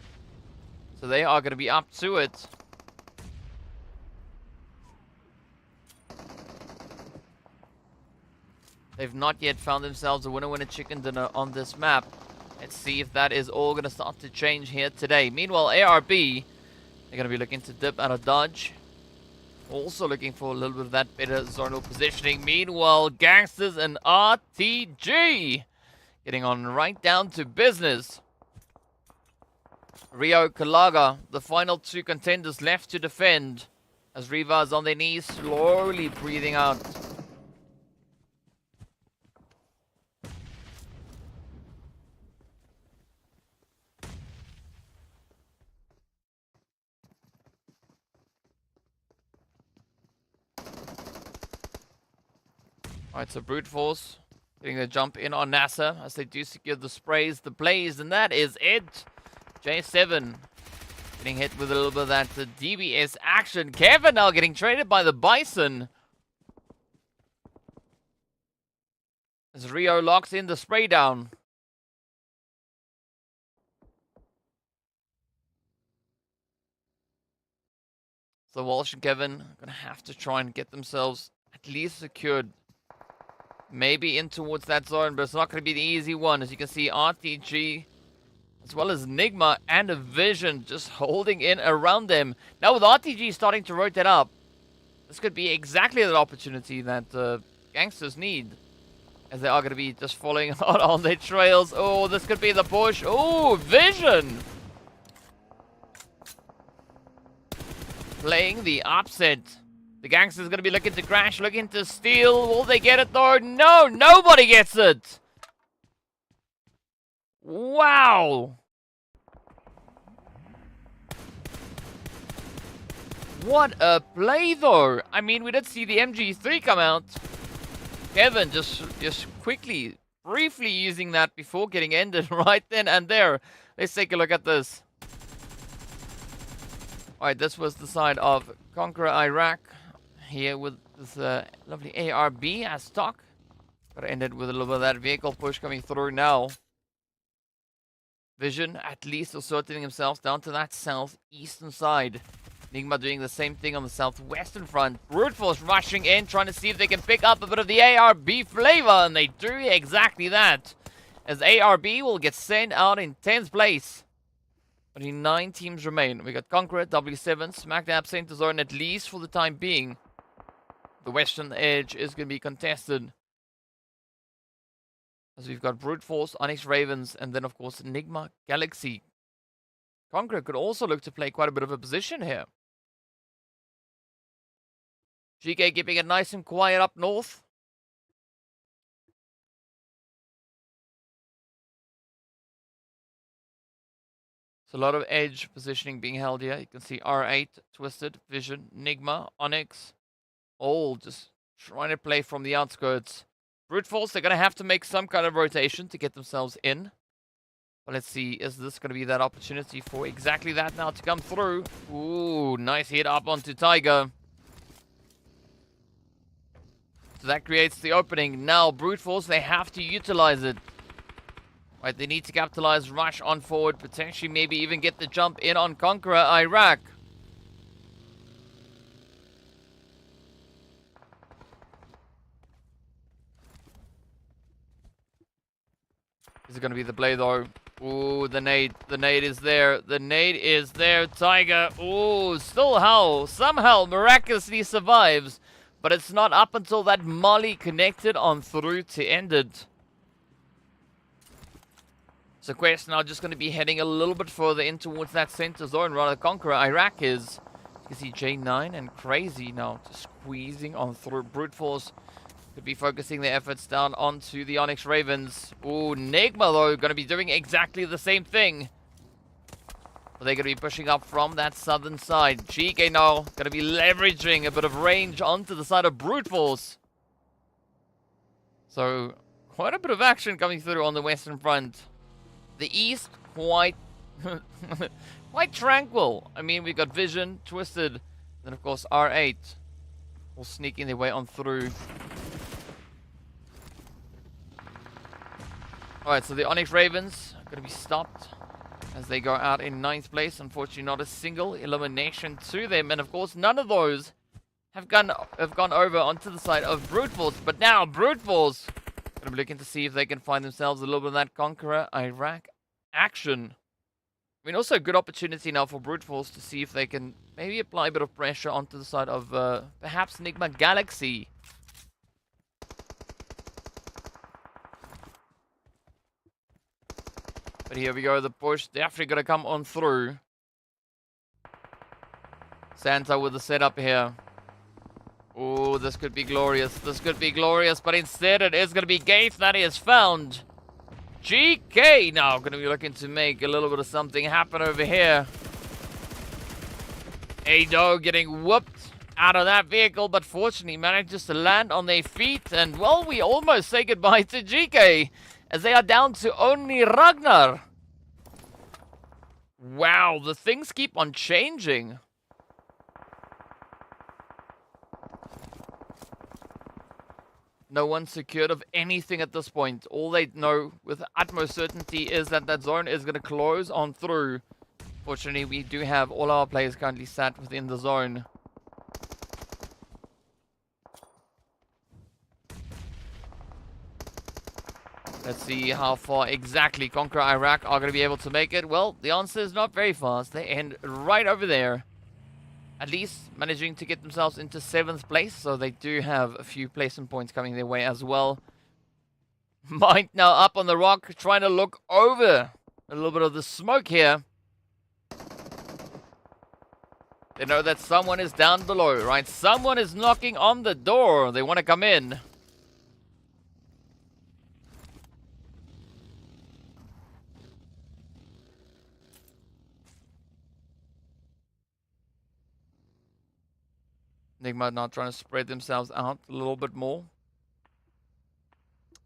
So they are going to be up to it. They've not yet found themselves a winner-winner chicken dinner on this map. Let's see if that is all going to start to change here today. Meanwhile, ARB, they're going to be looking to dip out of dodge. Also looking for a little bit of that better zonal positioning. Meanwhile, GANGSTERS and RTG getting on right down to business. Rio Kalaga, the final two contenders left to defend. As Riva is on their knees, slowly breathing out. Alright, so Brute Force getting a jump in on NASR as they do secure the sprays, the blaze, and that is it. J7 getting hit with a little bit of that DBS action. Kevin now getting traded by the Bison. As Rio locks in the spray down. So Walsh and Kevin are going to have to try and get themselves at least secured. Maybe in towards that zone, but it's not going to be the easy one. As you can see, RTG, as well as NIGMA and a Vision just holding in around them. Now with RTG starting to rotate up, this could be exactly the opportunity that GANGSTERS need. As they are going to be just following on their trails. Oh, this could be the push. Oh, Vision! Playing the upset. The GANGSTERS going to be looking to crash, looking to steal. Will they get it though? No, nobody gets it. Wow. What a play, though. I mean, we did see the MG3 come out. Kevin just quickly, briefly using that before getting ended right then and there. Let's take a look at this. Alright, this was the side of Conqueror Iraq. Here with this lovely ARB as stock. Got to end it with a little bit of that vehicle push coming through now. Vision, at least, asserting themselves down to that southeastern side. NIGMA doing the same thing on the southwestern front. Brute Force rushing in, trying to see if they can pick up a bit of the ARB flavor, and they do exactly that. As ARB will get sent out in 10th place. Only 9 teams remain. We got Conqueror, W7, smack dab center zone, at least for the time being. The western edge is going to be contested. As we've got Brute Force, ONYX Ravens, and then of course NIGMA Galaxy. Conqueror could also look to play quite a bit of a position here. GEEKAY keeping it nice and quiet up north. So a lot of edge positioning being held here. You can see R8, Twisted, Vision, NIGMA, ONYX. All just trying to play from the outskirts. Brute Force, they're going to have to make some kind of rotation to get themselves in. But let's see, is this going to be that opportunity for exactly that now to come through? Ooh, nice hit up onto Tiger. So that creates the opening. Now, Brute Force, they have to utilize it. Right, they need to capitalize, rush on forward, potentially maybe even get the jump in on Conqueror Iraq. Is it going to be the play, though? Ooh, the nade. The nade is there. The nade is there. Tiger. Ooh, still how? Somehow miraculously survives. But it's not up until that molly connected on through to end it. So Quest now just going to be heading a little bit further in towards that center zone. Rather, Conqueror Iraq is. You can see J9 and Crazy now just squeezing on through. Brute Force could be focusing their efforts down onto the ONYX Ravens. Ooh, NIGMA, though, going to be doing exactly the same thing. They're going to be pushing up from that southern side. GEEKAY now going to be leveraging a bit of range onto the side of Brute Force. So, quite a bit of action coming through on the western front. The east, quite tranquil. I mean, we've got Vision, Twisted, and of course R8. All sneaking their way on through. Alright, so the ONYX Ravens are going to be stopped as they go out in 9th place. Unfortunately, not a single elimination to them. And of course, none of those have gone over onto the side of Brute Force. But now, Brute Force going to be looking to see if they can find themselves a little bit of that Conqueror Iraq action. I mean, also a good opportunity now for Brute Force to see if they can maybe apply a bit of pressure onto the side of perhaps NIGMA Galaxy. But here we go, the push definitely going to come on through. Santa with the setup here. Oh, this could be glorious. This could be glorious, but instead it is going to be Gates that is found. GEEKAY now going to be looking to make a little bit of something happen over here. Ado getting whooped out of that vehicle, but fortunately manages to land on their feet. And, well, we almost say goodbye to GEEKAY, as they are down to only Ragnar. Wow, the things keep on changing. No one's secured of anything at this point. All they know with utmost certainty is that that zone is going to close on through. Fortunately, we do have all our players currently sat within the zone. Let's see how far exactly Conqueror Iraq are going to be able to make it. Well, the answer is not very fast. They end right over there. At least managing to get themselves into 7th place. So they do have a few placement points coming their way as well. Mind now up on the rock, trying to look over a little bit of the smoke here. They know that someone is down below, right? Someone is knocking on the door. They want to come in. NIGMA now trying to spread themselves out a little bit more.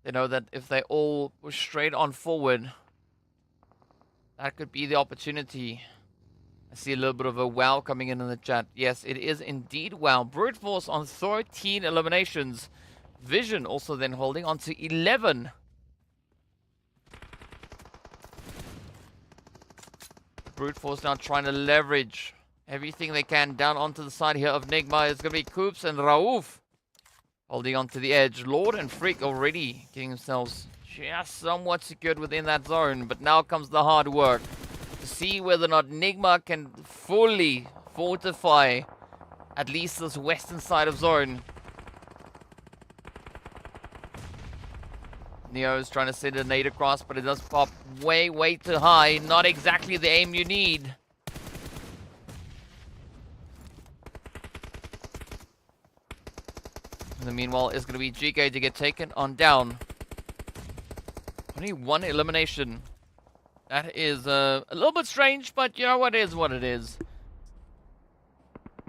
They know that if they all push straight on forward, that could be the opportunity. I see a little bit of a wow coming in the chat. Yes, it is indeed wow. Brute Force on 13 eliminations. Vision also then holding on to 11. Brute Force now trying to leverage everything they can down onto the side here of NIGMA. It's going to be Koops and Raouf holding on to the edge. Lord and Freak already getting themselves just somewhat secured within that zone. But now comes the hard work to see whether or not NIGMA can fully fortify at least this western side of zone. Neo is trying to send a nade across, but it does pop way, way too high. Not exactly the aim you need. In the meanwhile, it's going to be GEEKAY to get taken on down. Only one elimination. That is a little bit strange, but you know what is what it is.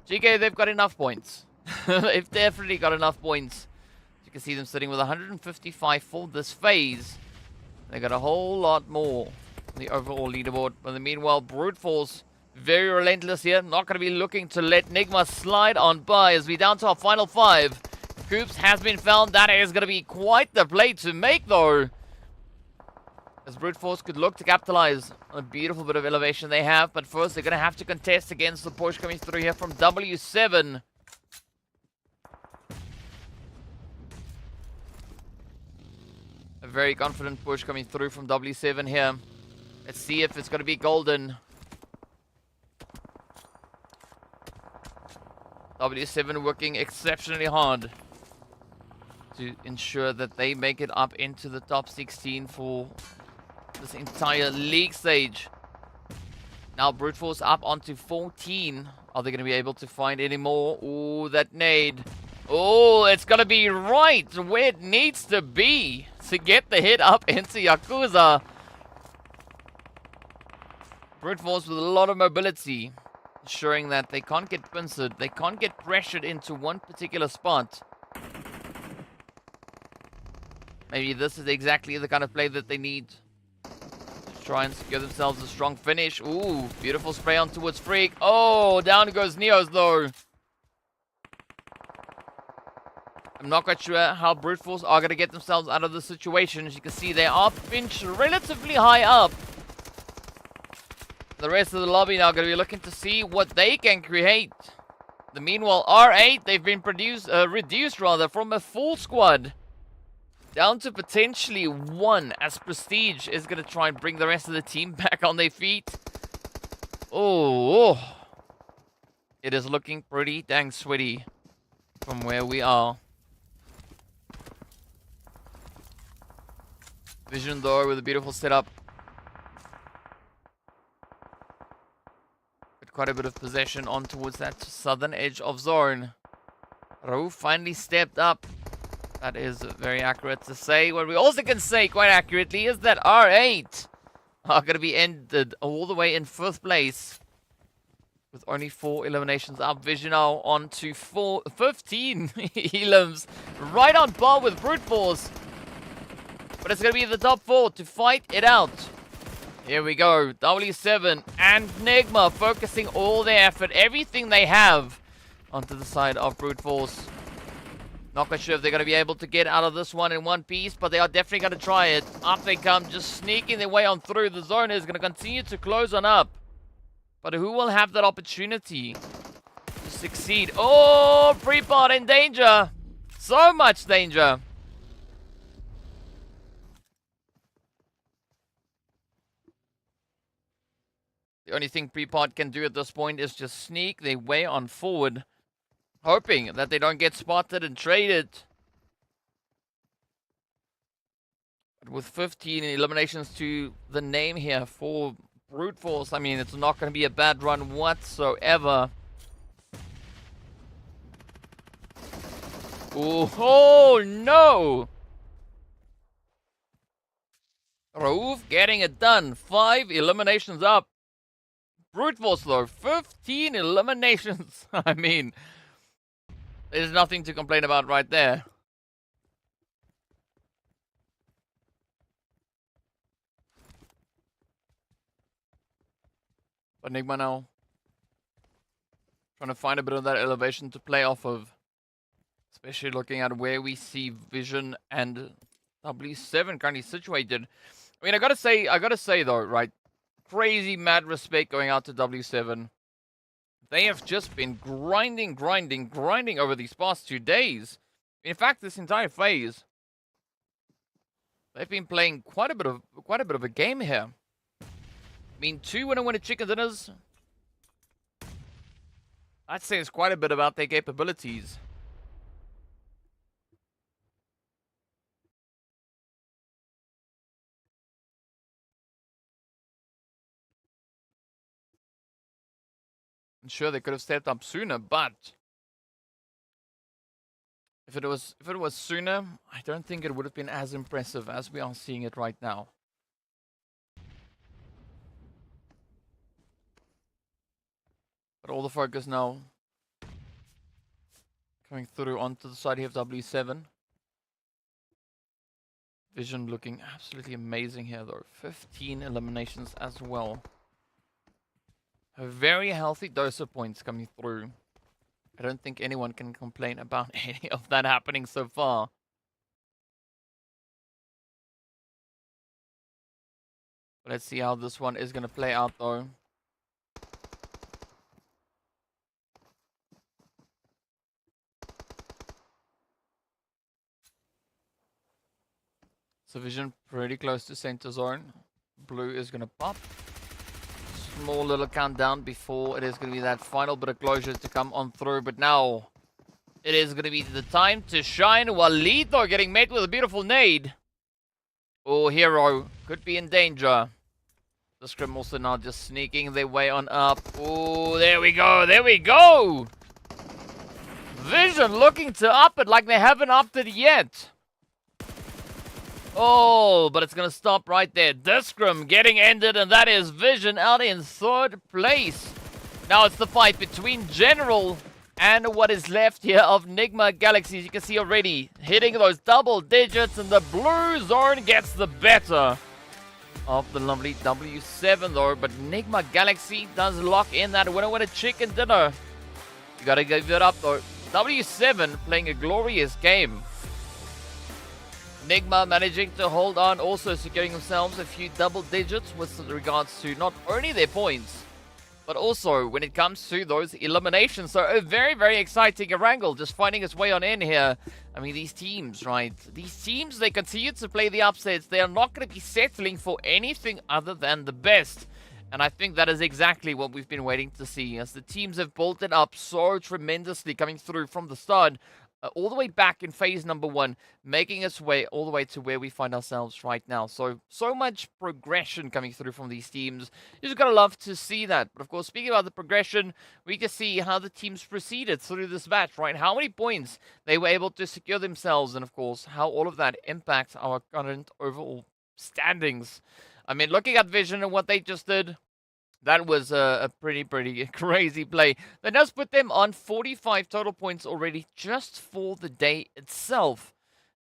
GEEKAY, they've got enough points. They've definitely got enough points. You can see them sitting with 155 for this phase. They got a whole lot more on the overall leaderboard. But in the meanwhile, Brute Force, very relentless here. Not going to be looking to let NIGMA slide on by as we down to our final 5. Koops has been found. That is going to be quite the play to make, though. As Brute Force could look to capitalize on a beautiful bit of elevation they have. But first, they're going to have to contest against the push coming through here from W7. A very confident push coming through from W7 here. Let's see if it's going to be golden. W7 working exceptionally hard to ensure that they make it up into the top 16 for this entire league stage. Now Brute Force up onto 14. Are they going to be able to find any more? Ooh, that nade. Oh, it's going to be right where it needs to be to get the hit up into Yakuza. Brute Force with a lot of mobility, ensuring that they can't get pincered, they can't get pressured into one particular spot. Maybe this is exactly the kind of play that they need to try and secure themselves a strong finish. Ooh, beautiful spray on towards Freak. Oh, down goes Neos though. I'm not quite sure how Brute Force are going to get themselves out of the situation. As you can see, they are pinched relatively high up. The rest of the lobby now going to be looking to see what they can create. The meanwhile, R8, they've been reduced from a full squad down to potentially 1, as Prestige is going to try and bring the rest of the team back on their feet. Oh, it is looking pretty dang sweaty from where we are. Vision though with a beautiful setup. Quite a bit of possession on towards that southern edge of zone. Raouf finally stepped up. That is very accurate to say. What we also can say quite accurately is that R8 are going to be ended all the way in 5th place with only 4 eliminations up. Vision now on to 15 elims, right on par with Brute Force. But it's going to be the top 4 to fight it out. Here we go, W7 and NIGMA focusing all their effort, everything they have, onto the side of Brute Force. Not quite sure if they're going to be able to get out of this one in one piece, but they are definitely going to try it. Up they come, just sneaking their way on through. The zone is going to continue to close on up. But who will have that opportunity to succeed? Oh, Prepart in danger. So much danger. The only thing Prepart can do at this point is just sneak their way on forward, hoping that they don't get spotted and traded. But with 15 eliminations to the name here for Brute Force, I mean, it's not going to be a bad run whatsoever. Ooh, oh no! Raouf getting it done. 5 eliminations up. Brute Force though, 15 eliminations. I mean, There's nothing to complain about right there. But NIGMA now trying to find a bit of that elevation to play off of. Especially looking at where we see Vision and W7 currently situated. I mean, I gotta say though, right? Crazy mad respect going out to W7. They have just been grinding over these past 2 days. In fact, this entire phase, they've been playing quite a bit of a game here. I mean, 2 winner chicken dinners. That says quite a bit about their capabilities. I'm sure they could have stepped up sooner, but if it was sooner, I don't think it would have been as impressive as we are seeing it right now. But all the focus now coming through onto the side here of W7. Vision looking absolutely amazing here though. 15 eliminations as well. A very healthy dose of points coming through. I don't think anyone can complain about any of that happening so far. But let's see how this one is going to play out though. So Vision pretty close to center zone. Blue is going to pop. Small little countdown before it is going to be that final bit of closure to come on through. But now it is going to be the time to shine. Walito getting met with a beautiful nade. Oh, Hero could be in danger. The scrim also now just sneaking their way on up. Oh, there we go. There we go. Vision looking to up it like they haven't upped it yet. Oh, but it's going to stop right there. Discrim getting ended, and that is Vision out in 3rd place. Now it's the fight between General and what is left here of NIGMA Galaxies. You can see already hitting those double digits, and the blue zone gets the better of the lovely W7 though. But NIGMA Galaxy does lock in that winner with a chicken dinner. You got to give it up though. W7 playing a glorious game. NIGMA managing to hold on, also securing themselves a few double digits with regards to not only their points, but also when it comes to those eliminations. So a very, very exciting Erangel just finding its way on in here. I mean, these teams, right? These teams, they continue to play the upsets. They are not going to be settling for anything other than the best. And I think that is exactly what we've been waiting to see, as the teams have bolted up so tremendously coming through from the start. All the way back in phase number 1, making its way all the way to where we find ourselves right now. So much progression coming through from these teams. You just gotta love to see that. But of course, speaking about the progression, we can see how the teams proceeded through this match, right? How many points they were able to secure themselves, and of course, how all of that impacts our current overall standings. I mean, looking at Vision and what they just did, that was a pretty crazy play. That does put them on 45 total points already just for the day itself.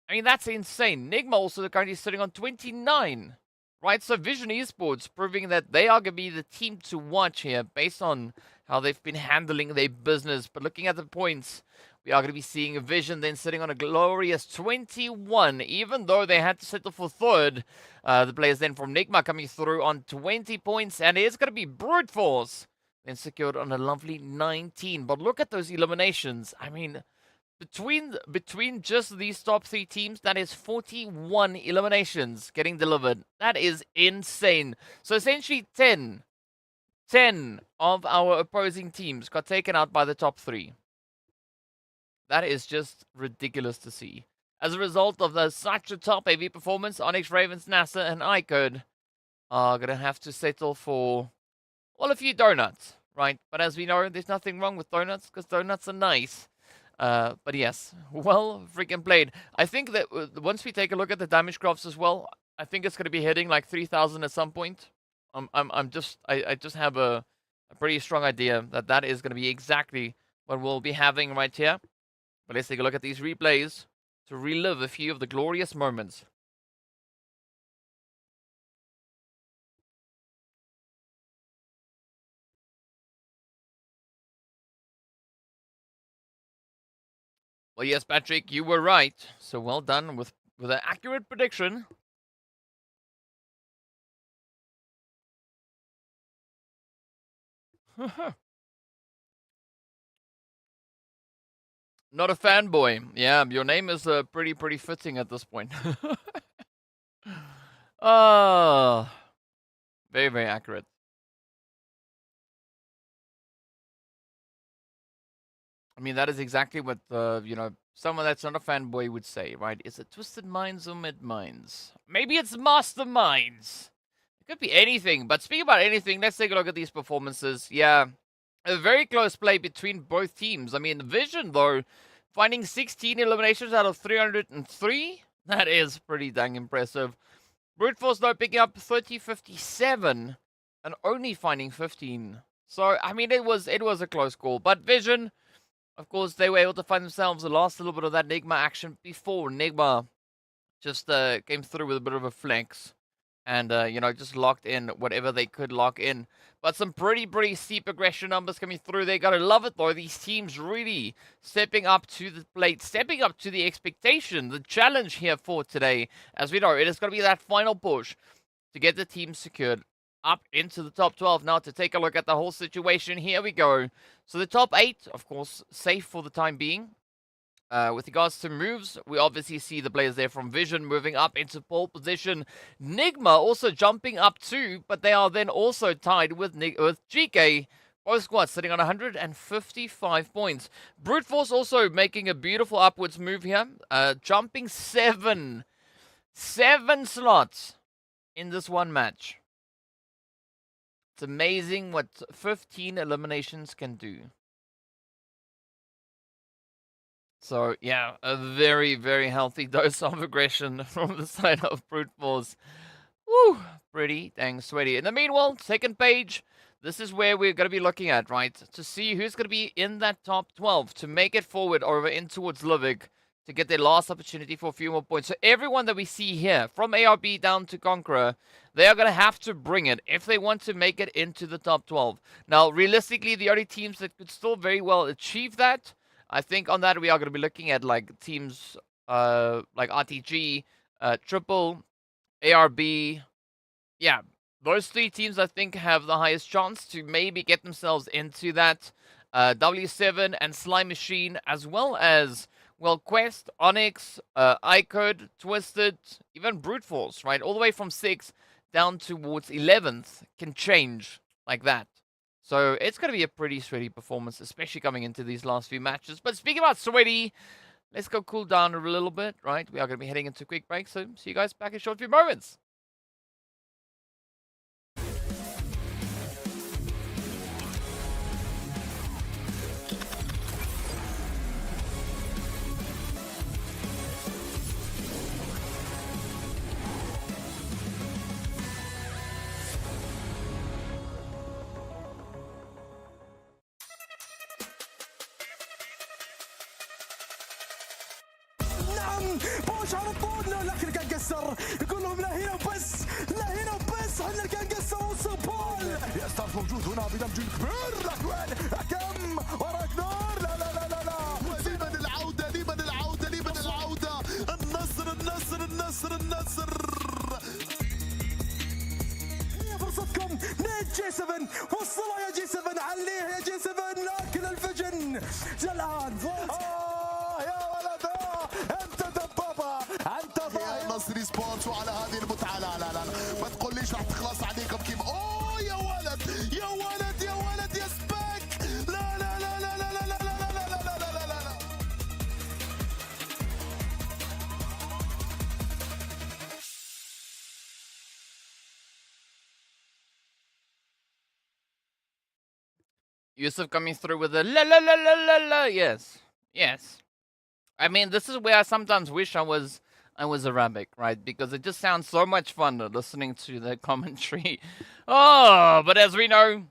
I mean, that's insane. NIGMA also currently sitting on 29. Right, so Vision Esports proving that they are going to be the team to watch here based on how they've been handling their business. But looking at the points, we are going to be seeing Vision then sitting on a glorious 21, even though they had to settle for 3rd. The players then from NIGMA coming through on 20 points, and it's going to be Brute Force then secured on a lovely 19. But look at those eliminations. I mean, between just these top 3 teams, that is 41 eliminations getting delivered. That is insane. So essentially 10 of our opposing teams got taken out by the top 3. That is just ridiculous to see. As a result of such a top-heavy performance, ONYX, Ravens, NASR, and IKURD are going to have to settle for, well, a few donuts, right? But as we know, there's nothing wrong with donuts, because donuts are nice. But yes, well freaking played. I think that once we take a look at the damage graphs as well, I think it's going to be hitting like 3,000 at some point. I just have a pretty strong idea that that is going to be exactly what we'll be having right here. But let's take a look at these replays to relive a few of the glorious moments. Well, yes, Patrick, you were right. So well done with an accurate prediction. Not a fanboy. Yeah, your name is pretty fitting at this point. Oh, very accurate. I mean, that is exactly what someone that's not a fanboy would say, right? Is it Twisted Minds or Mid Minds? Maybe it's Masterminds. It could be anything. But speaking about anything, let's take a look at these performances. Yeah, a very close play between both teams. I mean, Vision, though, finding 16 eliminations out of 303. That is pretty dang impressive. Brute Force, though, picking up 30-57 and only finding 15. So, I mean, it was a close call. But Vision, of course, they were able to find themselves the last little bit of that NIGMA action before NIGMA just came through with a bit of a flex. And, just locked in whatever they could lock in. But some pretty steep aggression numbers coming through. They gotta love it, though. These teams really stepping up to the plate, stepping up to the expectation, the challenge here for today. As we know, it is going to be that final push to get the team secured up into the top 12. Now, to take a look at the whole situation, here we go. So the top 8, of course, safe for the time being. With regards to moves, we obviously see the players there from Vision moving up into pole position. NIGMA also jumping up too, but they are then also tied with GEEKAY. Both squads sitting on 155 points. Brute Force also making a beautiful upwards move here. Jumping 7 slots in this one match. It's amazing what 15 eliminations can do. So, yeah, a very healthy dose of aggression from the side of Brute Force. Woo! Pretty dang sweaty. In the meanwhile, second page, this is where we're going to be looking at, right? To see who's going to be in that top 12 to make it forward over in towards Livik to get their last opportunity for a few more points. So everyone that we see here, from ARB down to CONQUEROR, they are going to have to bring it if they want to make it into the top 12. Now, realistically, the only teams that could still very well achieve that, I think on that we are going to be looking at like teams like RTG, Triple, ARB. Yeah, those 3 teams I think have the highest chance to maybe get themselves into that. W7 and Slime Machine, as well as, well, Quest, ONYX, IKURD, Twisted, even Brute Force, right? All the way from 6 down towards 11th can change like that. So it's going to be a pretty sweaty performance, especially coming into these last few matches. But speaking about sweaty, let's go cool down a little bit, right? We are going to be heading into a quick break, so see you guys back in a short few moments. بوش على طول لكن الجانجستر يقول لهم لا هنا وبس لا هنا وبس احنا الجانجستر وصبول يا ستارز موجود هنا بدمج كبير الاكوان كم وراك نار لا لا لا لا لا لمن العوده لمن العوده لمن العوده النصر النصر النصر النصر هي فرصتكم نيت جي 7 وصلها يا جي 7 عليها يا جي 7 لكن الفجن الان يا ولد انت دبابه انت ضايع نصر سبورتس وعلى هذه المتعه لا لا لا ما تقوليش راح تخلص عليكم كيف اوه يا ولد يا ولد يا ولد يا سباك لا لا لا لا لا لا لا لا لا لا لا لا لا Yusuf coming through with a la la la la la la. Yes. I mean, this is where I sometimes wish I was Arabic, right? Because it just sounds so much fun listening to the commentary. Oh, but as we know,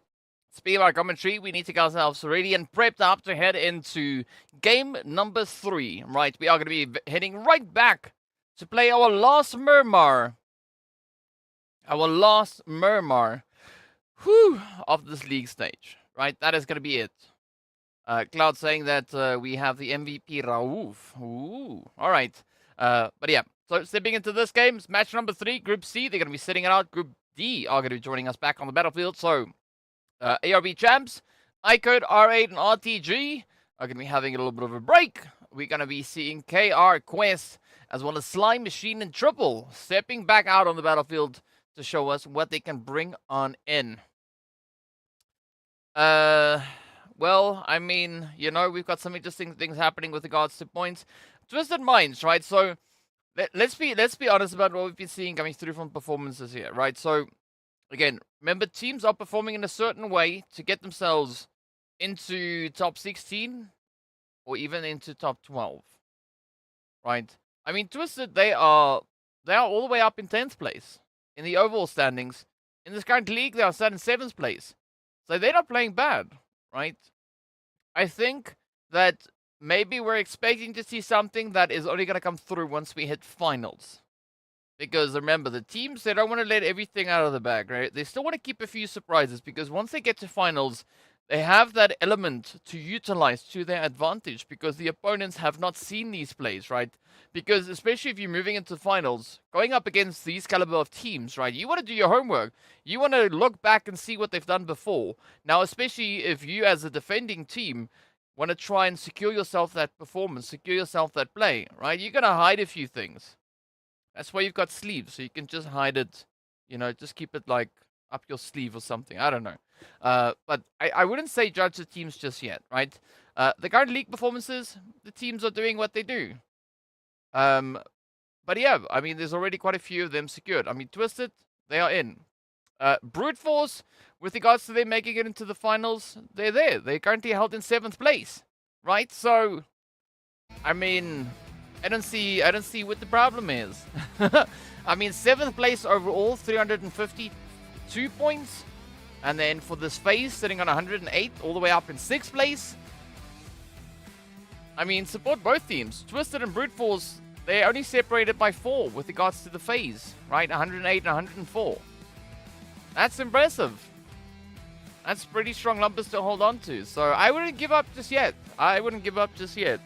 speaking about commentary, we need to get ourselves ready and prepped up to head into game number 3. Right, we are going to be heading right back to play our last Miramar. Our last Miramar. Whew, of this league stage. Right, that is going to be it. Cloud saying that we have the MVP Raouf. Ooh, all right. But yeah, so stepping into this game, it's match number 3, Group C. They're going to be sitting it out. Group D are going to be joining us back on the battlefield. So, ARB champs, IKURD, R8, and RTG are going to be having a little bit of a break. We're going to be seeing KR, Quest, as well as Slime Machine and Triple stepping back out on the battlefield to show us what they can bring on in. Well, I mean, you know, we've got some interesting things happening with regards to points. Twisted Minds, right? So, let's be honest about what we've been seeing coming through from performances here, right? So, again, remember, teams are performing in a certain way to get themselves into top 16 or even into top 12, right? I mean, Twisted, they are all the way up in 10th place in the overall standings. In this current league, they are sat in 7th place. So they're not playing bad, right? I think that maybe we're expecting to see something that is only going to come through once we hit finals. Because remember, the teams, they don't want to let everything out of the bag, right? They still want to keep a few surprises because once they get to finals, they have that element to utilize to their advantage because the opponents have not seen these plays, right? Because especially if you're moving into finals, going up against these caliber of teams, right? You want to do your homework. You want to look back and see what they've done before. Now, especially if you as a defending team want to try and secure yourself that performance, secure yourself that play, right? You're going to hide a few things. That's why you've got sleeves, so you can just hide it, you know, just keep it like up your sleeve or something. I don't know. But I wouldn't say judge the teams just yet, right? The current league performances, the teams are doing what they do. But yeah, I mean, there's already quite a few of them secured. I mean, Twisted, they are in. Brute Force, with regards to them making it into the finals, they're there. They're currently held in 7th place, right? So, I mean, I don't see what the problem is. I mean, 7th place overall, 352 points. And then for this phase, sitting on 108, all the way up in 6th place. I mean, support both teams. Twisted and Brute Force, they're only separated by 4 with regards to the phase, right? 108 and 104. That's impressive. That's pretty strong numbers to hold on to. So I wouldn't give up just yet. I wouldn't give up just yet.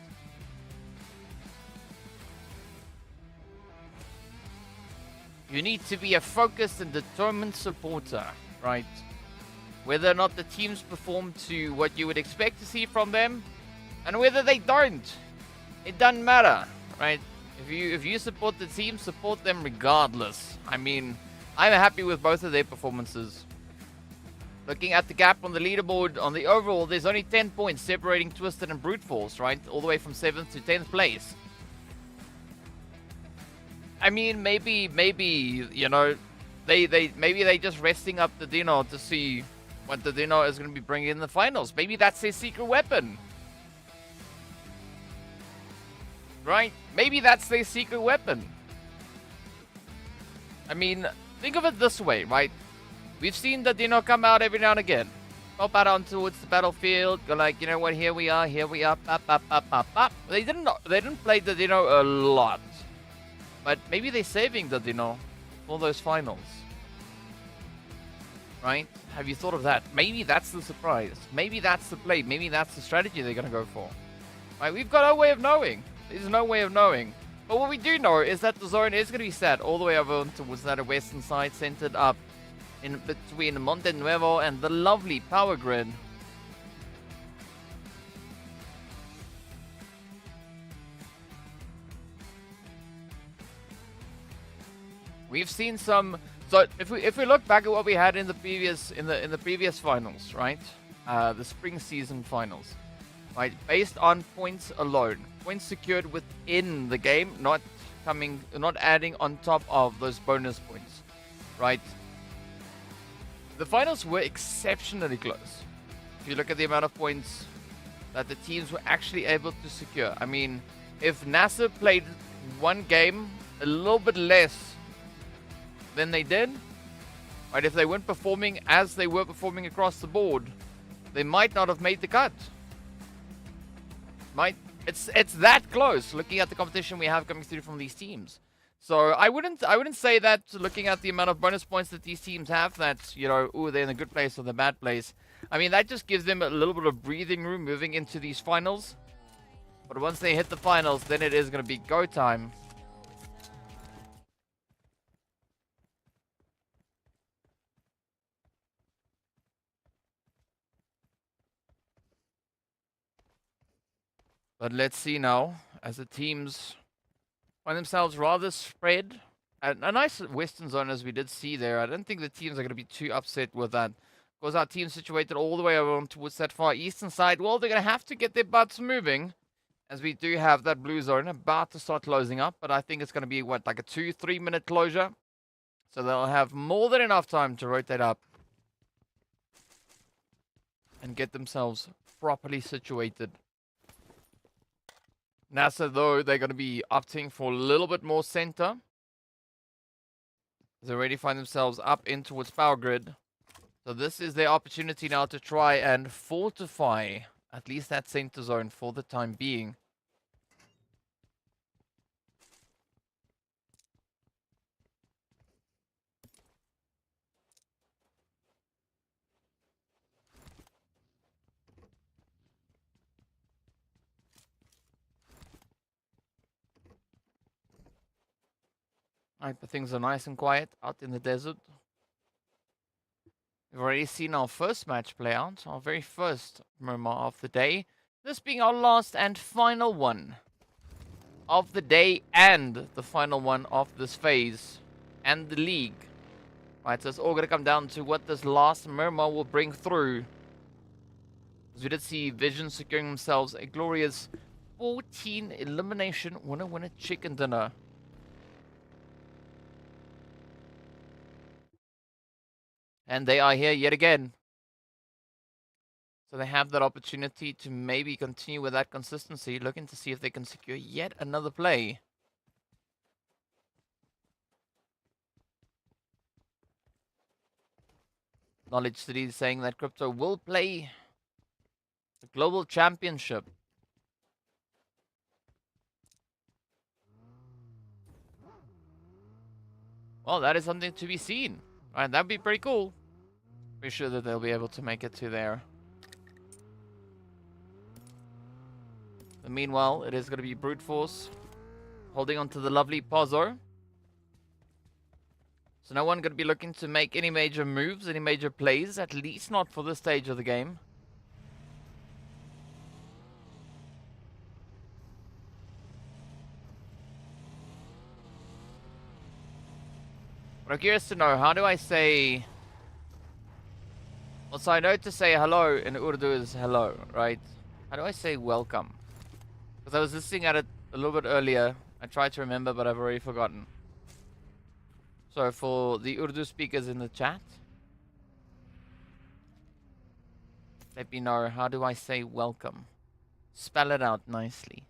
You need to be a focused and determined supporter, right? Whether or not the teams perform to what you would expect to see from them, and whether they don't, it doesn't matter, right? If you support the team, support them regardless. I mean, I'm happy with both of their performances. Looking at the gap on the leaderboard, on the overall, there's only 10 points separating Twisted and Brute Force, right? All the way from 7th to 10th place. I mean, maybe, you know, maybe they just resting up the Dino to see what the Dino is going to be bringing in the finals. Maybe that's their secret weapon. Right? Maybe that's their secret weapon. I mean, think of it this way, right? We've seen the Dino come out every now and again. Pop out on towards the battlefield. Go like, you know what, here we are. Pop, pop, pop, pop, pop. They didn't play the Dino a lot. But maybe they're saving the Dino for those finals. Right? Have you thought of that? Maybe that's the surprise. Maybe that's the play. Maybe that's the strategy they're going to go for. Right? We've got no way of knowing. There's no way of knowing. But what we do know is that the zone is going to be set all the way over towards that western side, centered up in between Monte Nuevo and the lovely power grid. We've seen some. So if we look back at what we had in the previous finals, right? The spring season finals, right? Based on points alone, points secured within the game, not adding on top of those bonus points, right? The finals were exceptionally close. If you look at the amount of points that the teams were actually able to secure. I mean, if NASR played one game a little bit less than they did, right? If they weren't performing as they were performing across the board, they might not have made the cut. It's that close looking at the competition we have coming through from these teams. So I wouldn't say that looking at the amount of bonus points that these teams have that, you know, ooh, they're in a good place or the bad place. I mean, that just gives them a little bit of breathing room moving into these finals. But once they hit the finals, then it is going to be go time. But let's see now, as the teams find themselves rather spread. A nice western zone, as we did see there. I don't think the teams are going to be too upset with that. Because our team's situated all the way around towards that far eastern side. Well, they're going to have to get their butts moving. As we do have that blue zone about to start closing up. But I think it's going to be, what, like a 2-3 minute closure. So they'll have more than enough time to rotate up. And get themselves properly situated. NASR, though, they're going to be opting for a little bit more center. They already find themselves up in towards power grid. So this is their opportunity now to try and fortify at least that center zone for the time being. Alright, but things are nice and quiet out in the desert. We've already seen our first match play out, our very first Miramar of the day. This being our last and final one of the day and the final one of this phase and the league. Right, so it's all going to come down to what this last Miramar will bring through. As we did see Vision securing themselves a glorious 14 elimination winner chicken dinner. And they are here yet again. So they have that opportunity to maybe continue with that consistency, looking to see if they can secure yet another play. Knowledge City is saying that Crypto will play the Global Championship. Well, that is something to be seen. Right, that'd be pretty cool. Pretty sure that they'll be able to make it to there. But meanwhile, it is going to be Brute Force holding on to the lovely Pozzo. So no one going to be looking to make any major moves, any major plays, at least not for this stage of the game. But I'm curious to know, how do I say... Well, so I know to say hello in Urdu is hello, right? How do I say welcome? Because I was listening at it a little bit earlier. I tried to remember, but I've already forgotten. So for the Urdu speakers in the chat, let me know, how do I say welcome? Spell it out nicely.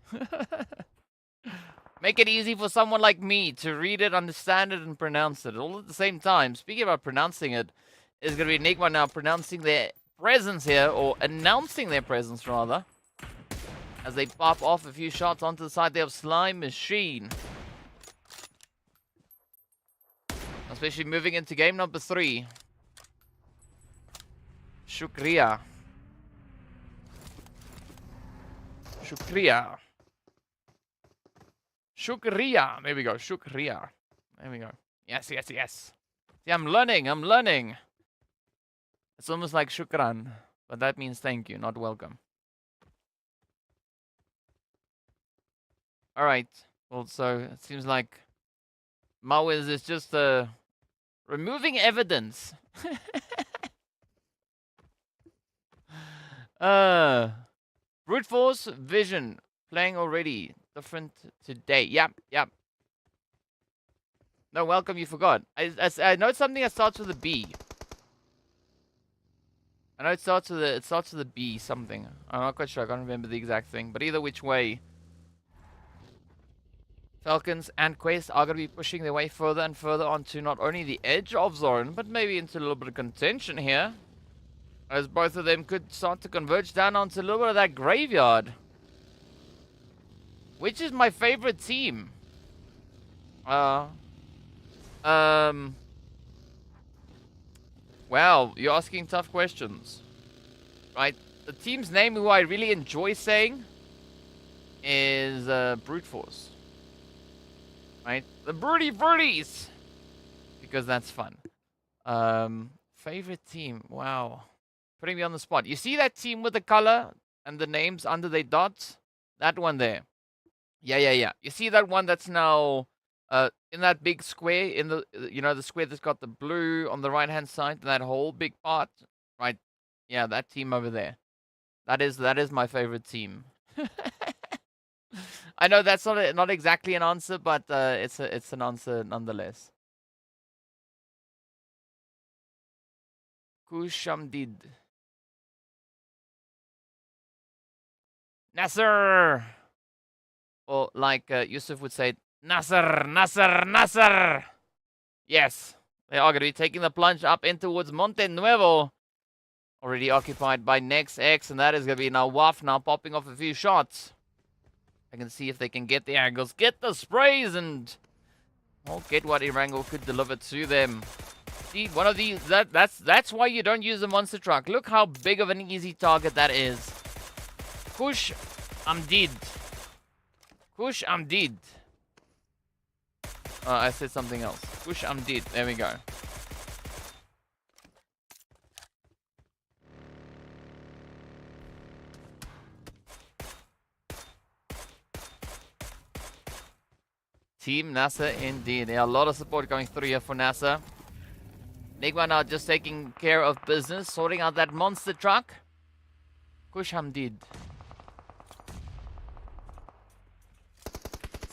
Make it easy for someone like me to read it, understand it, and pronounce it all at the same time. Speaking about pronouncing it, is going to be NIGMA now pronouncing their presence here, or announcing their presence rather, as they pop off a few shots onto the side there of Slime Machine. Especially moving into game number 3. Shukriya. Shukriya. Shukriya. There we go. Shukriya. There we go. Yes, yes, yes. See, I'm learning. It's almost like shukran, but that means thank you, not welcome. Alright. Well, so it seems like Mawiz is just removing evidence. Brute Force Vision playing already. Different today. Yep. No, welcome, you forgot. I know it's something that starts with a B. I know it starts with a B something. I'm not quite sure. I can't remember the exact thing. But either which way, Falcons and Quest are going to be pushing their way further and further onto not only the edge of zone, but maybe into a little bit of contention here. as both of them could start to converge down onto a little bit of that graveyard. Which is my favorite team? Wow, you're asking tough questions. Right? The team's name who I really enjoy saying is Brute Force. Right? The Broody Broodies! Because that's fun. Favorite team. Wow. Putting me on the spot. You see that team with the color and the names under their dots? That one there. Yeah. You see that one that's now in that big square, in the the square that's got the blue on the right hand side, that whole big part, right? Yeah, that team over there. That is my favorite team. I know that's not exactly an answer, but it's an answer nonetheless. Kushamdid. NASR! Or like Yusuf would say, NASR! Yes, they are going to be taking the plunge up in towards Monte Nuevo. Already occupied by NEXX, and that is going to be now Waf now popping off a few shots. I can see if they can get the angles, get the sprays, and get what Erangel could deliver to them. See, one of these, that's why you don't use a monster truck. Look how big of an easy target that is. Kush, I'm dead. Kush, I'm dead. I said something else. Kush, I'm dead. There we go. Team NASR indeed. Yeah, a lot of support going through here for NASR. NIGMA now just taking care of business, sorting out that monster truck. Kush Hamdid.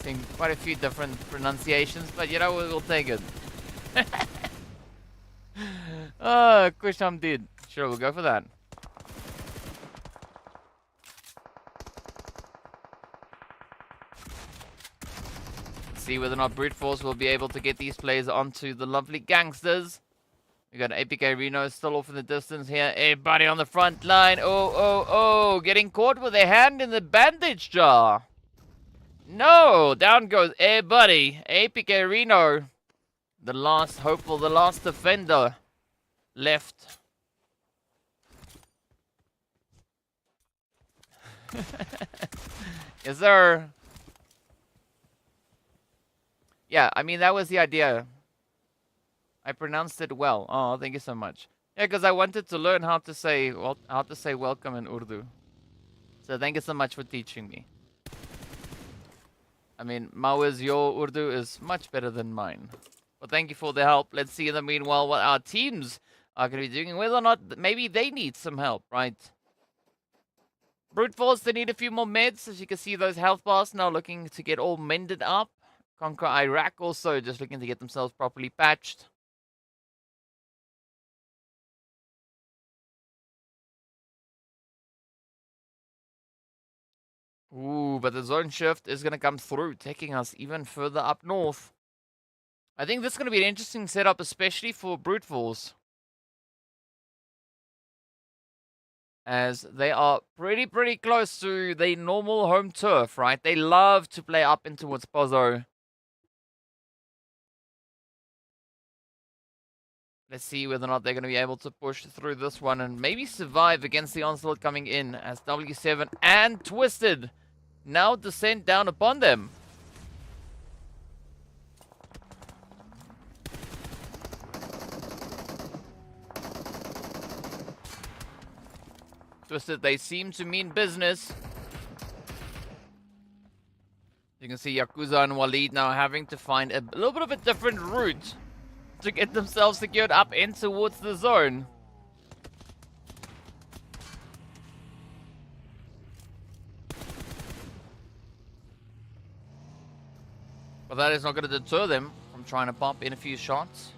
Seeing quite a few different pronunciations, but we'll take it. Oh, Kush Hamdid. Sure, we'll go for that. See whether or not Brute Force will be able to get these players onto the lovely gangsters. We got APK Reno still off in the distance here. Everybody on the front line. Oh. Getting caught with a hand in the bandage jar. No. Down goes everybody. APK Reno. The last hopeful, the last defender left. Yes, sir. Yeah, I mean, that was the idea. I pronounced it well. Oh, thank you so much. Yeah, because I wanted to learn how to say welcome in Urdu. So thank you so much for teaching me. I mean, Mawiz, your Urdu is much better than mine. Well, thank you for the help. Let's see in the meanwhile what our teams are going to be doing. Whether or not maybe they need some help, right? Brute Force, they need a few more meds. As you can see, those health bars now looking to get all mended up. CONQUEROR Iraq also just looking to get themselves properly patched. Ooh, but the zone shift is going to come through, taking us even further up north. I think this is going to be an interesting setup, especially for Brute Force. As they are pretty close to the normal home turf, right? They love to play up in towards Pozo. Let's see whether or not they're going to be able to push through this one and maybe survive against the onslaught coming in as W7 and Twisted now descend down upon them. Twisted, they seem to mean business. You can see Yakuza and Waleed now having to find a little bit of a different route to get themselves secured up in towards the zone. But that is not going to deter them from trying to pop in a few shots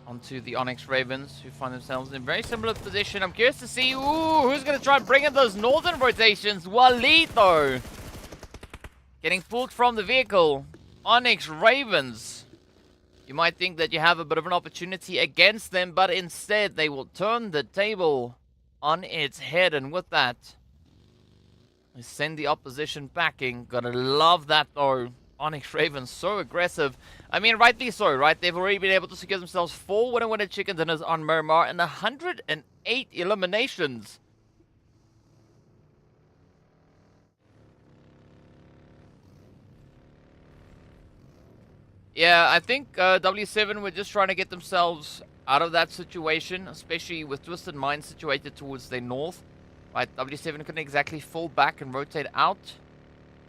onto the ONYX Ravens, who find themselves in a very similar position. I'm curious to see who's going to try and bring in those northern rotations. Waleed, though, getting pulled from the vehicle. ONYX Ravens. You might think that you have a bit of an opportunity against them, but instead they will turn the table on its head. And with that, they send the opposition packing. Gotta love that, though. ONYX Ravens so aggressive. I mean, rightly so, right? They've already been able to secure themselves 4 winner chicken dinners on Miramar and 108 eliminations. Yeah, I think W7 were just trying to get themselves out of that situation, especially with Twisted Minds situated towards their north. Right, W7 couldn't exactly fall back and rotate out,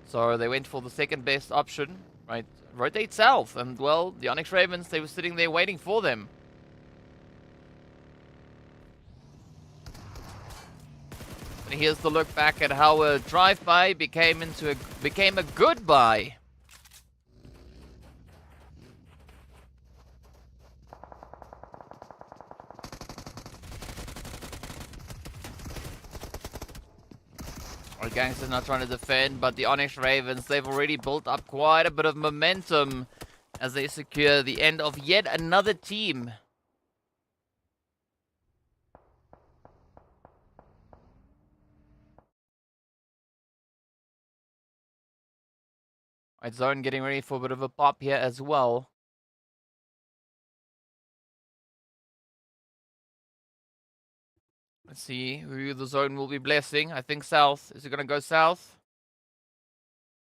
so they went for the second best option, right? Rotate south, and well, the ONYX Ravens, they were sitting there waiting for them. And here's the look back at how a drive-by became a goodbye. Our Gangsters not trying to defend, but the ONYX Ravens, they've already built up quite a bit of momentum as they secure the end of yet another team. Right, Zone getting ready for a bit of a pop here as well. Let's see who the Zone will be blessing. I think south. Is it going to go south?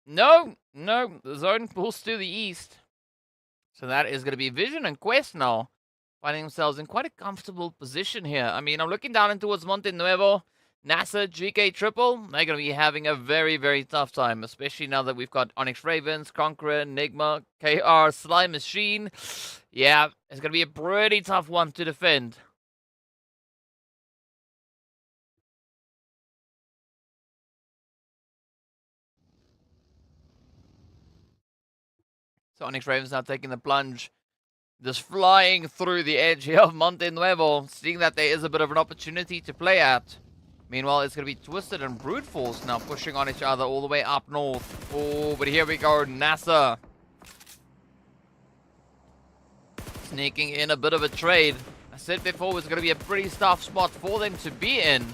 No, the Zone pulls to the east. So that is going to be Vision and Quest now, finding themselves in quite a comfortable position here. I mean, I'm looking down in towards Monte Nuevo. NASR, GEEKAY triple, they're going to be having a very, very tough time, especially now that we've got ONYX Ravens, CONQUEROR, NIGMA, KR, Slime Machine. Yeah, it's going to be a pretty tough one to defend. So ONYX Ravens now taking the plunge, just flying through the edge here of Monte Nuevo, seeing that there is a bit of an opportunity to play at. Meanwhile, it's going to be Twisted and Brute Force now pushing on each other all the way up north. Oh, but here we go, NASR. Sneaking in a bit of a trade. I said before, it was going to be a pretty tough spot for them to be in.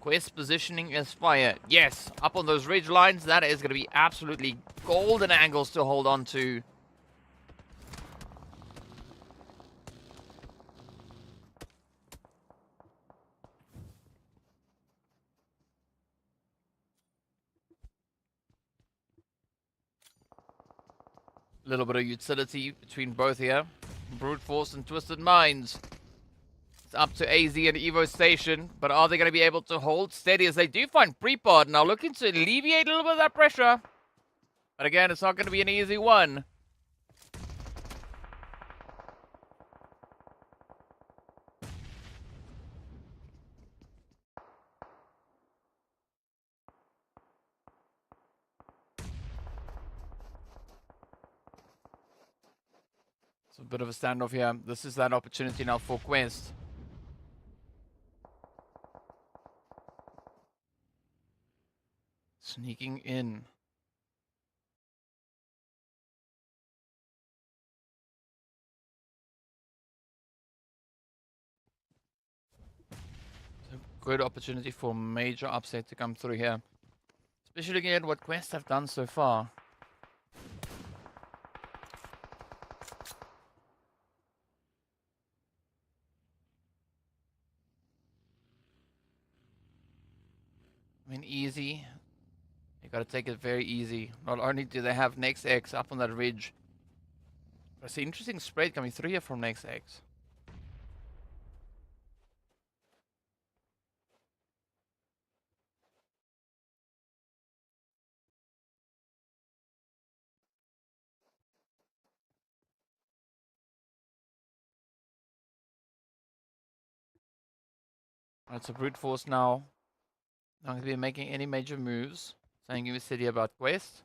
Quest positioning is fire. Yes, up on those ridge lines, that is going to be absolutely golden angles to hold on to. A little bit of utility between both here. Brute Force and Twisted Minds. It's up to AZ and Evo Station, but are they going to be able to hold steady as they do find Prepod now, looking to alleviate a little bit of that pressure. But again, it's not going to be an easy one. It's a bit of a standoff here. This is that opportunity now for Quest. Sneaking in. It's a good opportunity for major upset to come through here. Especially looking at what Quest have done so far. I mean, easy. You gotta take it very easy. Not only do they have Next X up on that ridge, but I see interesting spread coming through here from Next X. Alright, so Brute Force now. Not going to be making any major moves. Saying you city about Quest.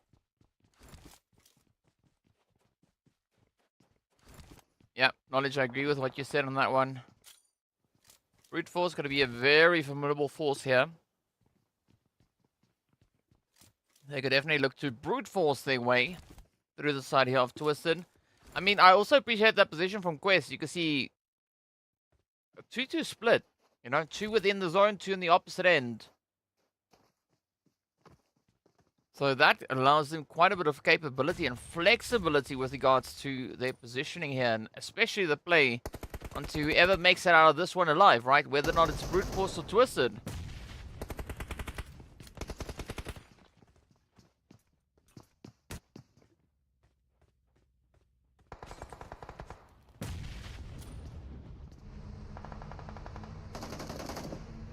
Yeah, Knowledge, I agree with what you said on that one. Brute Force going to be a very formidable force here. They could definitely look to Brute Force their way through the side here of Twisted. I mean, I also appreciate that position from Quest. You can see a 2-2 split. You know, 2 within the zone, 2 in the opposite end. So that allows them quite a bit of capability and flexibility with regards to their positioning here, and especially the play onto whoever makes it out of this one alive, right? Whether or not it's Brute Force or Twisted.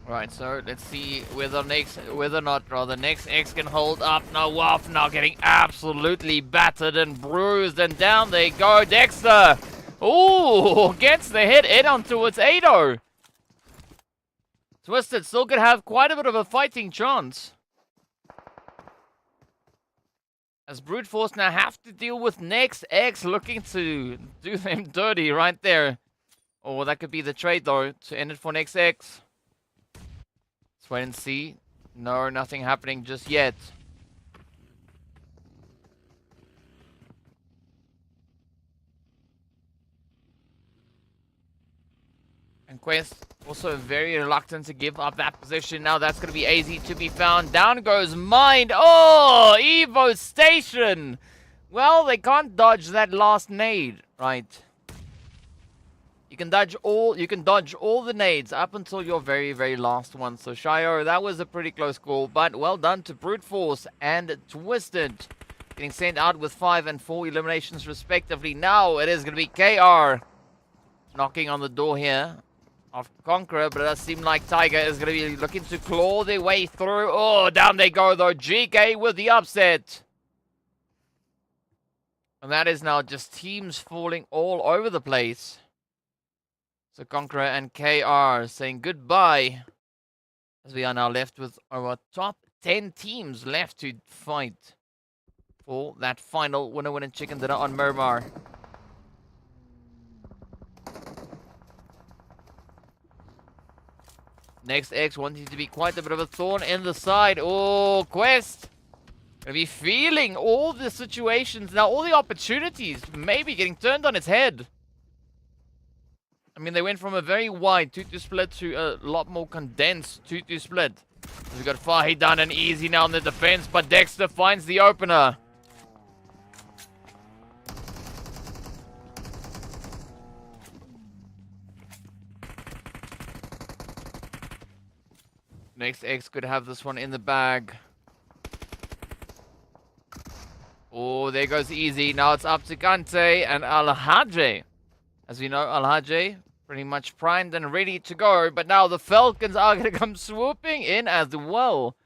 Right, so let's see whether or not next X can hold up. No, Wolf now getting absolutely battered and bruised, and down they go. Dexter, ooh, gets the hit in on towards Ado. Twisted still could have quite a bit of a fighting chance, as Brute Force now have to deal with next X looking to do them dirty right there. Or that could be the trade though to end it for next X. Wait and see. No, nothing happening just yet. And Quest also very reluctant to give up that position. Now that's going to be easy to be found. Down goes Mind. Oh, Evo Station. Well, they can't dodge that last nade, right? You can dodge all the nades up until your very, very last one. So Shio, that was a pretty close call, but well done to Brute Force and Twisted, getting sent out with 5 and 4 eliminations respectively. Now it is going to be KR knocking on the door here of Conqueror, but it does seem like Tiger is going to be looking to claw their way through. Oh, down they go though. GEEKAY with the upset. And that is now just teams falling all over the place. So Conqueror and KR saying goodbye, as we are now left with our top 10 teams left to fight for that final winner chicken dinner on Miramar. Next X wanting to be quite a bit of a thorn in the side. Oh, Quest gonna be feeling all the situations now, all the opportunities maybe getting turned on its head. I mean, they went from a very wide 2-2 split to a lot more condensed 2-2 split. We've got Fahi done and easy now in the defense, but Dexter finds the opener. Next X could have this one in the bag. Oh, there goes easy. Now it's up to Kante and Alhaji. As we know, Alhaji pretty much primed and ready to go, but now the Falcons are going to come swooping in as well.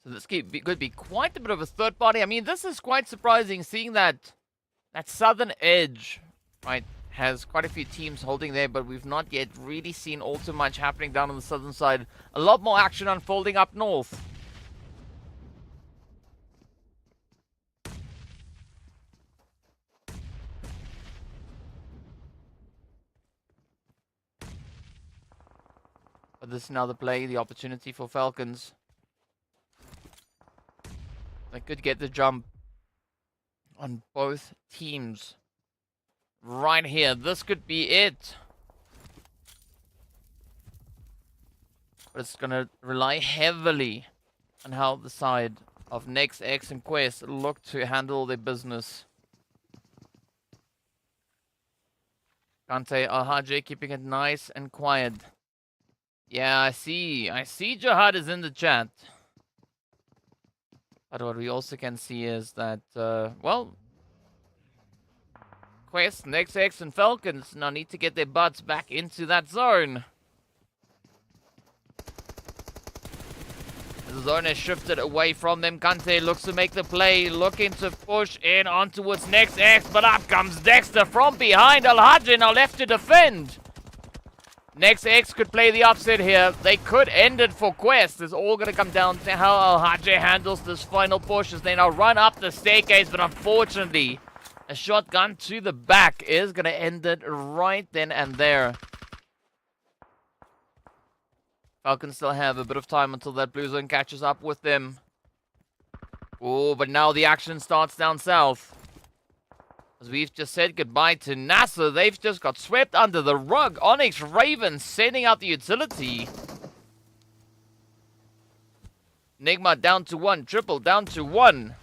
So this could be quite a bit of a third party. I mean, this is quite surprising, seeing that southern edge, right, has quite a few teams holding there, but we've not yet really seen all too much happening down on the southern side. A lot more action unfolding up north. But this is now the play, the opportunity for Falcons. They could get the jump on both teams right here. This could be it. But it's going to rely heavily on how the side of Next X and Quest look to handle their business. Kante Alhaji keeping it nice and quiet. Yeah, I see Jihad is in the chat. But what we also can see is that, well, Quest, Next X, and Falcons now need to get their butts back into that zone. The zone has shifted away from them. Kante looks to make the play, looking to push in on towards Next X, but up comes Dexter from behind. Alhaji now left to defend. Next X could play the upset here. They could end it for Quest. It's all going to come down to how Alhaji handles this final push as they now run up the staircase, but unfortunately, a shotgun to the back is going to end it right then and there. Falcons still have a bit of time until that blue zone catches up with them. Oh, but now the action starts down south. As we've just said goodbye to NASR, they've just got swept under the rug. ONYX Ravens sending out the utility. NIGMA down to 1, Triple down to 1.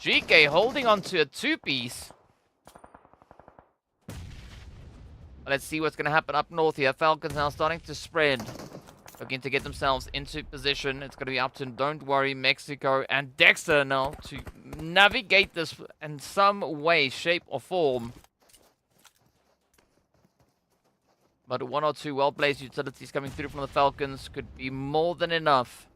GEEKAY holding on to a 2-piece. Let's see what's going to happen up north here. Falcons now starting to spread. Looking to get themselves into position. It's going to be up to Don't Worry, Mexico, and Dexter now to navigate this in some way, shape, or form. But 1 or 2 well-placed utilities coming through from the Falcons could be more than enough.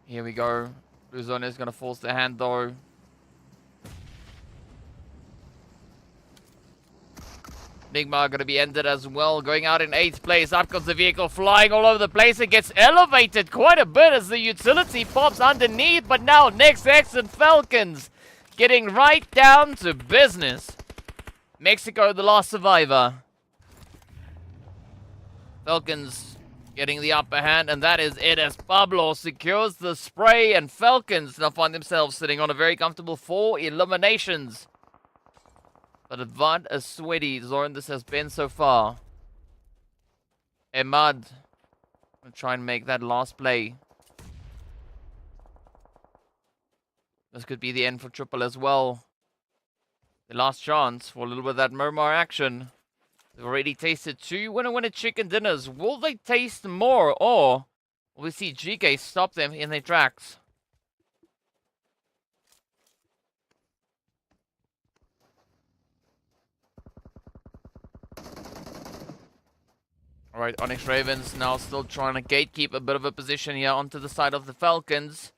Here we go. Blue Zone is going to force their hand though. NIGMA going to be ended as well, going out in 8th place. Up comes the vehicle, flying all over the place. It gets elevated quite a bit as the utility pops underneath. But now NEXX and Falcons getting right down to business. Mexico, the last survivor. Falcons getting the upper hand, and that is it as Pablo secures the spray. And Falcons now find themselves sitting on a very comfortable 4 eliminations. But what a sweaty zone this has been so far. Emad will try and make that last play. This could be the end for Triple as well. The last chance for a little bit of that Miramar action. They've already tasted 2 winner-winner chicken dinners. Will they taste more, or will we see GEEKAY stop them in their tracks? Alright, ONYX Ravens now still trying to gatekeep a bit of a position here onto the side of the Falcons.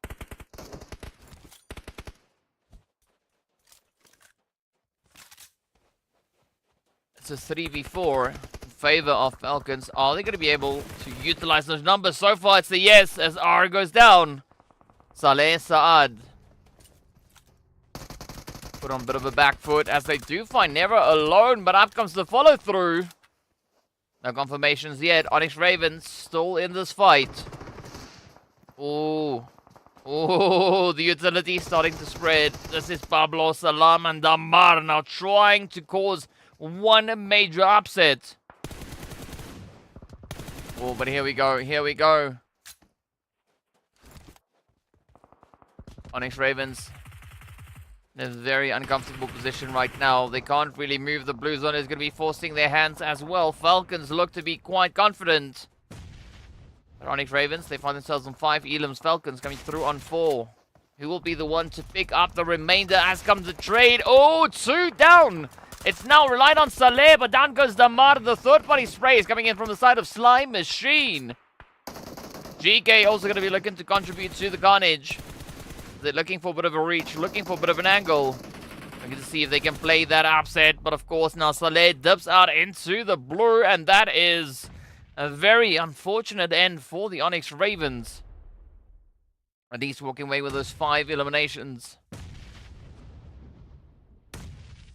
It's a 3v4 in favor of Falcons. Are they going to be able to utilize those numbers? So far it's a yes as R goes down. Saleh Saad put on a bit of a back foot as they do find Never alone, but up comes the follow through. No confirmations yet. ONYX Ravens still in this fight. Ooh. Ooh, the utility starting to spread. This is Pablo, Salam, and Damar now trying to cause one major upset. Oh, but here we go. Here we go. ONYX Ravens in a very uncomfortable position right now. They can't really move. The blue zone is going to be forcing their hands as well. Falcons look to be quite confident. But ONYX Ravens, they find themselves on 5 elims. Falcons coming through on 4. Who will be the one to pick up the remainder as comes the trade? Oh, 2 down. It's now relied on Saleh, but down goes Damar. The third-party spray is coming in from the side of Slime Machine. GEEKAY also going to be looking to contribute to the carnage. They're looking for a bit of a reach, looking for a bit of an angle. Looking to see if they can play that upset. But of course, now Saleh dips out into the blue. And that is a very unfortunate end for the ONYX Ravens. At least walking away with those 5 eliminations.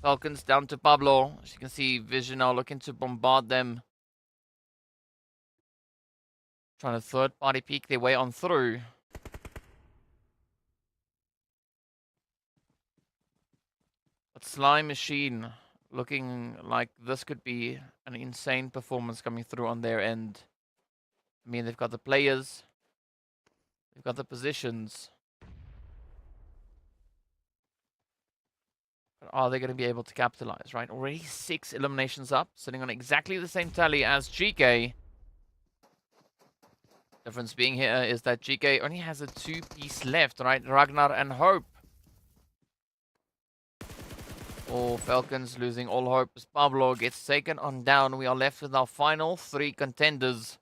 Falcons down to Pablo. As you can see, Vision now looking to bombard them. Trying to third-party peek their way on through. But Slime Machine looking like this could be an insane performance coming through on their end. I mean, they've got the players. They've got the positions. But are they going to be able to capitalize, right? Already 6 eliminations up, sitting on exactly the same tally as GEEKAY. Difference being here is that GEEKAY only has a 2-piece left, right? Ragnar and Hope. Oh, Falcons losing all hope as Pablo gets taken on down. We are left with our final 3 contenders.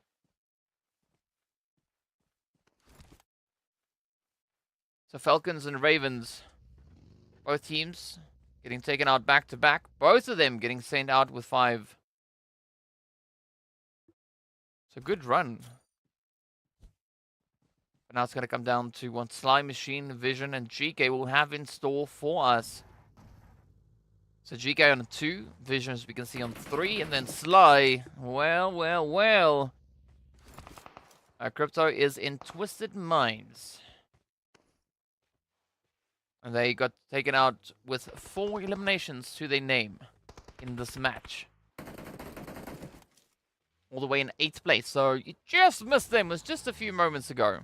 So Falcons and Ravens, both teams getting taken out back to back. Both of them getting sent out with 5. It's a good run. But now it's going to come down to what Slime Machine, Vision, and GEEKAY will have in store for us. So GEEKAY on 2, Vision as we can see on 3, and then Sly, well. Crypto is in Twisted Minds. And they got taken out with 4 eliminations to their name in this match. All the way in 8th place. So you just missed them. It was just a few moments ago.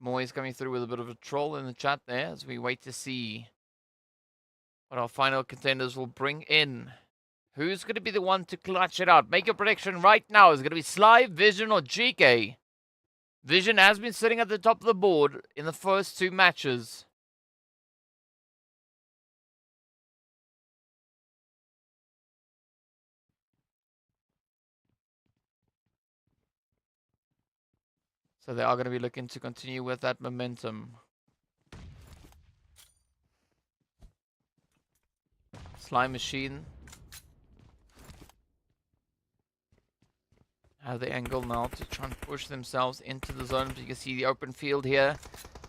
Moy's coming through with a bit of a troll in the chat there as we wait to see what our final contenders will bring in. Who's going to be the one to clutch it out? Make a prediction right now. Is it going to be Sly, Vision, or GEEKAY? Vision has been sitting at the top of the board in the first 2 matches. So they are going to be looking to continue with that momentum. Slime Machine have the angle now to try and push themselves into the zone. You can see the open field here.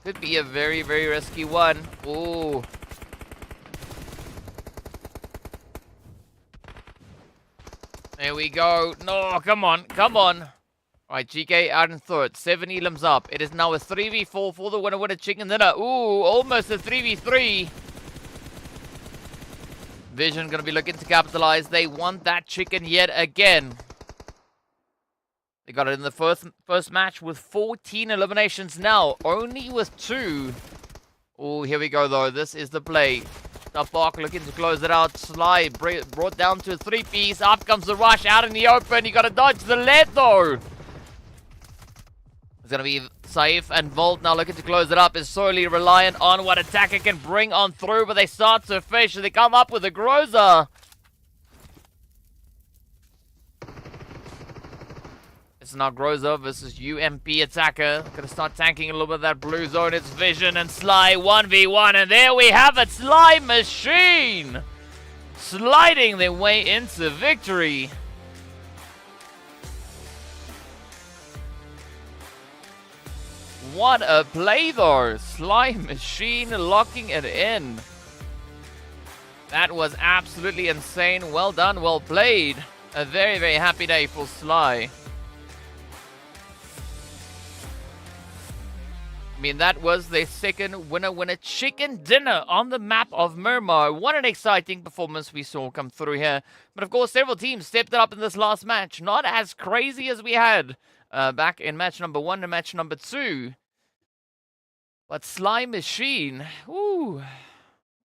Could be a very, very risky one. Ooh. There we go. No, come on, come on. All right, GEEKAY out in third. 7 elims up. It is now a 3v4 for the winner chicken dinner. Ooh, almost a 3v3. Vision going to be looking to capitalize. They want that chicken yet again. They got it in the first match with 14 eliminations now. Only with 2. Oh, here we go, though. This is the play. Park looking to close it out. Sly brought down to a 3-piece. Up comes the rush out in the open. You got to dodge the lead, though. It's going to be Saif and Volt now looking to close it up. Is solely reliant on what attacker can bring on through, but they start to fish and they come up with a Groza. It's now Groza versus UMP attacker. Going to start tanking a little bit of that blue zone. It's Vision and Sly 1v1, and there we have it. Sly Machine sliding their way into victory. What a play, though. Sly Machine locking it in. That was absolutely insane. Well done, well played. A very, very happy day for Sly. I mean, that was their second winner chicken dinner on the map of Miramar. What an exciting performance we saw come through here. But of course, several teams stepped up in this last match. Not as crazy as we had back in match number 1 and match number 2. But Sly Machine, ooh,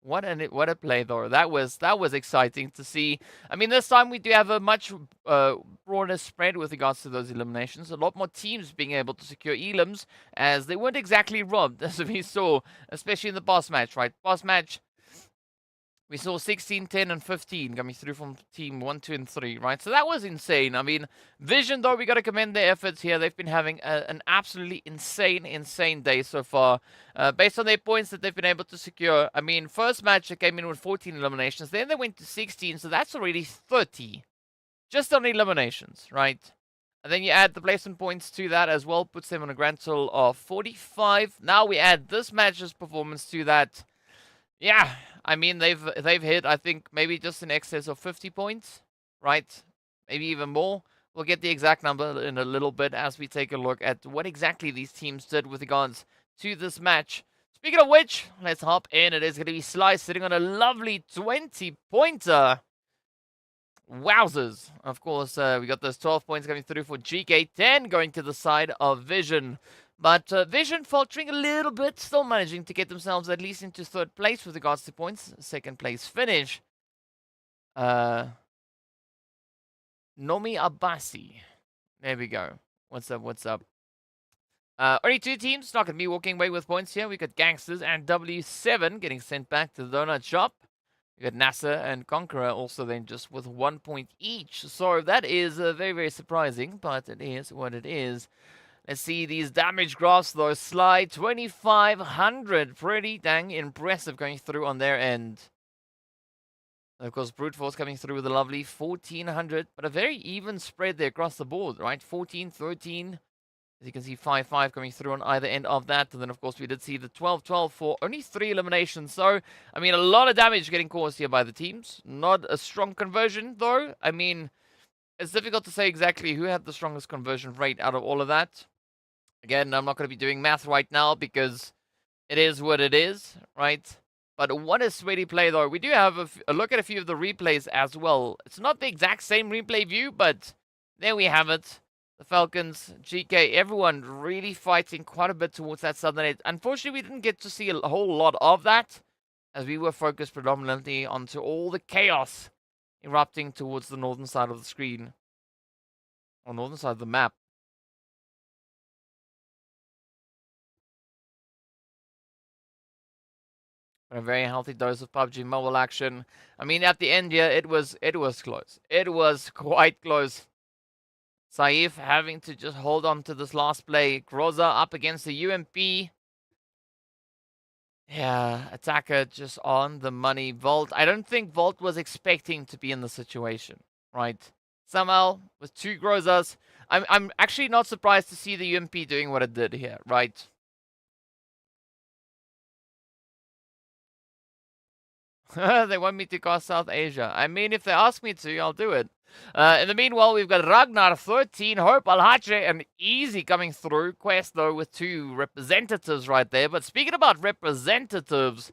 what a play, though. That was exciting to see. I mean, this time we do have a much broader spread with regards to those eliminations. A lot more teams being able to secure elims, as they weren't exactly robbed, as we saw, especially in the past match, right? Past match, we saw 16, 10, and 15 coming through from team 1, 2, and 3, right? So that was insane. I mean, Vision, though, we got to commend their efforts here. They've been having an absolutely insane day so far. Based on their points that they've been able to secure. I mean, first match, they came in with 14 eliminations. Then they went to 16, so that's already 30. Just on eliminations, right? And then you add the placement points to that as well. Puts them on a grand total of 45. Now we add this match's performance to that. Yeah, I mean, they've hit, I think, maybe just in excess of 50 points, right? Maybe even more. We'll get the exact number in a little bit as we take a look at what exactly these teams did with regards to this match. Speaking of which, let's hop in. It is going to be Sly sitting on a lovely 20-pointer. Wowzers. Of course, we got those 12 points coming through for GEEKAY, 10 going to the side of Vision. But Vision faltering a little bit, still managing to get themselves at least into 3rd place with regards to points. 2nd place finish. Nomi Abasi. There we go. What's up? Only 2 teams not going to be walking away with points here. We got GANGSTERS and W7 getting sent back to the donut shop. We got NASR and CONQUEROR also then just with 1 point each. So that is very, very surprising, but it is what it is. Let's see these damage graphs, though. Sly 2,500. Pretty dang impressive going through on their end. And of course, Brute Force coming through with a lovely 1,400. But a very even spread there across the board, right? 14, 13, As you can see, 5-5 coming through on either end of that. And then, of course, we did see the 12-12 for only 3 eliminations. So, I mean, a lot of damage getting caused here by the teams. Not a strong conversion, though. I mean, it's difficult to say exactly who had the strongest conversion rate out of all of that. Again, I'm not going to be doing math right now because it is what it is, right? But what a sweaty play, though. We do have a look at a few of the replays as well. It's not the exact same replay view, but there we have it. The Falcons, GK, everyone really fighting quite a bit towards that southern edge. Unfortunately, we didn't get to see a whole lot of that, as we were focused predominantly onto all the chaos erupting towards the northern side of the screen. Or northern side of the map. A very healthy dose of PUBG Mobile action. I mean, at the end here, it was close. It was quite close. Saif having to just hold on to this last play. Groza up against the UMP. Yeah, attacker just on the money. Volt, I don't think Volt was expecting to be in the situation, right? Somehow, with 2 Grozas, I'm actually not surprised to see the UMP doing what it did here, right? They want me to go South Asia. I mean, if they ask me to, I'll do it. In the meanwhile, we've got Ragnar 13, Hope Alhache, and Easy coming through. Quest, though, with 2 representatives right there. But speaking about representatives,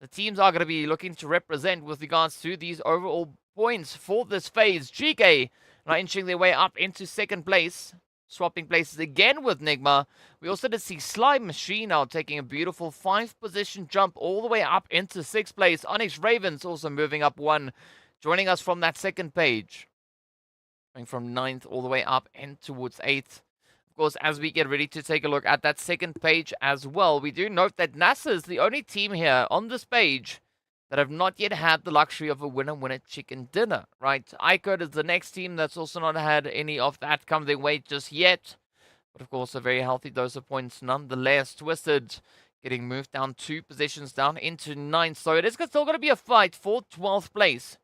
the teams are going to be looking to represent with regards to these overall points for this phase. GEEKAY now inching their way up into 2nd place. Swapping places again with NIGMA. We also did see Slime Machine now taking a beautiful 5-position jump all the way up into 6th place. ONYX Ravens also moving up 1, joining us from that 2nd page. Going from 9th all the way up and towards 8th. Of course, as we get ready to take a look at that 2nd page as well, we do note that NASR is the only team here on this page that have not yet had the luxury of a winner chicken dinner, right? IKURD is the next team that's also not had any of that come their way just yet. But of course, a very healthy dose of points nonetheless. Twisted getting moved down 2 positions down into 9th. So it is still going to be a fight for 12th place.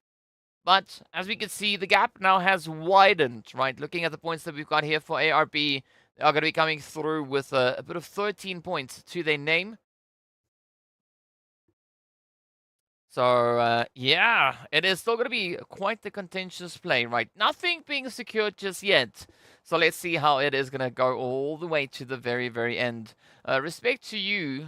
But as we can see, the gap now has widened, right? Looking at the points that we've got here for ARB, they are going to be coming through with a bit of 13 points to their name. So, yeah, it is still going to be quite the contentious play, right? Nothing being secured just yet. So let's see how it is going to go all the way to the very, very end. Respect to you.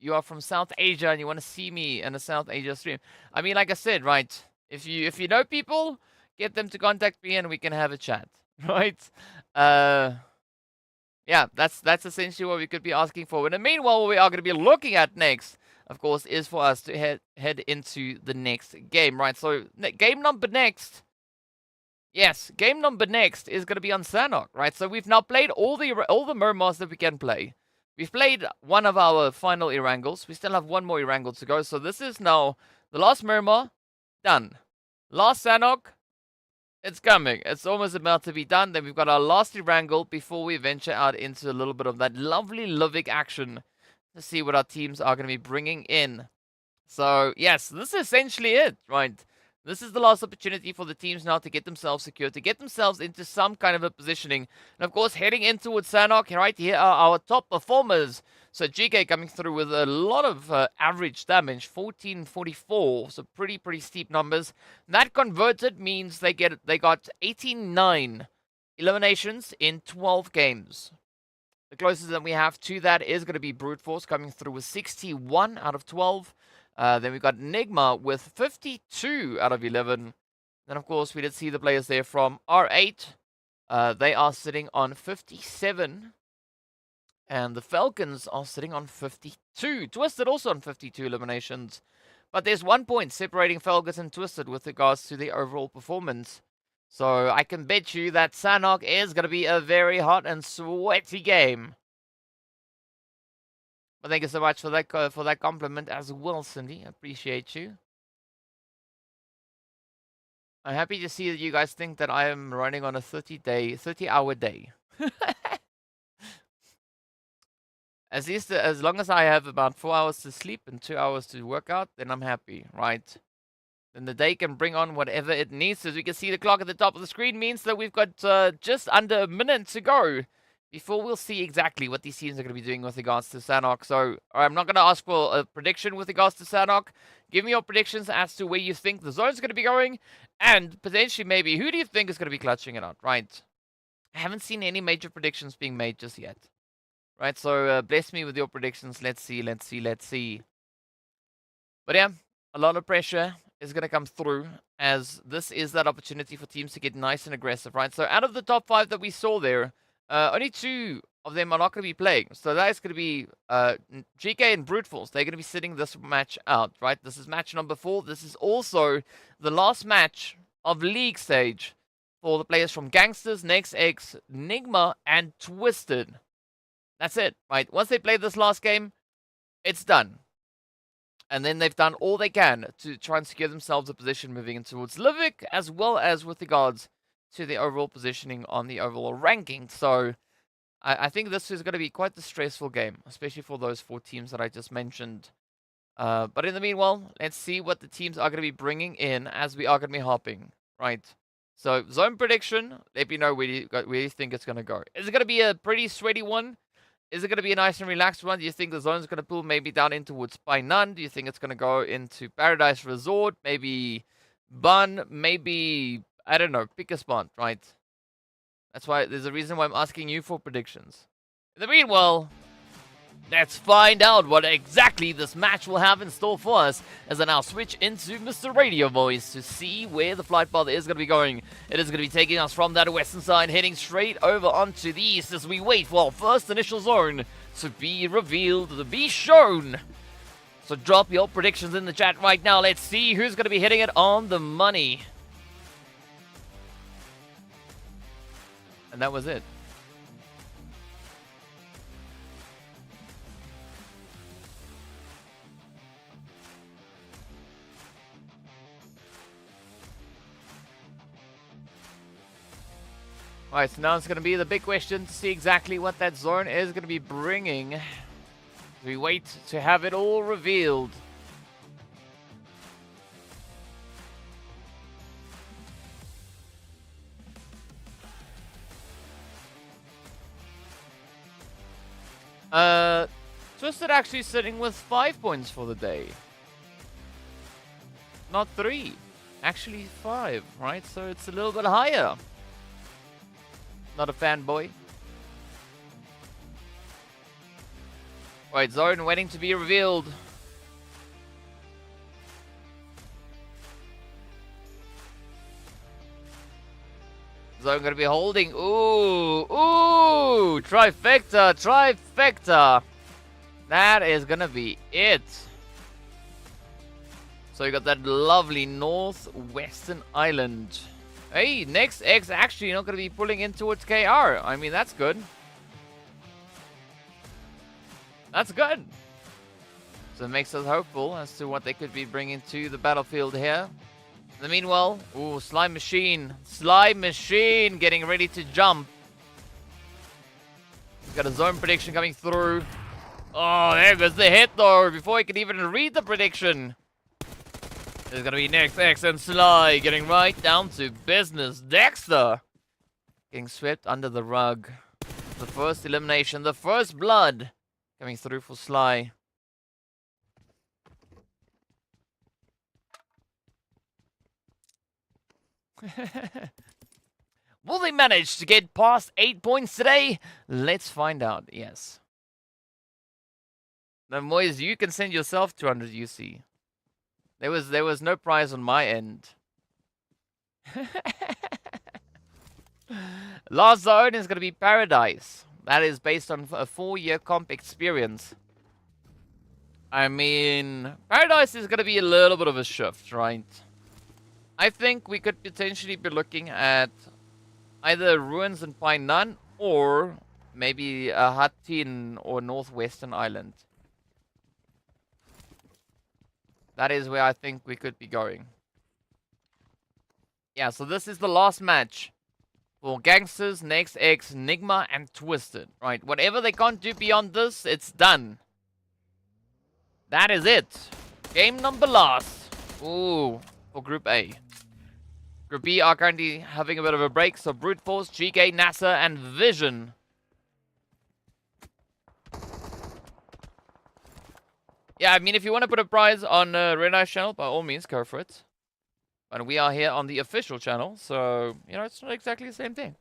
You are from South Asia and you want to see me in a South Asia stream. I mean, like I said, right? If you know people, get them to contact me and we can have a chat, right? Yeah, that's essentially what we could be asking for. And meanwhile, what we are going to be looking at next, of course, is for us to head into the next game, right? So game number next. Yes, game number next is going to be on Sanhok, right? So we've now played all the Miramars that we can play. We've played one of our final Erangels. We still have one more Erangel to go. So this is now the last Miramar, done. Last Sanhok, it's coming. It's almost about to be done. Then we've got our last Erangel before we venture out into a little bit of that lovely Livik action to see what our teams are going to be bringing in. So, yes, this is essentially it, right? This is the last opportunity for the teams now to get themselves secure, to get themselves into some kind of a positioning. And, of course, heading in towards Sanhok, right here are our top performers. So, GEEKAY coming through with a lot of average damage, 1444. So, pretty steep numbers. That converted means they got 89 eliminations in 12 games. The closest that we have to that is going to be Brute Force coming through with 61 out of 12. Then we've got NIGMA with 52 out of 11. Then, of course, we did see the players there from R8. They are sitting on 57. And the Falcons are sitting on 52. Twisted also on 52 eliminations. But there's 1 point separating Falcons and Twisted with regards to the overall performance. So I can bet you that Sanhok is going to be a very hot and sweaty game. But thank you so much for that compliment as well, Cindy. I appreciate you. I'm happy to see that you guys think that I am running on a 30-hour day. As long as I have about 4 hours to sleep and 2 hours to work out, then I'm happy, right? then the day can bring on whatever it needs. As we can see, the clock at the top of the screen means that we've got just under a minute to go before we'll see exactly what these teams are going to be doing with regards to Sanhok. So I'm not going to ask for a prediction with regards to Sanhok. Give me your predictions as to where you think the zone's going to be going, and potentially maybe who do you think is going to be clutching it out, right? I haven't seen any major predictions being made just yet. Right, so bless me with your predictions. Let's see. But yeah, a lot of pressure is going to come through, as this is that opportunity for teams to get nice and aggressive, right? So out of the top 5 that we saw there, only 2 of them are not going to be playing. So that is going to be GEEKAY and Brute Force. They're going to be sitting this match out, right? This is match number 4. This is also the last match of League stage for the players from GANGSTERS, NEXX, NIGMA, and Twisted. That's it, right? Once they play this last game, it's done. And then they've done all they can to try and secure themselves a position moving in towards Livik, as well as with regards to the overall positioning on the overall ranking. So I think this is going to be quite the stressful game, especially for those 4 teams that I just mentioned. But in the meanwhile, let's see what the teams are going to be bringing in as we are going to be hopping, right? So zone prediction, let me know where you think it's going to go. Is it going to be a pretty sweaty one? Is it going to be a nice and relaxed one? Do you think the zone's going to pull maybe down in towards Painan? Do you think it's going to go into Paradise Resort? Maybe Bun? Maybe, I don't know, pick a spot, right? That's why there's a reason why I'm asking you for predictions. In the meanwhile, let's find out what exactly this match will have in store for us, as I now switch into Mr. Radio Voice to see where the flight path is going to be going. It is going to be taking us from that western side, heading straight over onto the east as we wait for our first initial zone to be revealed, to be shown. So drop your predictions in the chat right now. Let's see who's going to be hitting it on the money. And that was it. Alright, so now it's going to be the big question to see exactly what that zone is going to be bringing. We wait to have it all revealed. Twisted actually sitting with 5 points for the day. Not 3. Actually 5, right? So it's a little bit higher. Not a fanboy. Right, zone waiting to be revealed. Zone gonna be holding. Ooh, ooh, trifecta. That is gonna be it. So you got that lovely northwestern island. Hey, NEXX actually not going to be pulling in towards KR. I mean, that's good. That's good. So it makes us hopeful as to what they could be bringing to the battlefield here. In the meanwhile, ooh, Slime Machine getting ready to jump. We've got a zone prediction coming through. Oh, there goes the hit though, before he could even read the prediction. There's gonna be NEXX and Sly getting right down to business. Dexter getting swept under the rug. The first elimination, the first blood coming through for Sly. Will they manage to get past 8 points today? Let's find out. Yes. Now, Moise, you can send yourself 200 UC. There was no prize on my end. Last zone is going to be Paradise. That is based on a 4-year comp experience. I mean, Paradise is going to be a little bit of a shift, right? I think we could potentially be looking at either Ruins and Painan or maybe a Hatin or Northwestern Island. That is where I think we could be going. Yeah, so this is the last match for GANGSTERS, NEXX, NIGMA, and Twisted. Right, whatever they can't do beyond this, it's done. That is it. Game number last. Ooh, for for Group A. Group B are currently having a bit of a break, so Brute Force, GEEKAY, NASR, and Vision. Yeah, I mean, if you want to put a prize on Red Eye's channel, by all means, go for it. But we are here on the official channel, so, you know, it's not exactly the same thing.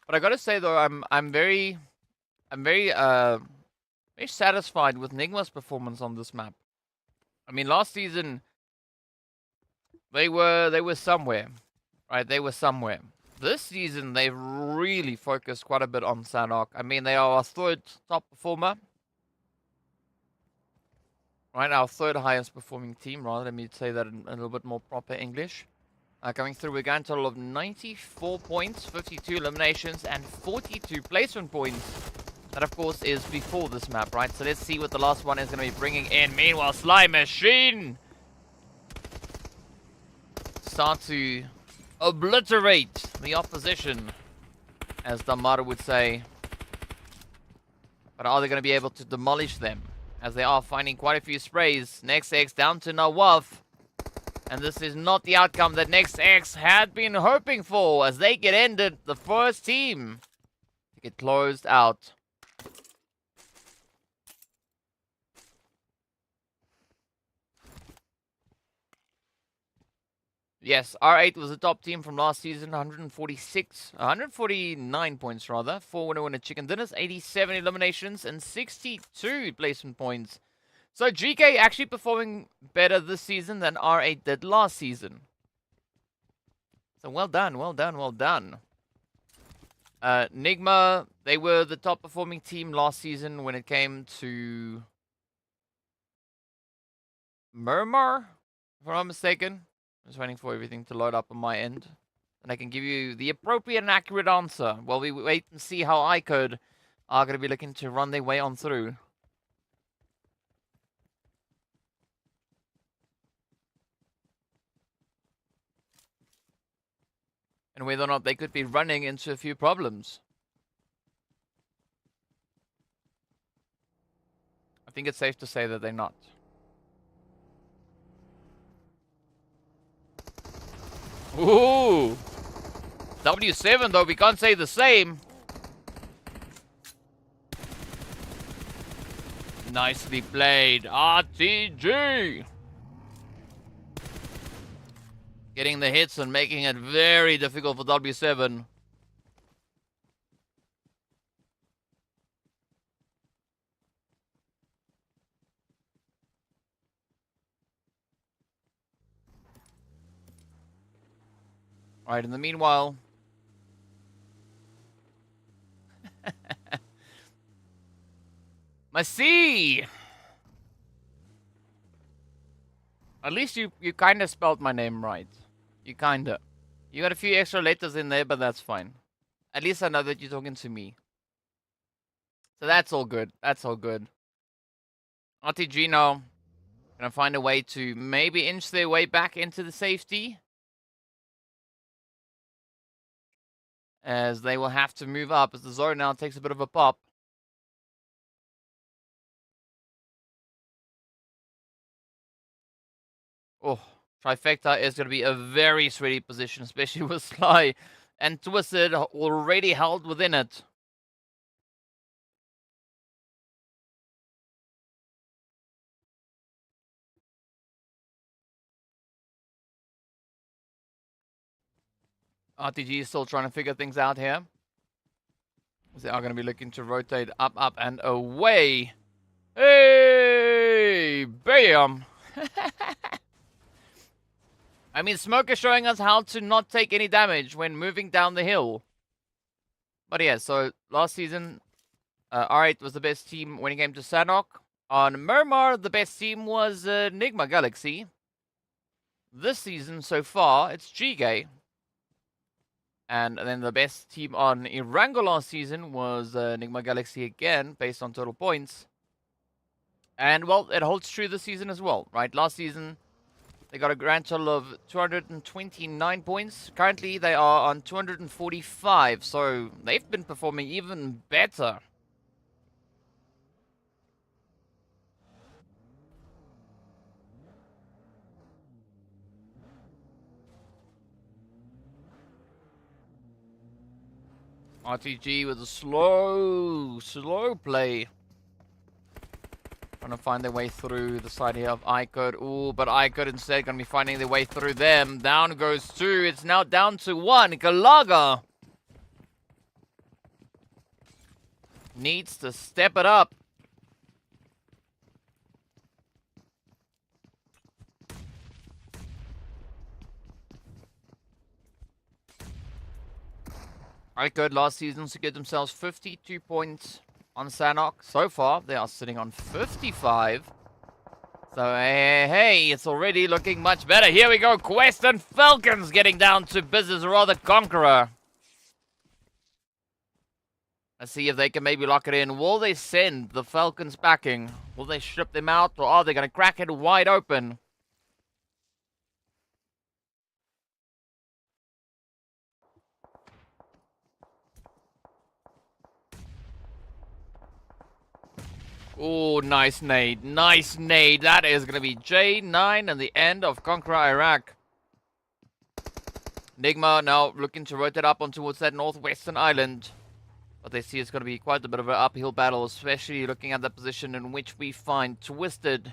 But I gotta say though, I'm very satisfied with NIGMA's performance on this map. I mean, last season they were somewhere, right? They were somewhere. This season they've really focused quite a bit on Sanhok. I mean, they are our third top performer, right? Our third highest performing team, rather. Let me say that in a little bit more proper English. Coming through, we got a total of 94 points, 52 eliminations, and 42 placement points. That, of course, is before this map, right? So let's see what the last one is going to be bringing in. Meanwhile, Sly Machine start to obliterate the opposition, as Damar would say. But are they going to be able to demolish them? As they are finding quite a few sprays. NextX down to Nawaf. And this is not the outcome that NextX had been hoping for, as they get ended, the first team to get closed out. Yes, R8 was the top team from last season, 149 points rather, 4 winner chicken dinners, 87 eliminations, and 62 placement points. So GEEKAY actually performing better this season than R8 did last season. So well done, well done, well done. NIGMA, they were the top performing team last season when it came to Miramar, if I'm not mistaken. I'm just waiting for everything to load up on my end. And I can give you the appropriate and accurate answer while we wait and see how IKURD are going to be looking to run their way on through. And whether or not they could be running into a few problems. I think it's safe to say that they're not. Ooh! W7 though, we can't say the same. Nicely played, RTG! Getting the hits and making it very difficult for W7. Alright, in the meanwhile... Masi! At least you kind of spelled my name right. You kinda. You got a few extra letters in there, but that's fine. At least I know that you're talking to me. So that's all good. That's all good. RTG now gonna find a way to maybe inch their way back into the safety. As they will have to move up as the zone now takes a bit of a pop. Oh. Trifecta is going to be a very sweaty position, especially with Sly and Twisted already held within it. RTG is still trying to figure things out here. They are going to be looking to rotate up, up, and away. Hey, bam! I mean, Smoke is showing us how to not take any damage when moving down the hill. But yeah, so last season, R8 was the best team when it came to Sanhok. On Miramar, the best team was NIGMA Galaxy. This season, so far, it's GEEKAY. And then the best team on Erangel last season was NIGMA Galaxy again, based on total points. And, well, it holds true this season as well, right? Last season, they got a grand total of 229 points. Currently, they are on 245, so they've been performing even better. RTG with a slow play. Trying to find their way through the side here of IKURD. Ooh, but IKURD instead going to be finding their way through them. Down goes 2. It's now down to 1. Galaga needs to step it up. IKURD last season secured themselves 52 points on Sanhok. So far, they are sitting on 55. So, hey, it's already looking much better. Here we go. Quest and Falcons getting down to business, or rather Conqueror. Let's see if they can maybe lock it in. Will they send the Falcons backing? Will they strip them out, or are they going to crack it wide open? Oh, nice nade. Nice nade. That is going to be J9 and the end of Conqueror Iraq. NIGMA now looking to rotate up on towards that northwestern island. But they see it's going to be quite a bit of an uphill battle, especially looking at the position in which we find Twisted.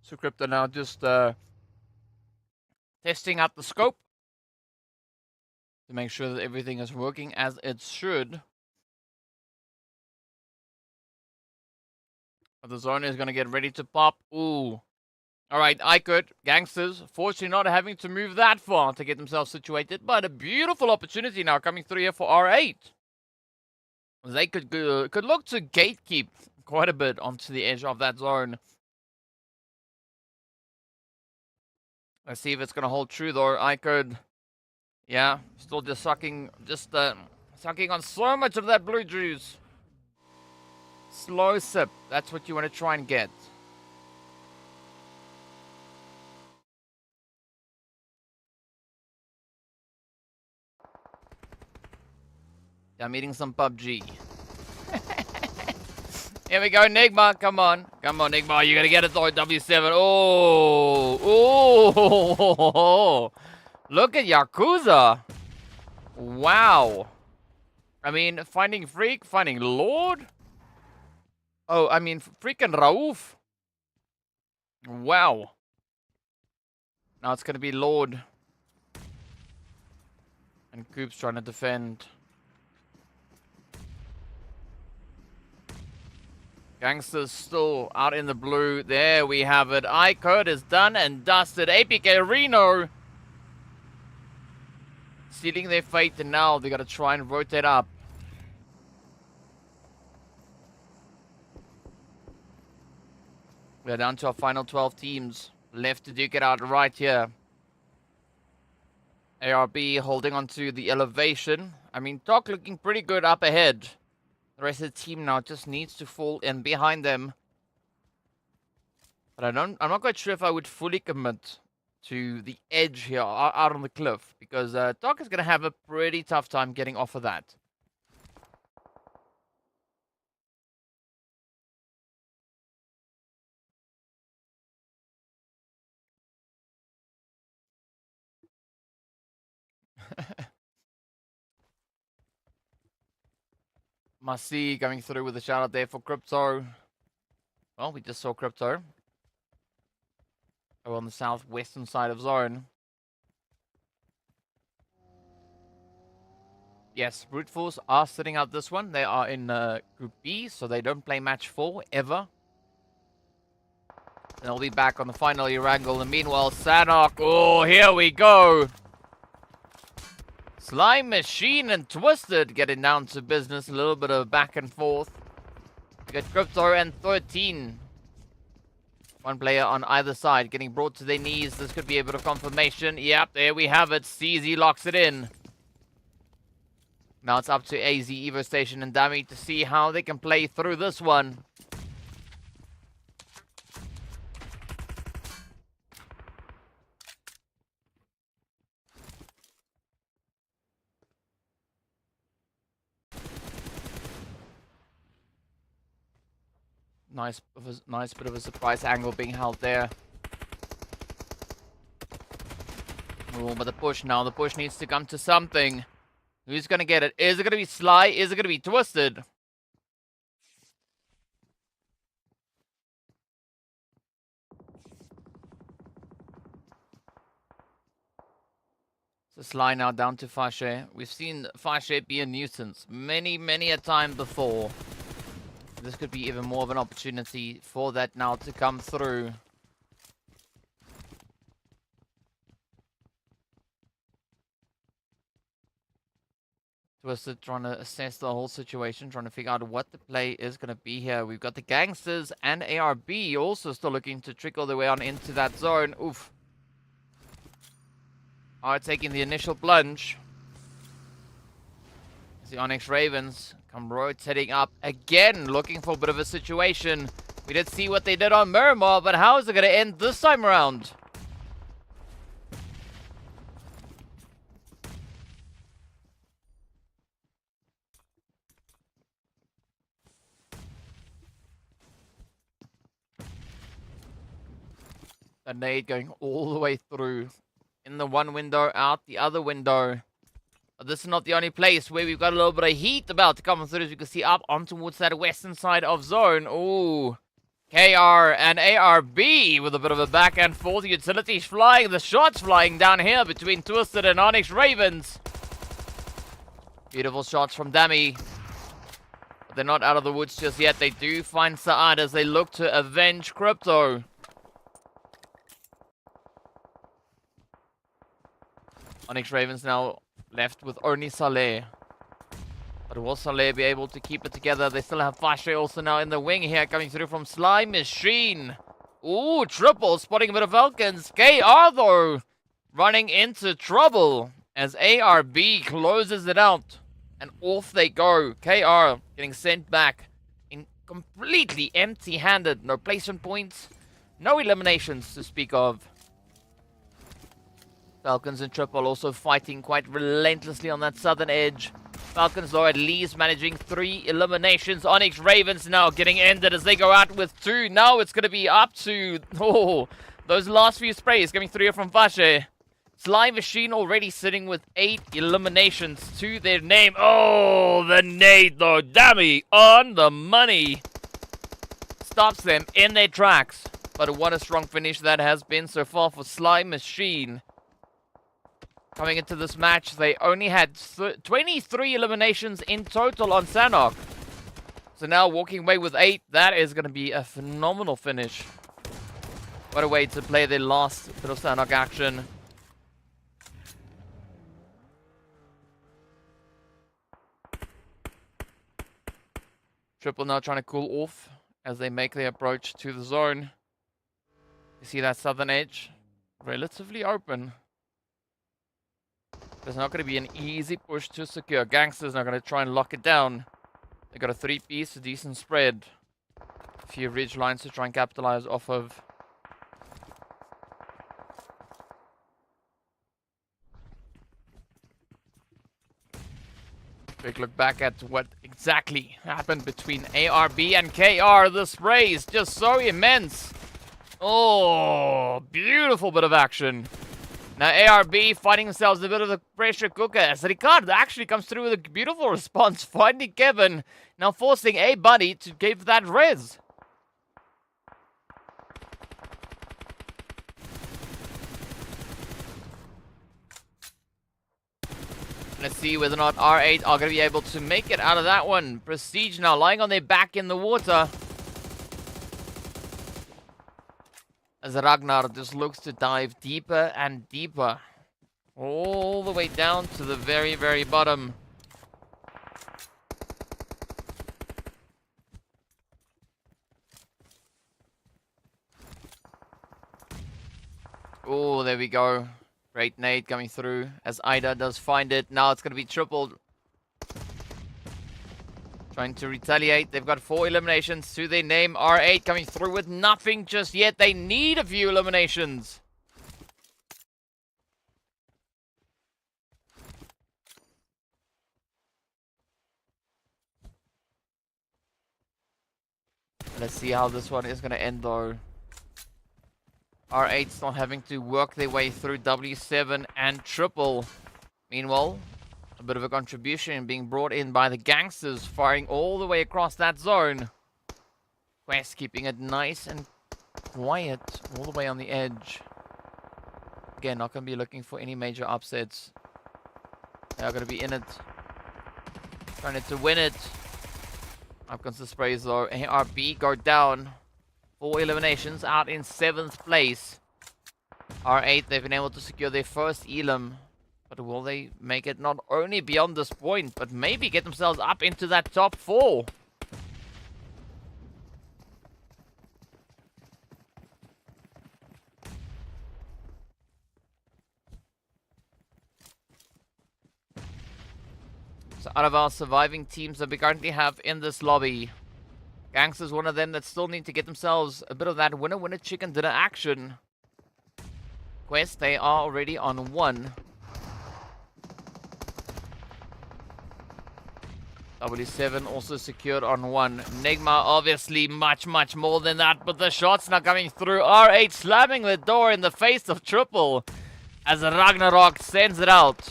So Crypto now just testing out the scope to make sure that everything is working as it should. But the zone is going to get ready to pop. Ooh. Alright, IKURD, Gangsters, fortunately not having to move that far to get themselves situated, but a beautiful opportunity now coming through here for R8. They could look to gatekeep quite a bit onto the edge of that zone. Let's see if it's going to hold true, though. IKURD, yeah, still just sucking on so much of that blue juice. Slow sip. That's what you want to try and get. I'm eating some PUBG. Here we go, NIGMA. Come on. Come on, NIGMA. You're going to get it, though. W7. Oh. Oh. Look at Yakuza. Wow. I mean, finding Freak, finding Lord. Oh, I mean, freaking Rauf. Wow. Now it's going to be Lord. And Coop's trying to defend. Gangsters still out in the blue. There we have it. IKURD is done and dusted. APK Reno sealing their fate, and now they got to try and rotate up. We're down to our final 12 teams left to duke it out right here. ARB holding on to the elevation. I mean, Doc looking pretty good up ahead. The rest of the team now just needs to fall in behind them. But I'm not quite sure if I would fully commit to the edge here out on the cliff, because Doc is going to have a pretty tough time getting off of that. Masi going through with a shout out there for Crypto. Well, we just saw Crypto on the southwestern side of zone. 1 Yes, Brute Force are sitting out this one. They are in Group B, so they don't play match 4 ever. And they'll be back on the final Erangel. And meanwhile, Sanhok. Oh, here we go. Slime Machine and Twisted getting down to business. A little bit of back and forth. We got Crypto and 13. One player on either side getting brought to their knees. This could be a bit of confirmation. Yep, there we have it. CZ locks it in. Now it's up to AZ, Evo Station, and Dummy to see how they can play through this one. Nice bit of a surprise angle being held there. Oh, but the push now. The push needs to come to something. Who's going to get it? Is it going to be Sly? Is it going to be Twisted? So Sly now down to Fashe. We've seen Fashe be a nuisance many a time before. This could be even more of an opportunity for that now to come through. Twisted trying to assess the whole situation, trying to figure out what the play is going to be here. We've got the Gangsters and ARB also still looking to trickle their way on into that zone. Oof. Are taking the initial plunge. The ONYX Ravens come rotating up again, looking for a bit of a situation. We did see what they did on Miramar, but how is it going to end this time around? The nade going all the way through. In the one window, out the other window. But this is not the only place where we've got a little bit of heat about to come through, as you can see up on towards that western side of zone. Ooh. KR and ARB with a bit of a back and forth. The utilities flying, the shots flying down here between Twisted and ONYX Ravens. Beautiful shots from Dami. But they're not out of the woods just yet. They do find Saad as they look to avenge Crypto. ONYX Ravens now left with only Saleh. But will Saleh be able to keep it together? They still have Fashe also now in the wing here, coming through from Slime Machine. Ooh, triple, spotting a bit of Falcons. KR though, running into trouble as ARB closes it out. And off they go. KR getting sent back in completely empty-handed. No placement points, no eliminations to speak of. Falcons and Triple also fighting quite relentlessly on that southern edge. Falcons, though, at least managing 3 eliminations. ONYX Ravens now getting ended as they go out with 2. Now it's going to be up to... Oh, those last few sprays coming through from Fashe. Slime Machine already sitting with 8 eliminations to their name. Oh, the nade, though. Dummy on the money. Stops them in their tracks. But what a strong finish that has been so far for Slime Machine. Coming into this match, they only had 23 eliminations in total on Sanhok. So now walking away with 8, that is going to be a phenomenal finish. What a way to play their last bit of Sanhok action. Triple now trying to cool off as they make their approach to the zone. You see that southern edge? Relatively open. There's not going to be an easy push to secure. Gangsters are going to try and lock it down. They got a 3-piece, a decent spread. A few ridge lines to try and capitalize off of. Quick look back at what exactly happened between ARB and KR. The spray is just so immense. Oh, beautiful bit of action. Now ARB finding themselves a bit of a pressure cooker as Ricard actually comes through with a beautiful response, finding Kevin, now forcing a buddy to give that res. Let's see whether or not R8 are going to be able to make it out of that one. Prestige now lying on their back in the water. As Ragnar just looks to dive deeper and deeper. All the way down to the very, very bottom. Oh, there we go. Great nade coming through as Ida does find it. Now it's going to be tripled. Trying to retaliate. They've got 4 eliminations to their name. R8 coming through with nothing just yet. They need a few eliminations. Let's see how this one is going to end though. R8's not having to work their way through W7 and triple. Meanwhile, a bit of a contribution being brought in by the gangsters, firing all the way across that zone. Quest keeping it nice and quiet all the way on the edge. Again, not going to be looking for any major upsets. They are going to be in it. Trying to win it. Up comes the sprays though. ARB go down. 4 eliminations out in 7th place. R8, they've been able to secure their first elim. But will they make it not only beyond this point, but maybe get themselves up into that top 4? So out of our surviving teams that we currently have in this lobby, Gangsters, one of them that still need to get themselves a bit of that winner chicken dinner action. Quest, they are already on 1. W7 also secured on 1. NIGMA obviously much more than that, but the shots not coming through. R8 slamming the door in the face of triple as Ragnarok sends it out.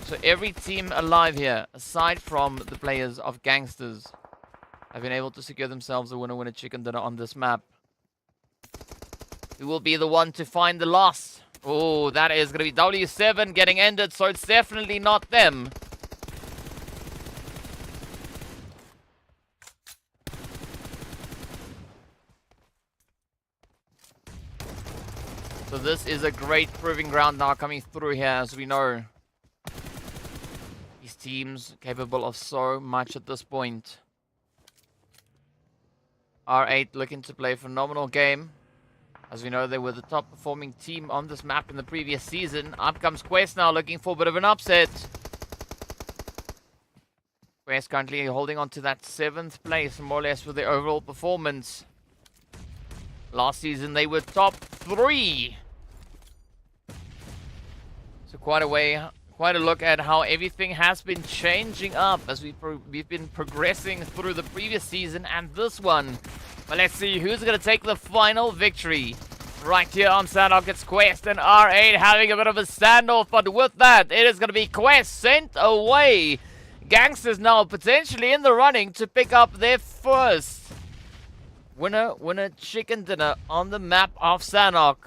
So every team alive here, aside from the players of Gangsters, have been able to secure themselves a winner chicken dinner on this map. Who will be the one to find the loss? Oh, that is going to be W7 getting ended, so it's definitely not them. So this is a great proving ground now coming through here, as we know. These teams capable of so much at this point. R8 looking to play a phenomenal game. As we know, they were the top performing team on this map in the previous season. Up comes Quest now, looking for a bit of an upset. Quest currently holding on to that 7th place, more or less, with their overall performance. Last season, they were top 3. So quite a look at how everything has been changing up as we've been progressing through the previous season and this one. But let's see who's going to take the final victory. Right here on Sanhok, it's Quest and R8 having a bit of a standoff. But with that, it is going to be Quest sent away. Gangsters now potentially in the running to pick up their first winner chicken dinner on the map of Sanhok.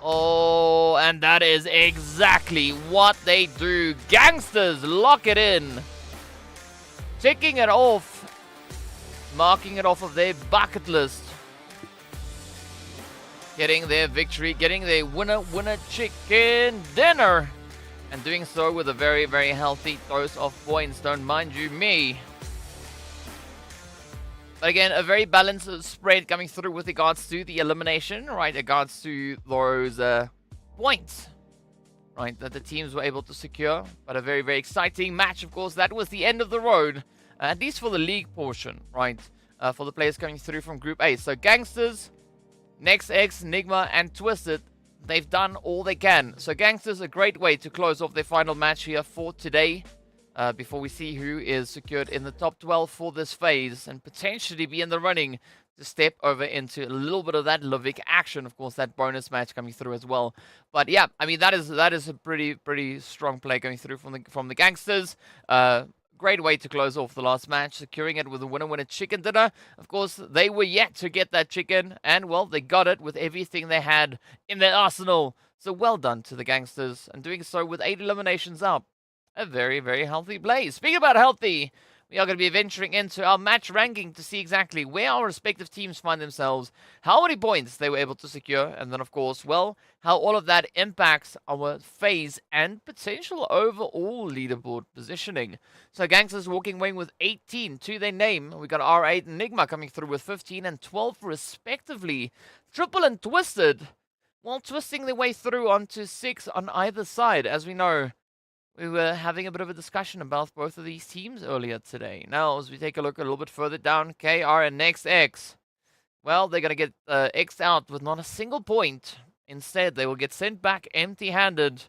Oh, and that is exactly what they do. Gangsters lock it in. Ticking it off. Marking it off of their bucket list. Getting their victory, getting their winner chicken dinner. And doing so with a very, very healthy dose of points, don't mind you me. But again, a very balanced spread coming through with regards to the elimination, right? Regards to those points, right, that the teams were able to secure. But a very, very exciting match, of course. That was the end of the road, at least for the league portion, right? For the players coming through from Group A. So Gangsters, NextX, NIGMA, and Twisted, they've done all they can. So Gangsters, a great way to close off their final match here for today. Before we see who is secured in the top 12 for this phase and potentially be in the running to step over into a little bit of that Livik action. Of course, that bonus match coming through as well. But yeah, I mean, that is a pretty strong play going through from the Gangsters. great way to close off the last match, securing it with a winner-winner chicken dinner. Of course, they were yet to get that chicken, and, well, they got it with everything they had in their arsenal. So well done to the Gangsters, and doing so with 8 eliminations up. A very, very healthy play. Speaking about healthy, we are going to be venturing into our match ranking to see exactly where our respective teams find themselves, how many points they were able to secure, and then, of course, well, how all of that impacts our phase and potential overall leaderboard positioning. So Gangsters walking away with 18 to their name. We got R8 and NIGMA coming through with 15 and 12 respectively. Triple and Twisted, while twisting their way through onto 6 on either side. As we know, we were having a bit of a discussion about both of these teams earlier today. Now, as we take a look a little bit further down, KR and NEXX, well, they're going to get X'd out with not a single point. Instead, they will get sent back empty-handed,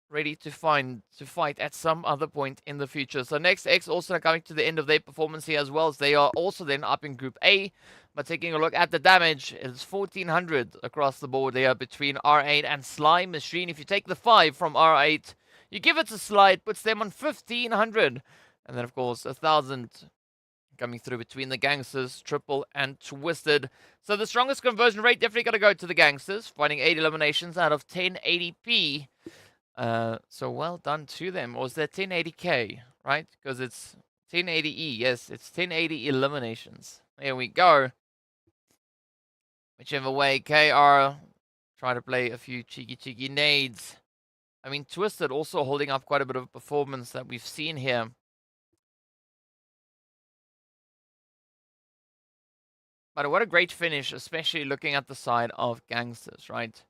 ready to fight at some other point in the future. So NEXX also coming to the end of their performance here as well, as they are also then up in Group A. But taking a look at the damage, it's 1400 across the board there between R8 and Slime Machine. If you take the 5 from R8, you give it to Slide, puts them on 1500. And then, of course, 1000 coming through between the Gangsters, Triple and Twisted. So the strongest conversion rate definitely going to go to the Gangsters, finding 8 eliminations out of 1080p. So well done to them. Or is that 1080k, right? Because it's 1080e. Yes, it's 1080 eliminations. There we go. Whichever way, KR try to play a few cheeky nades. I mean, Twisted also holding up quite a bit of performance that we've seen here. But what a great finish, especially looking at the side of Gangsters, right?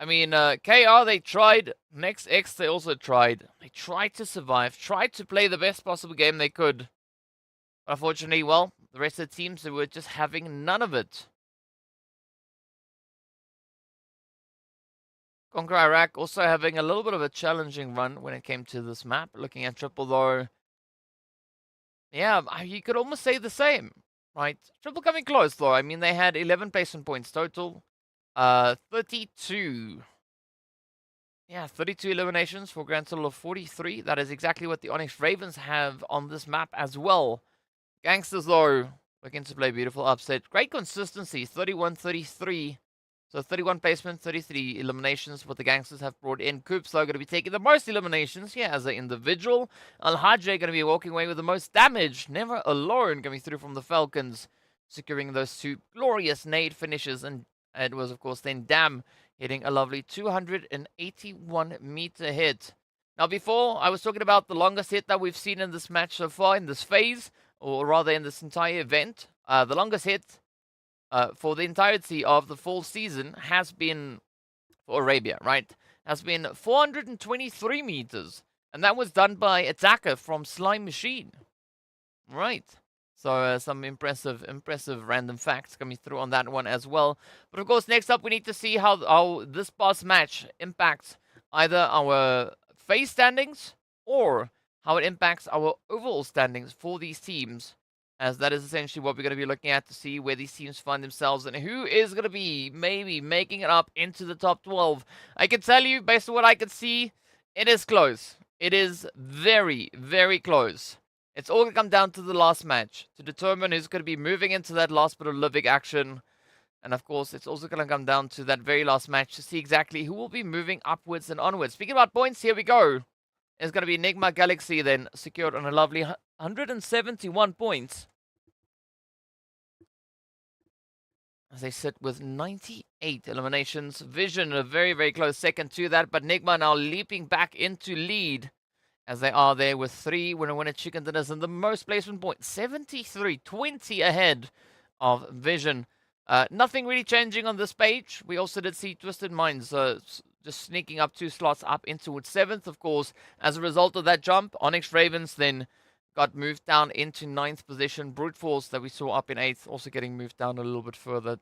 I mean, KR, they tried. NEXX, they also tried. They tried to survive, tried to play the best possible game they could. But unfortunately, well, the rest of the teams, they were just having none of it. CONQUEROR Iraq also having a little bit of a challenging run when it came to this map. Looking at Triple, though, yeah, you could almost say the same, right? Triple coming close, though. I mean, they had 11 placement points total. 32. Yeah, 32 eliminations for a grand total of 43. That is exactly what the ONYX Ravens have on this map as well. Gangsters, though, looking to play beautiful upset. Great consistency, 31-33. So 31 placement, 33 eliminations, what the Gangsters have brought in. Coops, though, going to be taking the most eliminations here as an individual. Al-Hajj going to be walking away with the most damage. Never alone coming through from the Falcons, securing those 2 glorious nade finishes. And it was, of course, then Dam hitting a lovely 281-meter hit. Now, before, I was talking about the longest hit that we've seen in this match so far, in this phase, or rather in this entire event. The longest hit for the entirety of the fall season has been, for Arabia, right, has been 423 meters. And that was done by attacker from Slime Machine. Right. So some impressive random facts coming through on that one as well. But of course, next up, we need to see how this past match impacts either our phase standings or how it impacts our overall standings for these teams, as that is essentially what we're going to be looking at to see where these teams find themselves and who is going to be maybe making it up into the top 12. I can tell you, based on what I can see, it is close. It is very, very close. It's all going to come down to the last match to determine who's going to be moving into that last bit of Livik action. And of course, it's also going to come down to that very last match to see exactly who will be moving upwards and onwards. Speaking about points, here we go. It's going to be NIGMA Galaxy then, secured on a lovely 171 points. As they sit with 98 eliminations. Vision a very, very close second to that, but NIGMA now leaping back into lead, as they are there with 3 winner-winner chicken dinners and the most placement points, 73, 20 ahead of Vision. Nothing really changing on this page. We also did see Twisted Minds just sneaking up 2 slots up into 7th, of course. As a result of that jump, ONYX Ravens then got moved down into 9th position. Brute Force that we saw up in 8th also getting moved down a little bit further.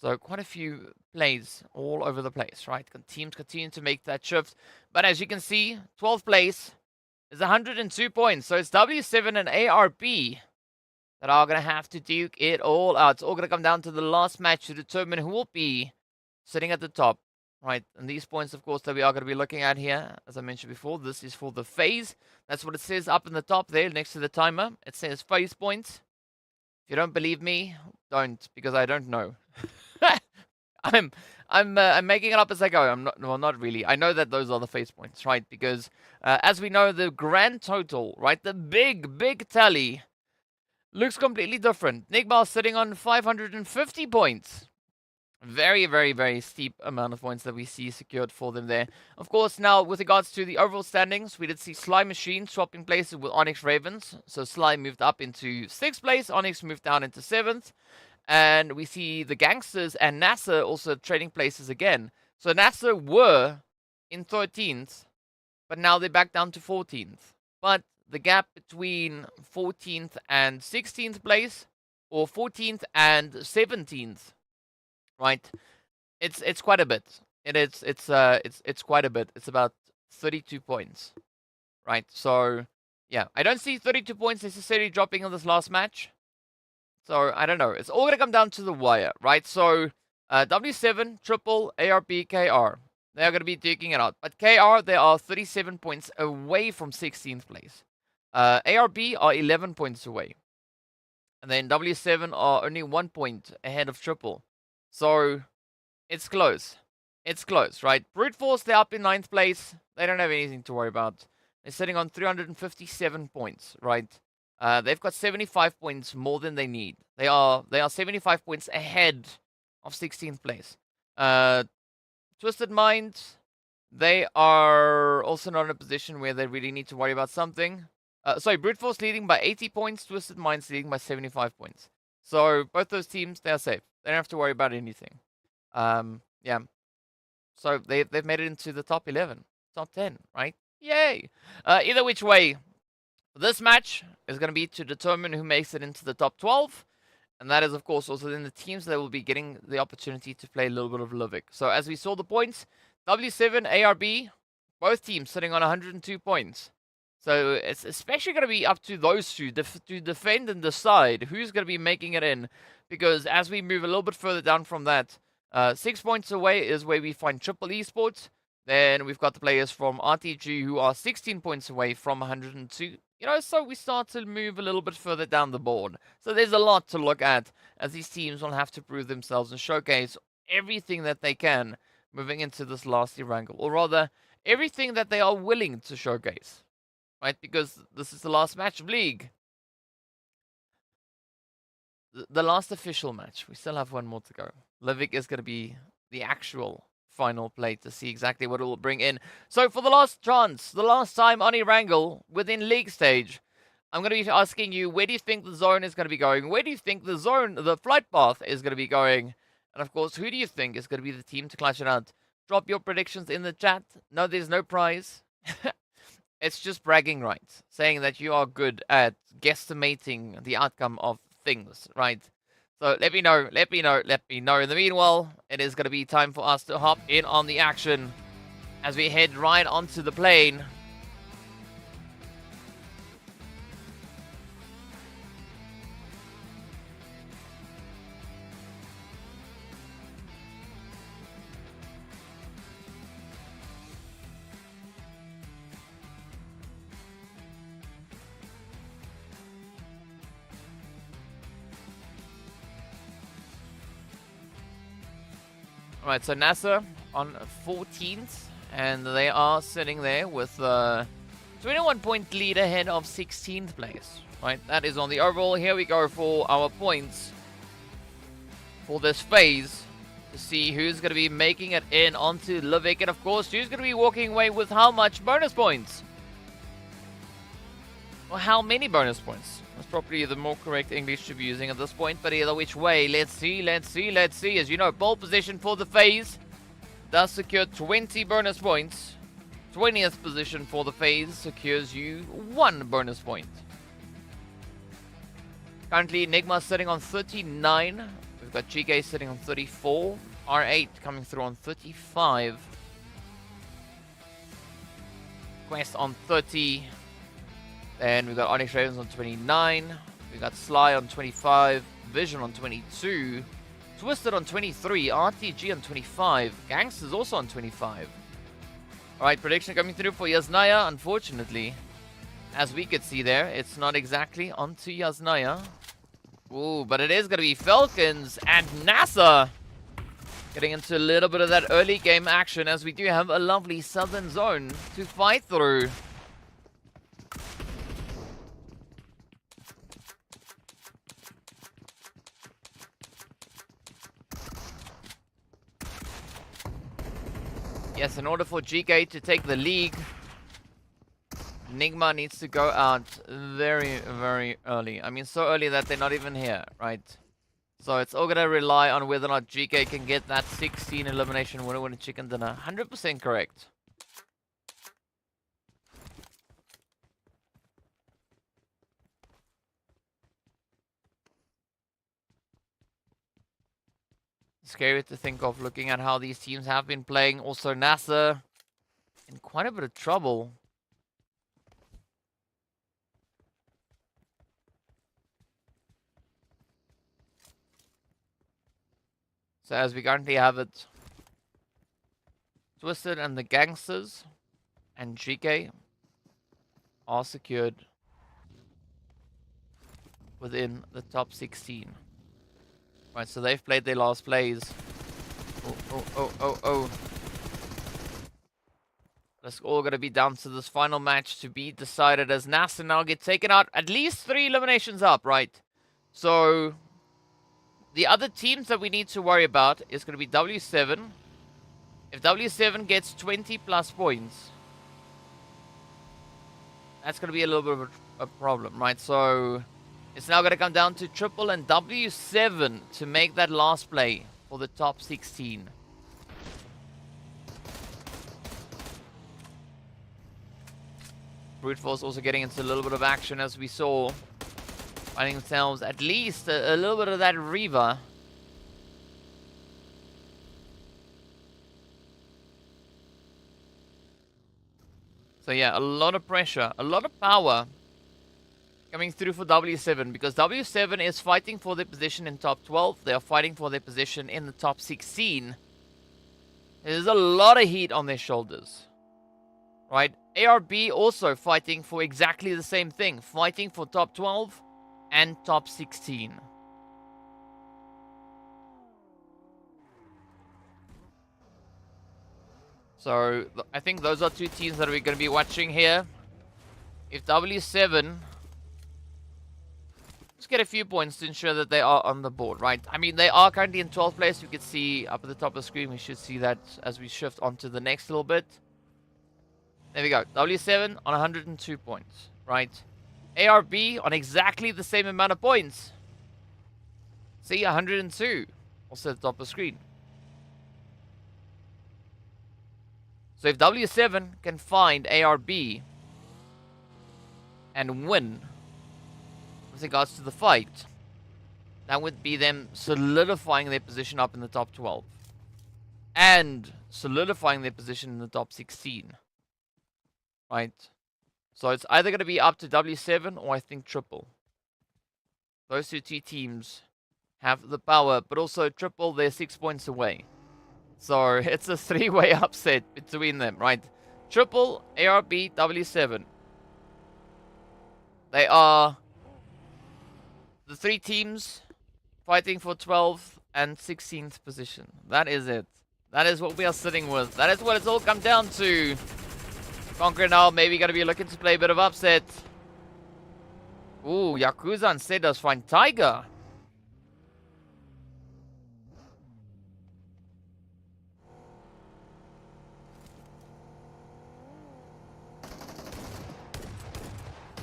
So quite a few plays all over the place, right? Teams continue to make that shift. But as you can see, 12th place is 102 points. So it's W7 and ARB that are going to have to duke it all out. It's all going to come down to the last match to determine who will be sitting at the top right? And these points, of course, that we are going to be looking at here, as I mentioned before, this is for the phase. That's what it says up in the top there next to the timer. It says phase points. If you don't believe me, don't, because I don't know. I'm making it up as I go. I'm not, well, not really. I know that those are the phase points, right? Because as we know, the grand total, right, the big tally looks completely different. NIGMA sitting on 550 points. Very steep amount of points that we see secured for them there. Of course, now with regards to the overall standings, we did see Sly Machine swapping places with ONYX Ravens. So Sly moved up into 6th place, ONYX moved down into 7th. And we see the Gangsters and NASR also trading places again. So NASR were in 13th, but now they're back down to 14th. But the gap between 14th and 16th place, or 14th and 17th, right? It's quite a bit. It's quite a bit. It's about 32 points, right? So yeah, I don't see 32 points necessarily dropping in this last match. So I don't know. It's all gonna come down to the wire, right? So W7, Triple, ARB, KR. They are gonna be duking it out. But KR, they are 37 points away from 16th place. ARB are 11 points away. And then W7 are only 1 point ahead of Triple. So it's close. It's close, right? Brute Force, they're up in 9th place. They don't have anything to worry about. They're sitting on 357 points, right? They've got 75 points more than they need. They are 75 points ahead of 16th place. Twisted Mind, they are also not in a position where they really need to worry about something. Sorry, Brute Force leading by 80 points, Twisted Mind's leading by 75 points. So both those teams, they are safe. They don't have to worry about anything. Yeah. So they've made it into the top 11, top 10, right? Yay! Either which way, this match is going to be to determine who makes it into the top 12. And that is, of course, also then the teams that will be getting the opportunity to play a little bit of Livik. So as we saw the points, W7, ARB, both teams sitting on 102 points. So it's especially going to be up to those two to defend and decide who's going to be making it in. Because as we move a little bit further down from that, 6 points away is where we find E-SPORTS. Then we've got the players from RTG who are 16 points away from 102. You know, so we start to move a little bit further down the board. So there's a lot to look at as these teams will have to prove themselves and showcase everything that they can moving into this last Erangel. Or rather, everything that they are willing to showcase. Right? Because this is the last match of League. The last official match. We still have one more to go. Livik is going to be the actual final play to see exactly what it will bring in. So for the last chance, the last time on Erangel within League stage, I'm going to be asking you, where do you think the zone is going to be going? Where do you think the flight path is going to be going? And of course, who do you think is going to be the team to clutch it out? Drop your predictions in the chat. No, there's no prize. It's just bragging rights, saying that you are good at guesstimating the outcome of things, right? So let me know. In the meanwhile, it is going to be time for us to hop in on the action as we head right onto the plane. Alright, so NASR on 14th, and they are sitting there with 21-point lead ahead of 16th place. Right, that is on the overall. Here we go for our points for this phase to see who's going to be making it in onto Livik, and of course, who's going to be walking away with how much bonus points? Or how many bonus points? That's probably the more correct English to be using at this point, but either which way, let's see. As you know, pole position for the phase does secure 20 bonus points. 20th position for the phase secures you 1 bonus point. Currently, NIGMA sitting on 39. We've got GEEKAY sitting on 34. R8 coming through on 35. Quest on 30. Then we've got ONYX Ravens on 29. We've got Sly on 25. Vision on 22. Twisted on 23, RTG on 25, Gangsters also on 25. Alright, prediction coming through for Yasnaya, unfortunately. As we could see there, it's not exactly onto Yasnaya. Ooh, but it is going to be Falcons and NASR getting into a little bit of that early game action, as we do have a lovely southern zone to fight through. Yes, in order for GEEKAY to take the league, NIGMA needs to go out very, very early. I mean, so early that they're not even here, right? So it's all going to rely on whether or not GEEKAY can get that 16 elimination winner chicken dinner. 100% correct. Scary to think of, looking at how these teams have been playing. Also NASR in quite a bit of trouble. So as we currently have it, Twisted and the Gangsters and GEEKAY are secured within the top 16. Right, so they've played their last plays. Oh. It's all going to be down to this final match to be decided, as NASR now get taken out at least 3 eliminations up, right? So the other teams that we need to worry about is going to be W7. If W7 gets 20 plus points, that's going to be a little bit of a problem, right? So it's now going to come down to Triple and W7 to make that last play for the top 16. Brute Force also getting into a little bit of action, as we saw, finding themselves at least a little bit of that Reaver. So yeah, a lot of pressure, a lot of power coming through for W7, because W7 is fighting for their position in top 12. They are fighting for their position in the top 16. There's a lot of heat on their shoulders, right? ARB also fighting for exactly the same thing, fighting for top 12 and top 16. So I think those are 2 teams that we're going to be watching here. If W7 just get a few points to ensure that they are on the board, right? I mean, they are currently in 12th place. You can see up at the top of the screen. We should see that as we shift onto the next little bit. There we go. W7 on 102 points, right? ARB on exactly the same amount of points. See, 102. Also at the top of the screen. So if W7 can find ARB and win with regards to the fight, that would be them solidifying their position up in the top 12. And solidifying their position in the top 16. Right? So it's either going to be up to W7 or I think Triple. Those 2 teams have the power, but also Triple, they're 6 points away. So it's a 3-way upset between them, right? Triple, ARB, W7. They are the 3 teams fighting for 12th and 16th position. That is it. That is what we are sitting with. That is what it's all come down to. CONQUEROR now maybe going to be looking to play a bit of upset. Ooh, Yakuza instead does find Tiger.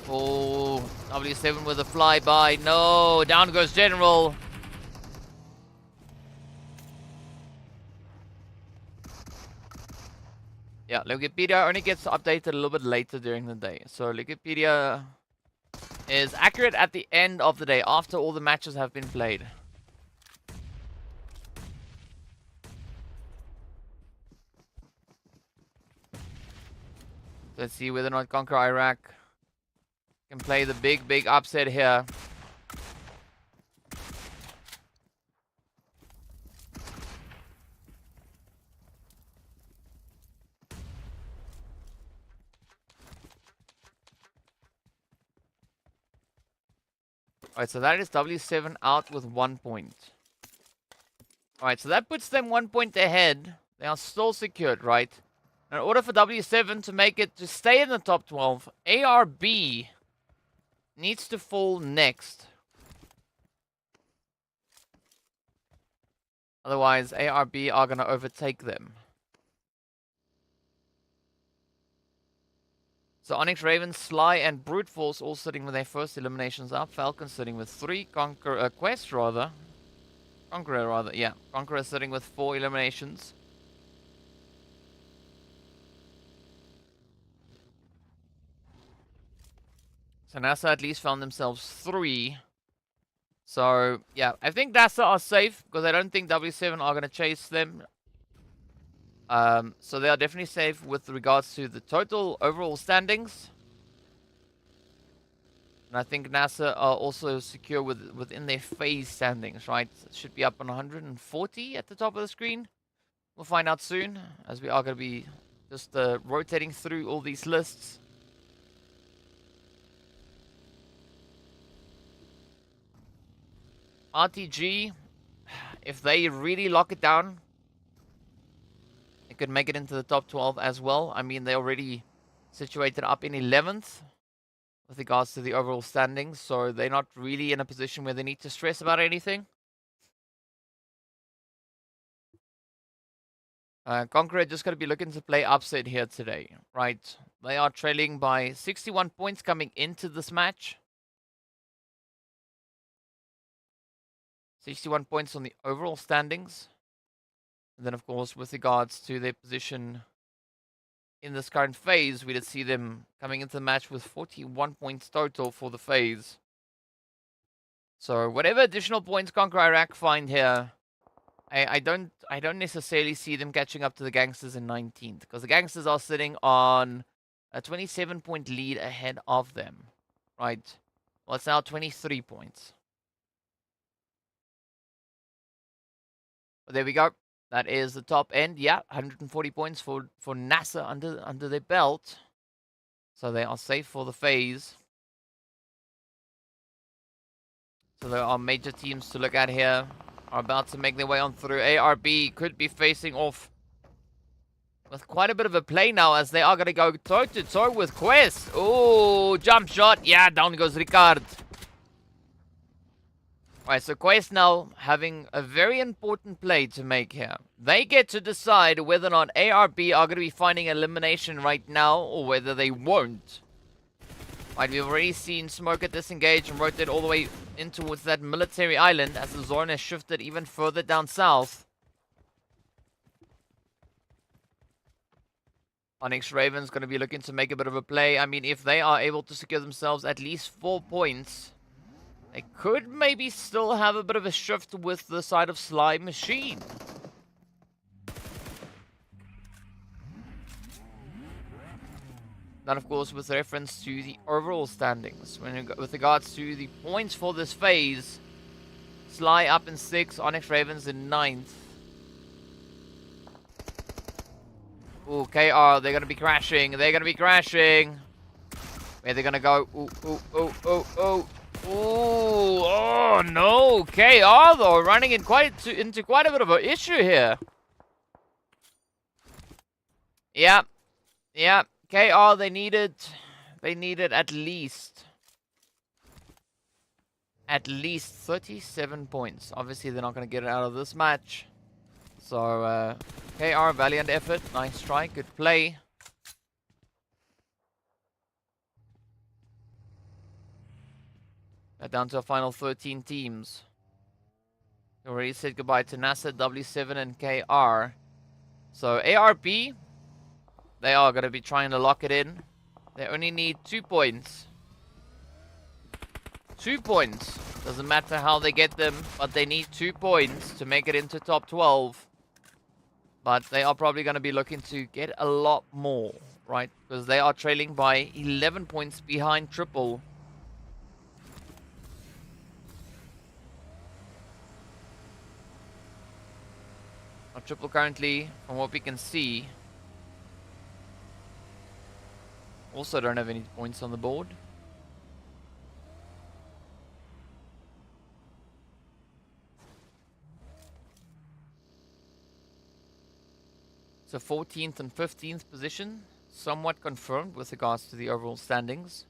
Oh, W7 with a flyby. No, down goes General. Yeah, Wikipedia only gets updated a little bit later during the day. So Wikipedia is accurate at the end of the day, after all the matches have been played. Let's see whether or not CONQUEROR Iraq can play the big upset here. Alright, so that is W7 out with 1 point. Alright, so that puts them 1 point ahead. They are still secured, right? In order for W7 to make it to stay in the top 12, ARB needs to fall next. Otherwise, ARB are going to overtake them. So ONYX, Ravens, Sly, and Brute Force all sitting with their first eliminations up. Falcons sitting with 3. Conqueror rather. Yeah, Conqueror sitting with 4 eliminations. So NASR at least found themselves 3. So, yeah, I think NASR are safe because I don't think W7 are going to chase them. So they are definitely safe with regards to the total overall standings. And I think NASR are also secure within their phase standings, right? It should be up on 140 at the top of the screen. We'll find out soon, as we are going to be just rotating through all these lists. RTG, if they really lock it down, it could make it into the top 12 as well. I mean, they're already situated up in 11th with regards to the overall standings, so they're not really in a position where they need to stress about anything. Conqueror just going to be looking to play upset here today, right? They are trailing by 61 points coming into this match. 61 points on the overall standings. And then, of course, with regards to their position in this current phase, we did see them coming into the match with 41 points total for the phase. So whatever additional points Conqueror Iraq find here, I don't necessarily see them catching up to the Gangsters in 19th, because the Gangsters are sitting on a 27-point lead ahead of them, right? Well, it's now 23 points. But there we go. That is the top end. Yeah, 140 points for NASR under their belt. So they are safe for the phase. So there are major teams to look at here. Are about to make their way on through. ARB could be facing off with quite a bit of a play now, as they are going to go toe-to-toe with Quest. Oh, jump shot. Yeah, down goes Ricard. Alright, so Quest now having a very important play to make here. They get to decide whether or not ARB are going to be finding elimination right now, or whether they won't. Right, we've already seen Smoker disengage and rotate all the way in towards that military island, as the zone has shifted even further down south. ONYX Ravens going to be looking to make a bit of a play. I mean, if they are able to secure themselves at least 4 points, they could maybe still have a bit of a shift with the side of Sly Machine. Then, of course, with reference to the overall standings, with regards to the points for this phase, Sly up in 6th, ONYX Ravens in 9th. Ooh, KR, they're going to be crashing. They're going to be crashing. Where they're going to go? Ooh, ooh, ooh, ooh, ooh. Ooh, oh no. KR, though, running into quite a bit of an issue here. Yeah. Yeah. KR, they needed at least 37 points. Obviously, they're not going to get it out of this match. So, KR, valiant effort. Nice try. Good play. Down to our final 13 teams. We already said goodbye to NASR, W7, and KR. So, ARB, they are going to be trying to lock it in. They only need 2 points. 2 points. Doesn't matter how they get them, but they need 2 points to make it into top 12. But they are probably going to be looking to get a lot more, right? Because they are trailing by 11 points behind Triple. Now, Triple currently, from what we can see, also don't have any points on the board. So 14th and 15th position, somewhat confirmed with regards to the overall standings.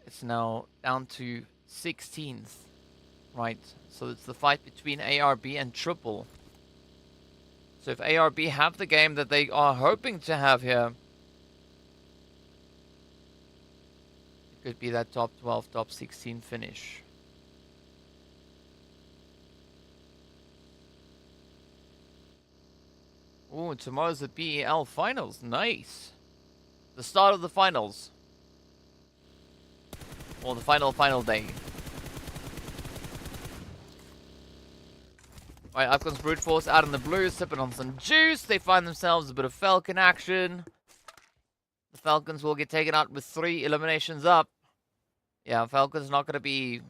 It's now down to 16th, right? So it's the fight between ARB and Triple. So if ARB have the game that they are hoping to have here, it could be that top 12, top 16 finish. Oh, tomorrow's the PEL finals. Nice. The start of the finals. Or the final day. Right, IKURD-E-SPORTS Brute Force out in the blue, sipping on some juice. They find themselves a bit of Falcon action. The Falcons will get taken out with 3 eliminations up. Yeah, Falcons not gonna be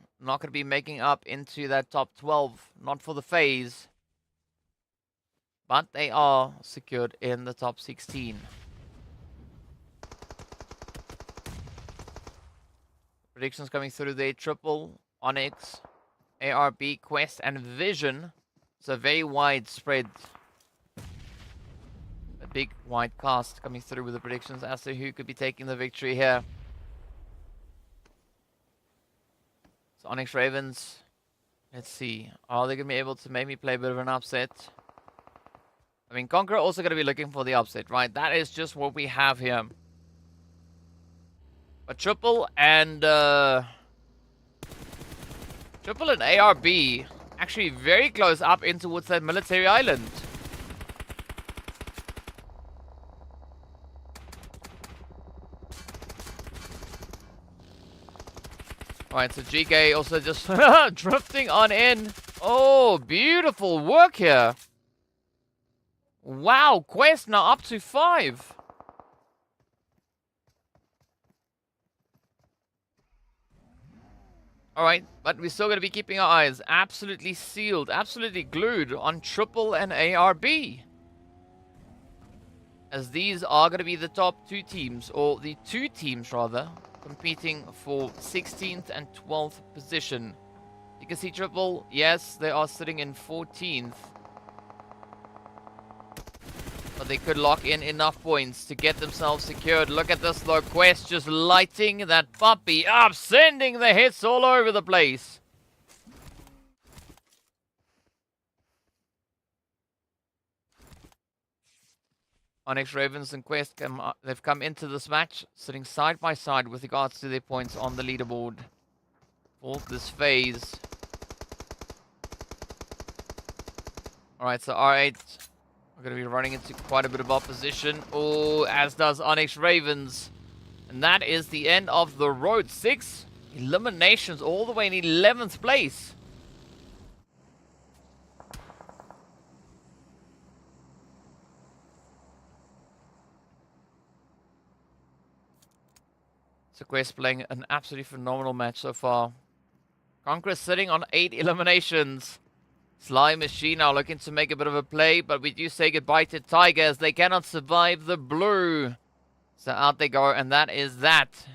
making up into that top 12. Not for the phase. But they are secured in the top 16. Predictions coming through there. Triple, ONYX, ARB, Quest, and Vision. So very widespread. A big wide cast coming through with the predictions as to who could be taking the victory here. So ONYX Ravens. Let's see. Are they going to be able to maybe play a bit of an upset? I mean, CONQUEROR also going to be looking for the upset, right? That is just what we have here. But Triple and ARB actually very close up in towards that military island. Alright, so GEEKAY also just drifting on in. Oh, beautiful work here. Wow, Quest now up to 5. Alright, but we're still going to be keeping our eyes absolutely sealed, absolutely glued on Triple and ARB. As these are going to be the top 2 teams, or the 2 teams rather, competing for 16th and 12th position. You can see Triple, yes, they are sitting in 14th. But they could lock in enough points to get themselves secured. Look at this though, Quest just lighting that puppy up, sending the hits all over the place. ONYX Ravens and Quest, they've come into this match sitting side by side with regards to their points on the leaderboard for this phase. Alright, so R8... we're going to be running into quite a bit of opposition. Oh, as does ONYX Ravens. And that is the end of the road. 6 eliminations all the way in 11th place. So Quest playing an absolutely phenomenal match so far. CONQUEROR sitting on 8 eliminations. Sly Machine now looking to make a bit of a play, but we do say goodbye to Tiger as they cannot survive the blue. So out they go, and that is that.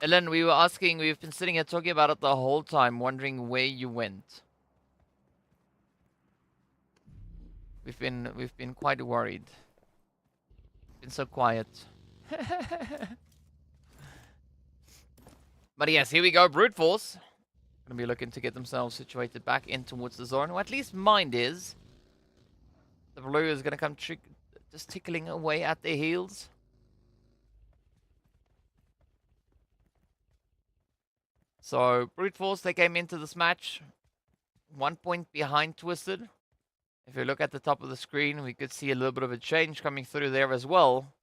Ellen, we were asking, we've been sitting here talking about it the whole time, wondering where you went. We've been quite worried. Been so quiet. But yes, here we go, Brute Force. Going to be looking to get themselves situated back in towards the zone, or at least mind is. The blue is going to come just tickling away at their heels. So, Brute Force, they came into this match 1 point behind Twisted. If you look at the top of the screen, we could see a little bit of a change coming through there as well.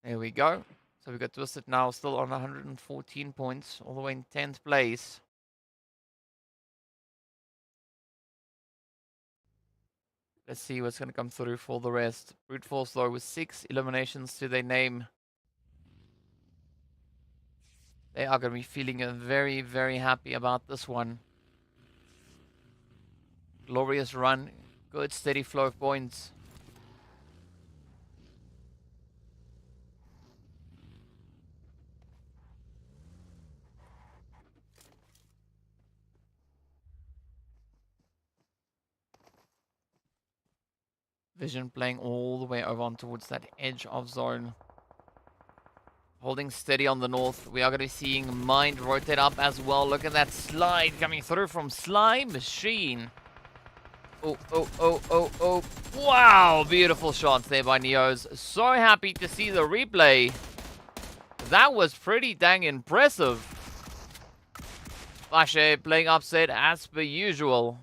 There we go. So we got Twisted now still on 114 points, all the way in 10th place. Let's see what's going to come through for the rest. Brute Force though with 6 eliminations to their name. They are going to be feeling very, very happy about this one. Glorious run. Good steady flow of points. Vision playing all the way over on towards that edge of zone. Holding steady on the north. We are going to be seeing Mind rotate up as well. Look at that slide coming through from Sly Machine. Oh, oh, oh, oh, oh. Wow, beautiful shots there by Neos. So happy to see the replay. That was pretty dang impressive. Bashe playing upset as per usual.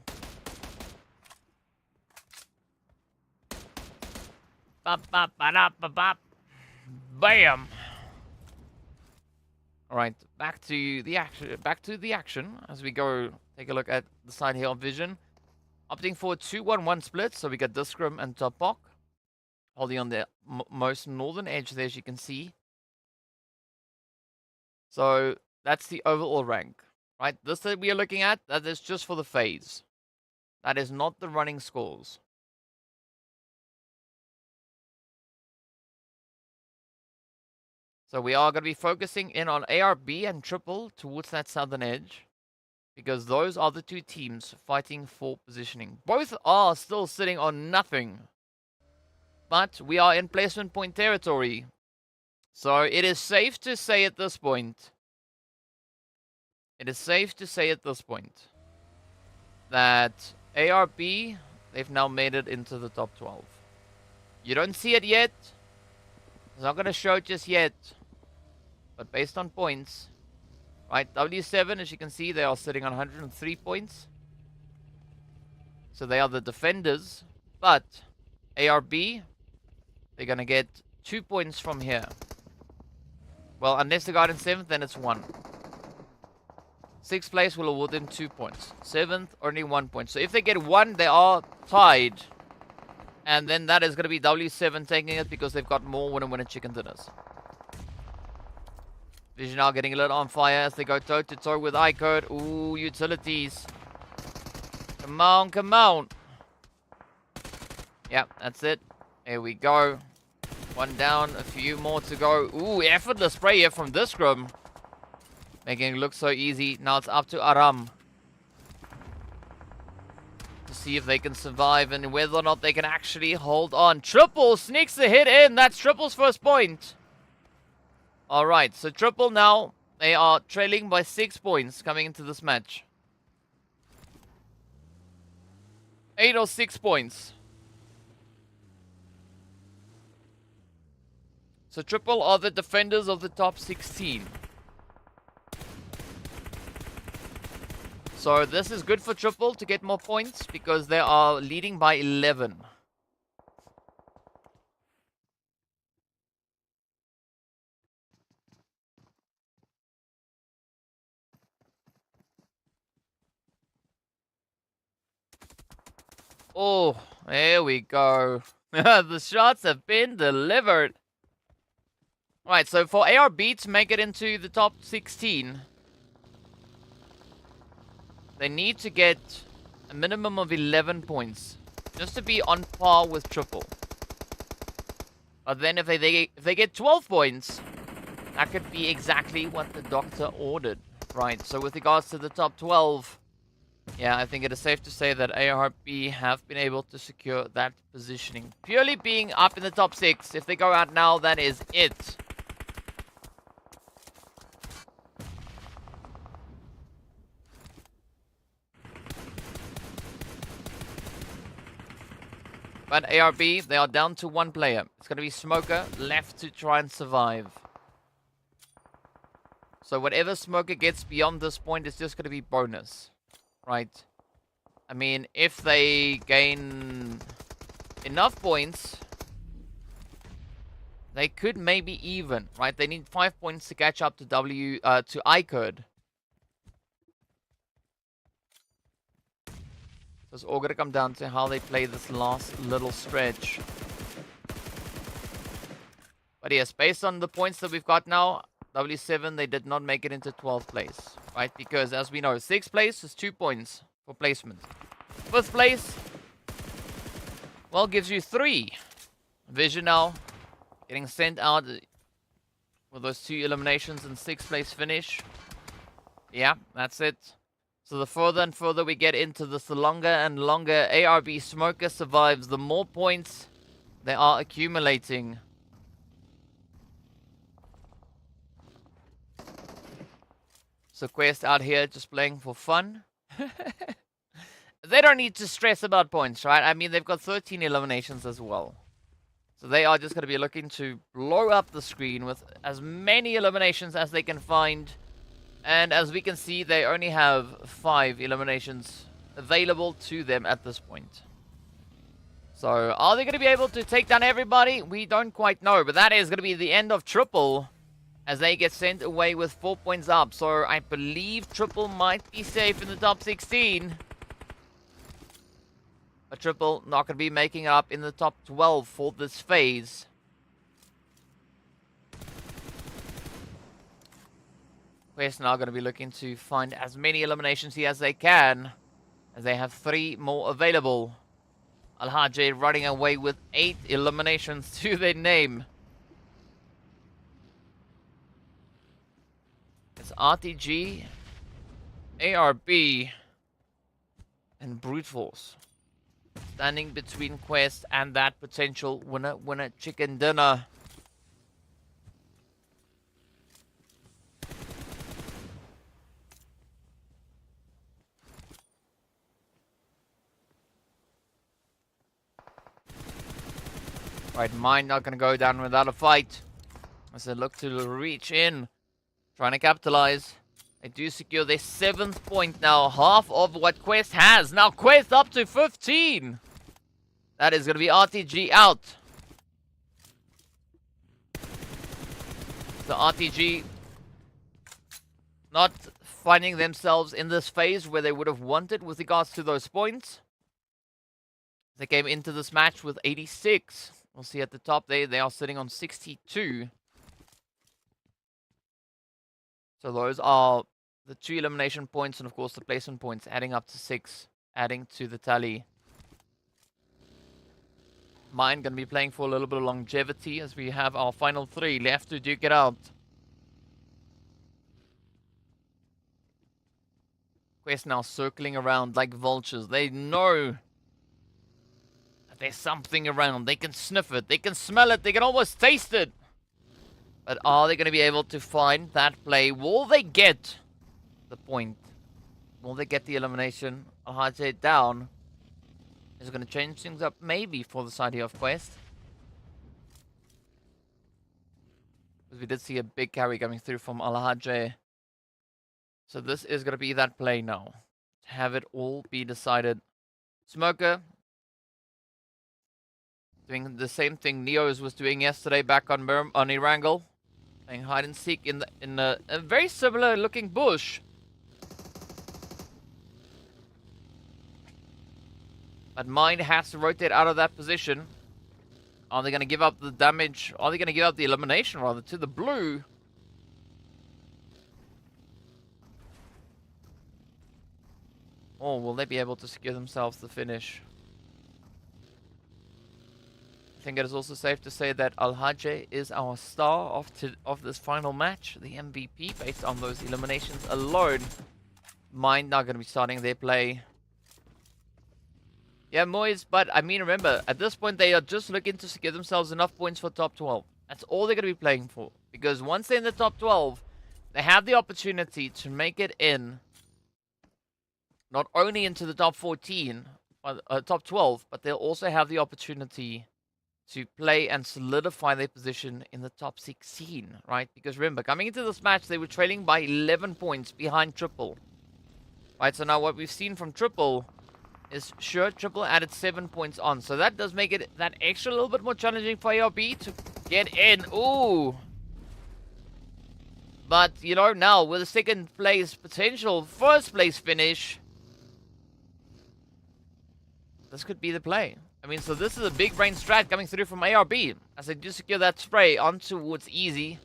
Bop, bop, ba-da, ba-bop. Bam. All right, back to the action as we go take a look at the side here of Vision. Opting for a 2-1-1 split, so we got Discrim and Topok holding on the most northern edge there, as you can see. So that's the overall rank, right? This that we are looking at, that is just for the phase. That is not the running scores. So we are going to be focusing in on ARB and Triple towards that southern edge, because those are the two teams fighting for positioning. Both are still sitting on nothing, but we are in placement point territory. So it is safe to say at this point, that ARB, they've now made it into the top 12. You don't see it yet. It's not going to show just yet. But based on points, right, W7, as you can see, they are sitting on 103 points. So they are the defenders. But ARB, they're going to get 2 points from here. Well, unless they got in 7th, then it's 1. 6th place will award them 2 points. 7th, only 1 point. So if they get 1, they are tied. And then that is going to be W7 taking it because they've got more winner-winner chicken dinners. Vision now getting a little on fire as they go toe-to-toe with IKURD. Ooh, utilities. Come on, come on. Yep, that's it. Here we go. 1 down, a few more to go. Ooh, effortless spray here from this scrum. Making it look so easy. Now it's up to Aram to see if they can survive and whether or not they can actually hold on. Triple sneaks the hit in. That's Triple's first point. Alright, so Triple now, they are trailing by 6 points coming into this match. 8 or 6 points. So Triple are the defenders of the top 16. So this is good for Triple to get more points because they are leading by 11. Oh, there we go. The shots have been delivered. Right, so for ARB to make it into the top 16, they need to get a minimum of 11 points just to be on par with Triple. But then if they get 12 points, that could be exactly what the doctor ordered. Right, so with regards to the top 12, yeah, I think it is safe to say that ARB have been able to secure that positioning. Purely being up in the top 6, if they go out now, that is it. But ARB, they are down to 1 player. It's going to be Smoker left to try and survive. So whatever Smoker gets beyond this point is just going to be bonus. Right? I mean, if they gain enough points, they could maybe even, right? They need 5 points to catch up to to IKURD. So it's all going to come down to how they play this last little stretch. But yes, based on the points that we've got now, W7, they did not make it into 12th place, right? Because as we know, 6th place is 2 points for placement. 5th place, well, gives you 3. Vision now getting sent out with those 2 eliminations and 6th place finish. Yeah, that's it. So the further and further we get into this, the longer and longer ARB Smoker survives, the more points they are accumulating. So Quest out here just playing for fun. They don't need to stress about points, right? I mean, they've got 13 eliminations as well. So they are just going to be looking to blow up the screen with as many eliminations as they can find. And as we can see, they only have 5 eliminations available to them at this point. So are they going to be able to take down everybody? We don't quite know, but that is going to be the end of Triple as they get sent away with 4 points up. So I believe Triple might be safe in the top 16. But Triple not going to be making it up in the top 12 for this phase. Quest now going to be looking to find as many eliminations here as they can, as they have 3 more available. Al-Hajj running away with 8 eliminations to their name. It's RTG, ARB, and Brute Force standing between Quest and that potential winner chicken dinner. Right, Mine not going to go down without a fight. As they look to reach in, trying to capitalize. They do secure their 7th point now, half of what Quest has. Now Quest up to 15. That is going to be RTG out. So RTG not finding themselves in this phase where they would have wanted with regards to those points. They came into this match with 86. We'll see at the top there, they are sitting on 62. So those are the 2 elimination points and of course the placement points adding up to 6, adding to the tally. Mine going to be playing for a little bit of longevity as we have our final 3 left to duke it out. Quest now circling around like vultures. They know that there's something around. They can sniff it. They can smell it. They can almost taste it. But are they going to be able to find that play? Will they get the point? Will they get the elimination? Al-Hajj down. Is it going to change things up? Maybe for the side here of Quest. Because we did see a big carry coming through from Al-Hajj. So this is going to be that play now. Have it all be decided. Smoker doing the same thing Neos was doing yesterday back on Erangel. Playing hide and seek in a very similar looking bush. But Mine has to rotate out of that position. Are they going to give up the damage? Are they going to give up the elimination rather to the blue? Or will they be able to secure themselves the finish? I think it is also safe to say that Al-Hajj is our star of this final match, the MVP, based on those eliminations alone. Mine not going to be starting their play. Yeah, Moyes, but I mean, remember, at this point, they are just looking to secure themselves enough points for top 12. That's all they're going to be playing for. Because once they're in the top 12, they have the opportunity to make it in, not only into the top 14, top 12, but they'll also have the opportunity to play and solidify their position in the top 16, right? Because remember, coming into this match, they were trailing by 11 points behind Triple. Right, so now what we've seen from Triple is, sure, Triple added 7 points on. So that does make it that extra little bit more challenging for ARB to get in. Ooh. But, you know, now with a second place potential first place finish, this could be the play. I mean, so this is a big brain strat coming through from ARB. As they do secure that spray on towards Easy.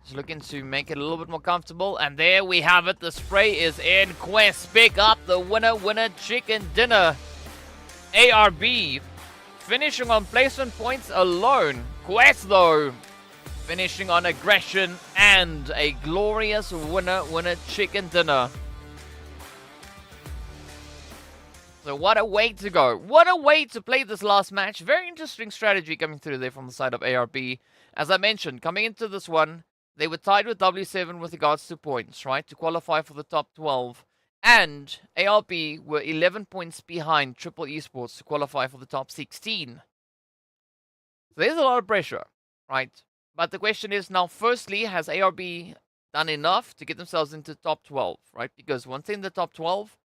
Just looking to make it a little bit more comfortable. And there we have it. The spray is in. Quest pick up the winner chicken dinner. ARB finishing on placement points alone. Quest, though, finishing on aggression and a glorious winner chicken dinner. So what a way to go. What a way to play this last match. Very interesting strategy coming through there from the side of ARB. As I mentioned, coming into this one, they were tied with W7 with regards to points, right? To qualify for the top 12. And ARB were 11 points behind Triple Esports to qualify for the top 16. So there's a lot of pressure, right? But the question is now, firstly, has ARB done enough to get themselves into top 12, right? Because once they're in the top 12,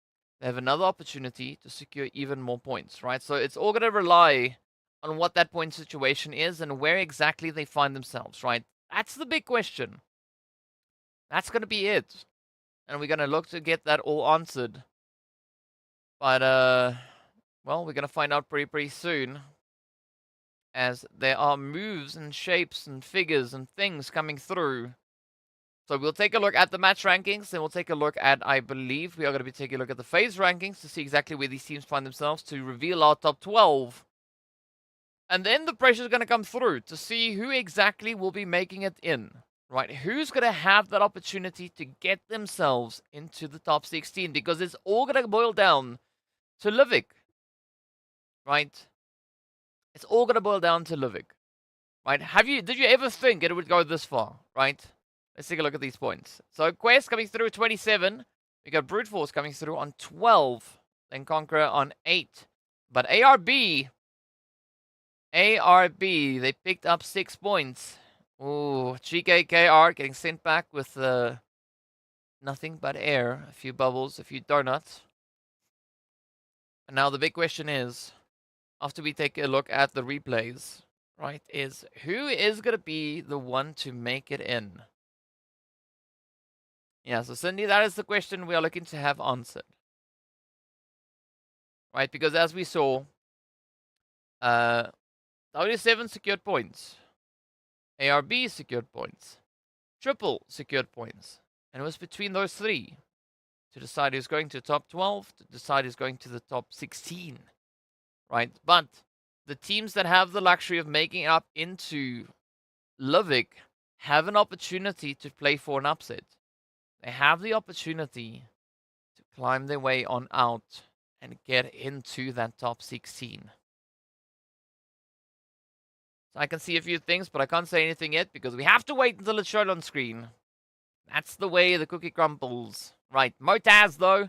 they have another opportunity to secure even more points, right? So it's all going to rely on what that point situation is and where exactly they find themselves, right? That's the big question. That's going to be it. And we're going to look to get that all answered. But, well, we're going to find out pretty soon. As there are moves and shapes and figures and things coming through. So we'll take a look at the match rankings, then we'll take a look at, I believe, we are going to be taking a look at the phase rankings to see exactly where these teams find themselves to reveal our top 12. And then the pressure is going to come through to see who exactly will be making it in, right? Who's going to have that opportunity to get themselves into the top 16, because it's all going to boil down to Livik, right? It's all going to boil down to Livik, right? Did you ever think it would go this far, right? Let's take a look at these points. So Quest coming through 27. We got Brute Force coming through on 12. Then Conqueror on 8. But ARB, they picked up 6 points. Ooh, GEEKAY getting sent back with nothing but air. A few bubbles, a few donuts. And now the big question is, after we take a look at the replays, right, is who is going to be the one to make it in? Yeah, so Cindy, that is the question we are looking to have answered. Right, because as we saw, W7 secured points. ARB secured points. Triple secured points. And it was between those three to decide who's going to top 12, to decide who's going to the top 16. Right, but the teams that have the luxury of making it up into Livik have an opportunity to play for an upset. They have the opportunity to climb their way on out and get into that top 16. So I can see a few things, but I can't say anything yet because we have to wait until it's shown on screen. That's the way the cookie crumbles. Right, Motaz, though,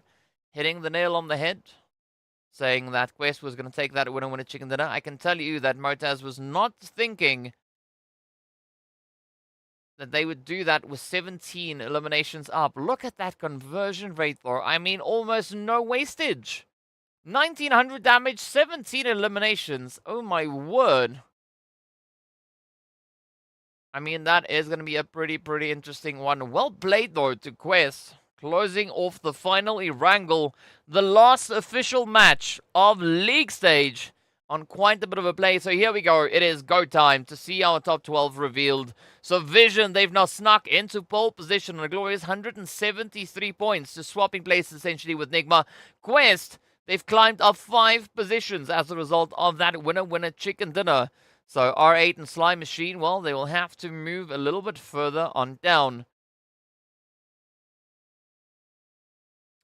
hitting the nail on the head, saying that Quest was going to take that winner chicken dinner. I can tell you that Motaz was not thinking that they would do that with 17 eliminations up. Look at that conversion rate, though. I mean, almost no wastage. 1900 damage, 17 eliminations. Oh my word. I mean, that is going to be a pretty interesting one. Well played, though, to Quest. Closing off the final Erangel, the last official match of League Stage on quite a bit of a play. So here we go. It is go time to see our top 12 revealed. So Vision, they've now snuck into pole position on a glorious 173 points, just swapping places essentially with NIGMA. Quest, they've climbed up 5 positions as a result of that winner chicken dinner. So R8 and Slime Machine, well, they will have to move a little bit further on down.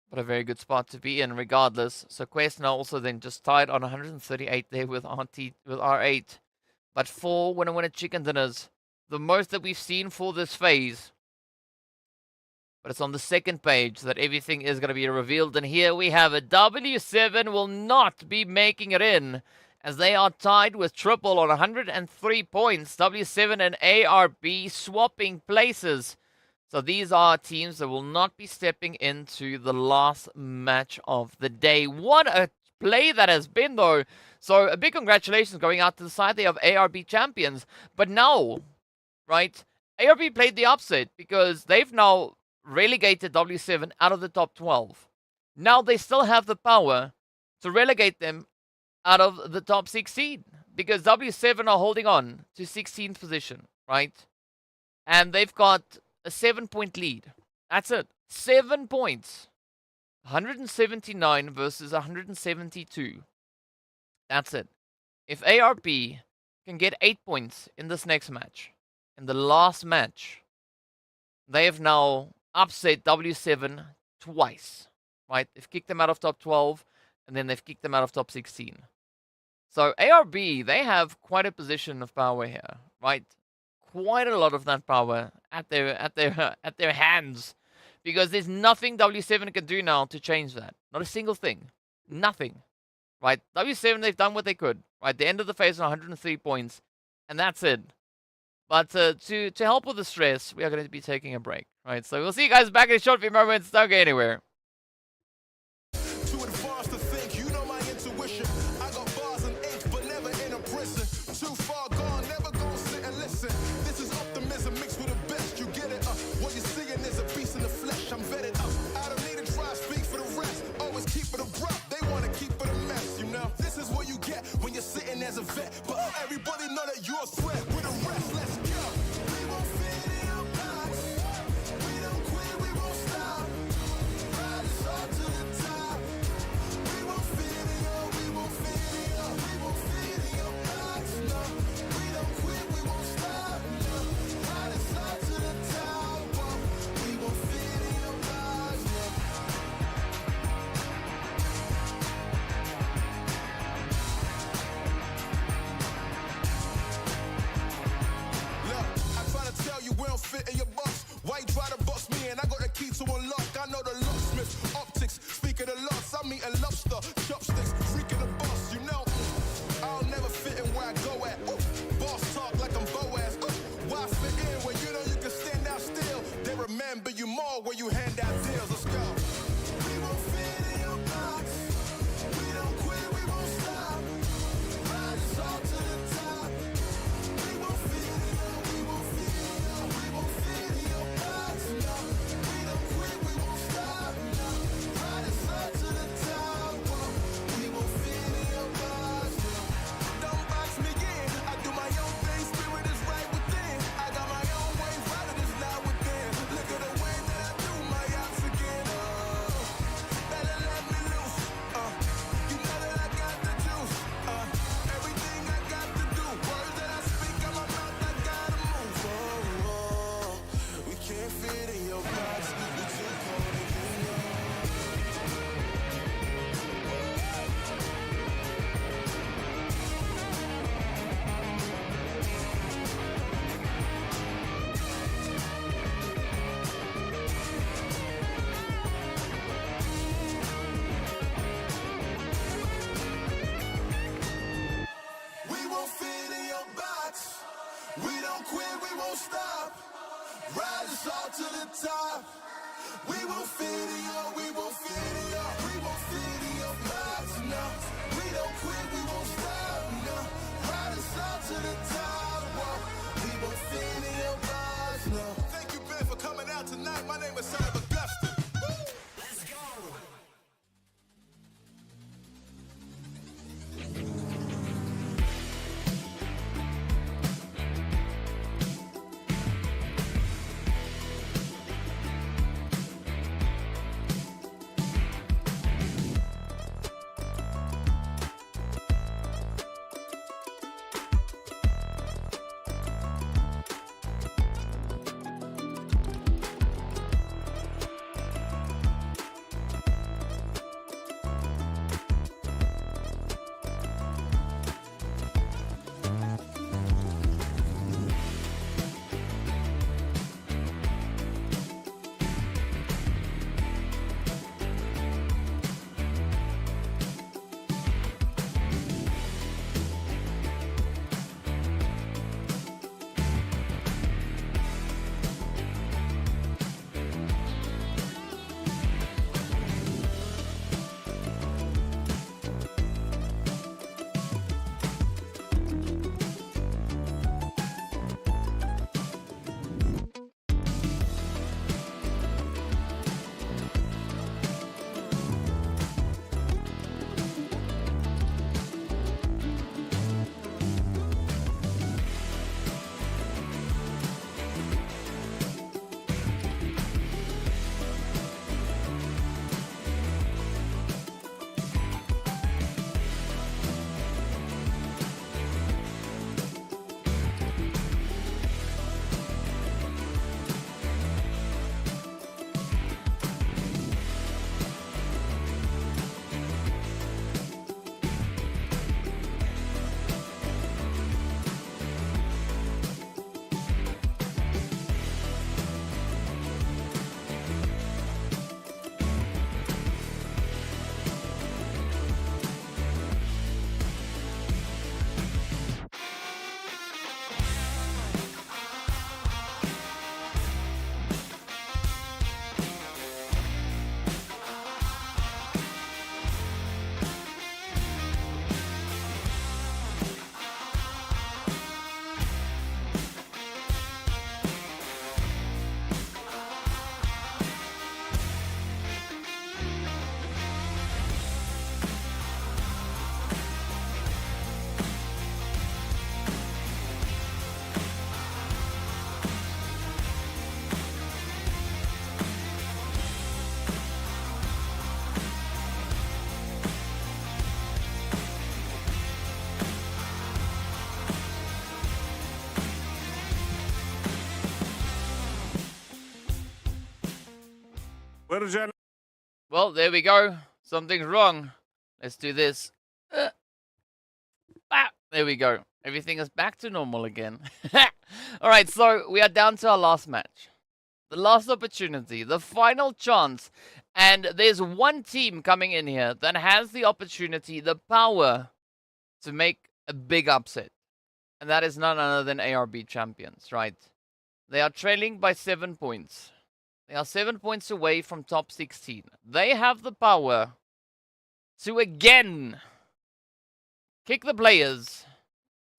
But a very good spot to be in regardless. So Quest now also then just tied on 138 there with R8. But 4 winner chicken dinners. The most that we've seen for this phase. But it's on the second page that everything is going to be revealed. And here we have it. W7 will not be making it in, as they are tied with Triple on 103 points. W7 and ARB swapping places. So these are teams that will not be stepping into the last match of the day. What a play that has been, though. So a big congratulations going out to the side there of ARB champions. But now, right, ARB played the upset because they've now relegated W7 out of the top 12. Now they still have the power to relegate them out of the top 16 because W7 are holding on to 16th position, right? And they've got a 7-point lead. That's it. 7 points. 179 versus 172. That's it. If ARB can get 8 points in this next match, in the last match, they have now upset W7 twice. Right? They've kicked them out of top 12, and then they've kicked them out of top 16. So ARB, they have quite a position of power here, right? Quite a lot of that power at their hands, because there's nothing W7 can do now to change that. Not a single thing, nothing. Right, W7, they've done what they could. Right, the end of the phase on 103 points, and that's it. But to help with the stress, we are going to be taking a break. Right, so we'll see you guys back in a short few moments. Don't go anywhere. Too advanced to think, you know my intuition. I got bars and ink, but never in a prison. Too far gone, never gonna sit and listen. This is optimism mixed with the best. You get it? What you're seeing is a beast in the flesh. I'm vetted up. I don't need to try to speak for the rest. Always keep it abrupt. They want to keep it a mess, you know. This is what you get when you're sitting as a vet. But everybody know that you're a threat. With the rest, let's go. We won't fit in your box. We don't quit, we won't stop. Ride us all to the top. We won't fit in your, we won't fit in your, we won't fit in your box. No, we don't quit, we won't stop. No, ride us all to the top. Whoa. We won't fit in your box. No. Look, I try to tell you we don't fit in your box. Why you try to bust me in? I got the key to unlock. I know the locksmith, optics, speak of the lots. I'm eating lobster, chopsticks, freaking the boss. You know, I'll never fit in where I go at. Ooh, boss talk like I'm Boaz. Ooh, why fit in when you know you can stand out still? They remember you more when you hand out deals. Let's go. We won't fit in your box. We don't quit, we won't stop. Ride us all to the top. We won't fit in your, we won't fit in your, we won't fit in your box. No, we don't quit, we won't stop. No, ride us all to the top. Whoa. We won't fit in your box. No. Don't box me in. I do my own thing. Spirit is right within. I got my own way. Right is not within. Look at the way that I do my ops again. Oh, better let me loose. You know that I got the juice. Everything I got to do. Words that I speak out my mouth, I gotta move. Oh, we can't fit in your box. We too cold to be young. We won't fit in your box. We don't quit, we won't stop. Ride us all to the top. We won't fit in your, we won't fit in your, we won't fit in your box. No, we don't quit, we won't stop. No, ride us all to the top. Whoa. We won't fit in your box. No. Thank you, Ben, for coming out tonight. My name is Son of Augusta. Let's go. ارجع. Well, there we go. Something's wrong. Let's do this. There we go. Everything is back to normal again. Alright, so we are down to our last match. The last opportunity. The final chance. And there's one team coming in here that has the opportunity, the power, to make a big upset. And that is none other than ARB champions, right? They are trailing by 7 points. They are 7 points away from top 16. They have the power to again kick the players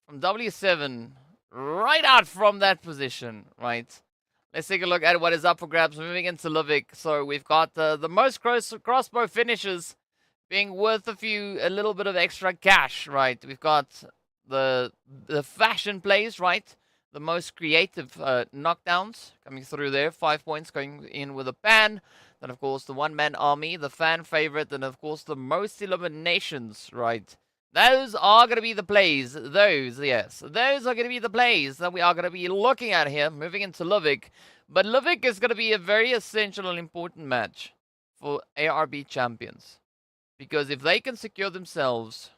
from W7 right out from that position, right? Let's take a look at what is up for grabs. Moving into Livik. So we've got the most crossbow finishes being worth a little bit of extra cash, right? We've got the fashion plays, right? The most creative knockdowns coming through there. 5 points going in with a pan. Then, of course, the one-man army, the fan favorite, and, of course, the most eliminations, right? Those are going to be the plays. Yes. Those are going to be the plays that we are going to be looking at here, moving into Livik. But Livik is going to be a very essential and important match for ARB champions. Because if they can secure themselves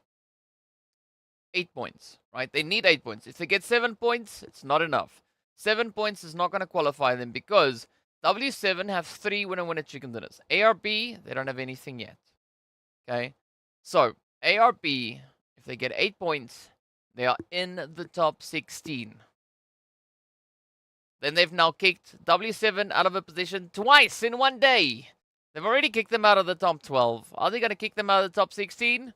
8 points, right? They need 8 points. If they get 7 points, it's not enough. 7 points is not going to qualify them because W7 have 3 winner-winner chicken dinners. ARB, they don't have anything yet. Okay? So, ARB, if they get 8 points, they are in the top 16. Then they've now kicked W7 out of a position twice in one day. They've already kicked them out of the top 12. Are they going to kick them out of the top 16?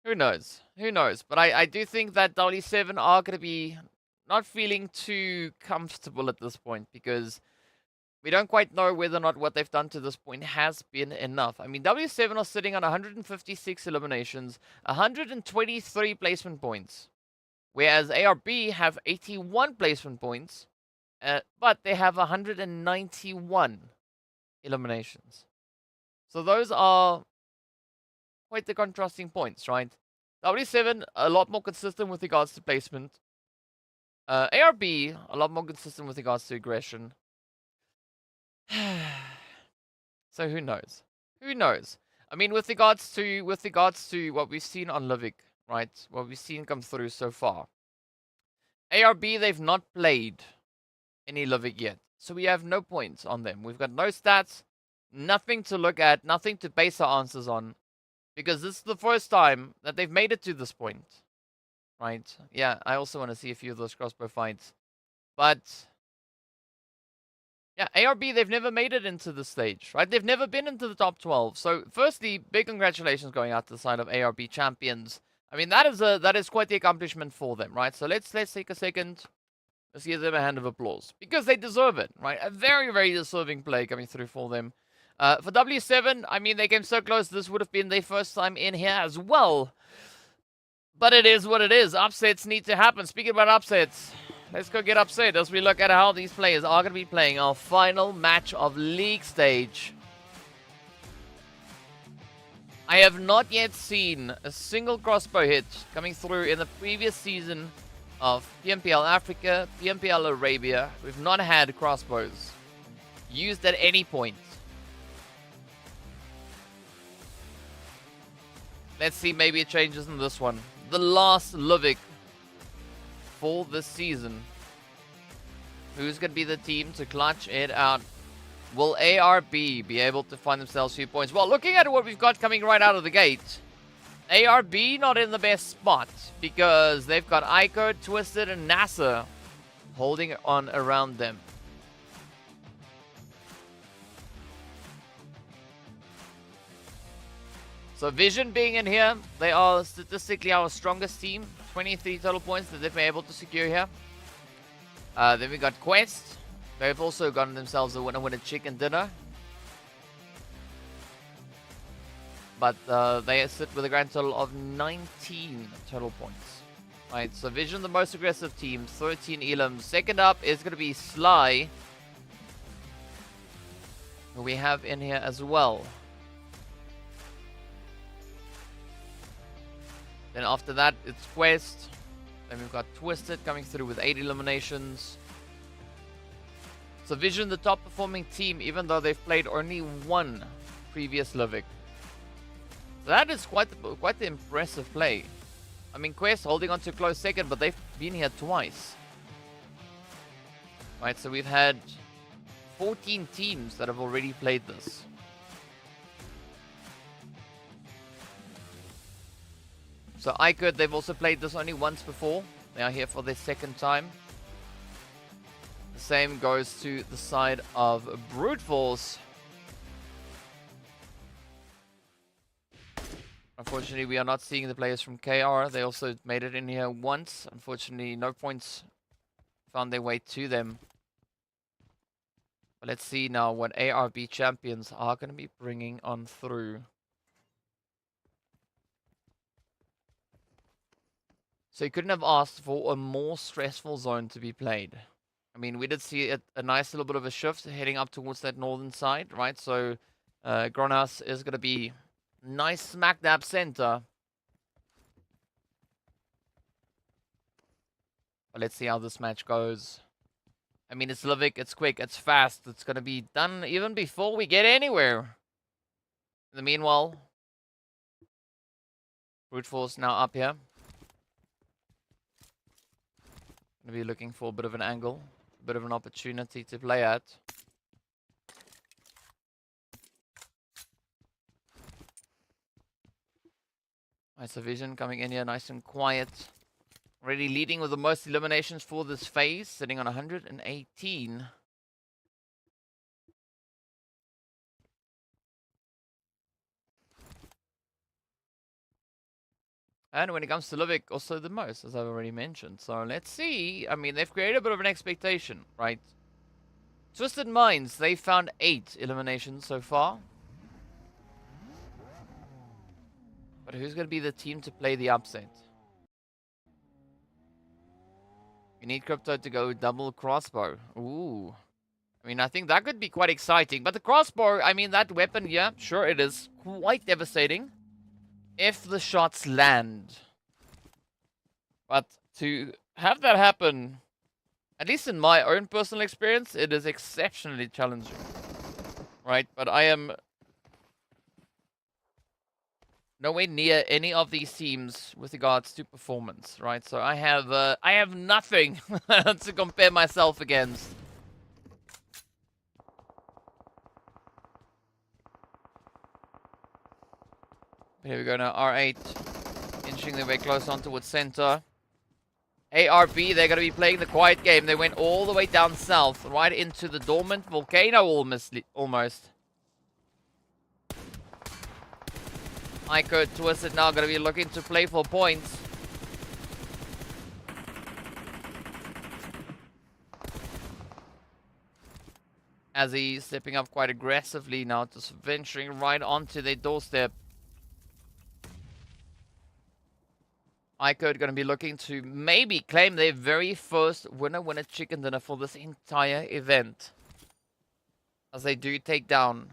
Who knows? Who knows? But I do think that W7 are going to be not feeling too comfortable at this point because we don't quite know whether or not what they've done to this point has been enough. I mean, W7 are sitting on 156 eliminations, 123 placement points, whereas ARB have 81 placement points, but they have 191 eliminations. So those are quite the contrasting points, right? W7, a lot more consistent with regards to placement. ARB, a lot more consistent with regards to aggression. So who knows? Who knows? I mean, with regards to what we've seen on Livik, right? What we've seen come through so far. ARB, they've not played any Livik yet. So we have no points on them. We've got no stats, nothing to look at, nothing to base our answers on. Because this is the first time that they've made it to this point. Right? Yeah, I also want to see a few of those crossbow fights. But yeah, ARB, they've never made it into the stage, right? They've never been into the top 12. So, firstly, big congratulations going out to the side of ARB champions. I mean, that is quite the accomplishment for them, right? So let's take a second. Let's give them a hand of applause because they deserve it, right? A very, very deserving play coming through for them. For W7, I mean, they came so close. This would have been their first time in here as well. But it is what it is. Upsets need to happen. Speaking about upsets, let's go get upset as we look at how these players are going to be playing our final match of League Stage. I have not yet seen a single crossbow hit coming through in the previous season of PMPL Africa, PMPL Arabia. We've not had crossbows used at any point. Let's see, maybe it changes in this one. The last Livik for this season. Who's going to be the team to clutch it out? Will ARB be able to find themselves a few points? Well, looking at what we've got coming right out of the gate, ARB not in the best spot because they've got IKURD, Twisted, and NASR holding on around them. So Vision being in here, they are statistically our strongest team. 23 total points that they've been able to secure here. Then we got Quest. They've also gotten themselves a winner chicken dinner. But they sit with a grand total of 19 total points. Right, so Vision the most aggressive team, 13 elims. Second up is going to be Sly, who we have in here as well. Then after that, it's Quest. Then we've got Twisted coming through with 8 eliminations. So Vision, the top performing team, even though they've played only one previous Livik. So that is quite the impressive play. I mean, Quest holding on to a close second, but they've been here twice. Right, so we've had 14 teams that have already played this. So IKURD, they've also played this only once before. They are here for their second time. The same goes to the side of Brute Force. Unfortunately, we are not seeing the players from KR. They also made it in here once. Unfortunately, no points found their way to them. But let's see now what ARB champions are going to be bringing on through. So you couldn't have asked for a more stressful zone to be played. I mean, we did see a nice little bit of a shift heading up towards that northern side, right? So Gronhaus is going to be nice smack dab center. But let's see how this match goes. I mean, it's Livik, it's quick, it's fast. It's going to be done even before we get anywhere. In the meanwhile, Brute Force now up here. Going to be looking for a bit of an angle, a bit of an opportunity to play at. Nice Vision coming in here nice and quiet. Already leading with the most eliminations for this phase, sitting on 118. And when it comes to Livik, also the most, as I've already mentioned. So let's see. I mean, they've created a bit of an expectation, right? Twisted Minds, they found 8 eliminations so far. But who's going to be the team to play the upset? You need Crypto to go double crossbow. Ooh. I mean, I think that could be quite exciting. But the crossbow, I mean, that weapon, yeah, sure it is quite devastating if the shots land. But to have that happen, at least in my own personal experience, it is exceptionally challenging. Right? But I am nowhere near any of these teams with regards to performance, right? So I have nothing to compare myself against. Here we go now, R8 inching their way close on towards center. ARB, they're going to be playing the quiet game. They went all the way down south, right into the dormant volcano almost. IKURD Twisted now going to be looking to play for points. As he's stepping up quite aggressively now, just venturing right onto their doorstep. IKURD going to be looking to maybe claim their very first winner chicken dinner for this entire event. As they do take down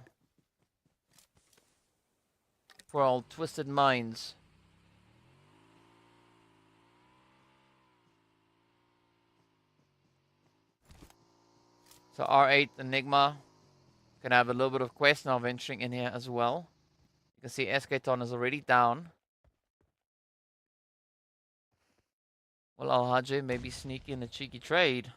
poor old Twisted Minds. So R8 and NIGMA can have a little bit of quest now venturing in here as well. You can see Esketon is already down. Well, Alhaji maybe sneak in a cheeky trade.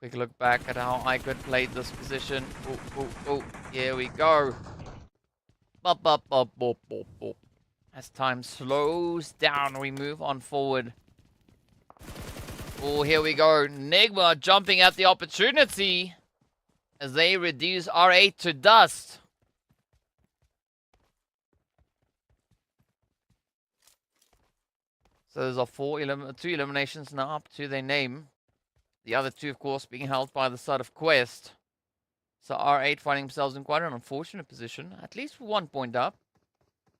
Quick look back at how IKURD played this position. Oh, here we go. Bop, bop, bop, bop, bop, bop. As time slows down, we move on forward. Oh, here we go. NIGMA jumping at the opportunity as they reduce R8 to dust. So there's 2 eliminations now up to their name. The other 2, of course, being held by the side of Quest. So R8 finding themselves in quite an unfortunate position. At least 1 point up.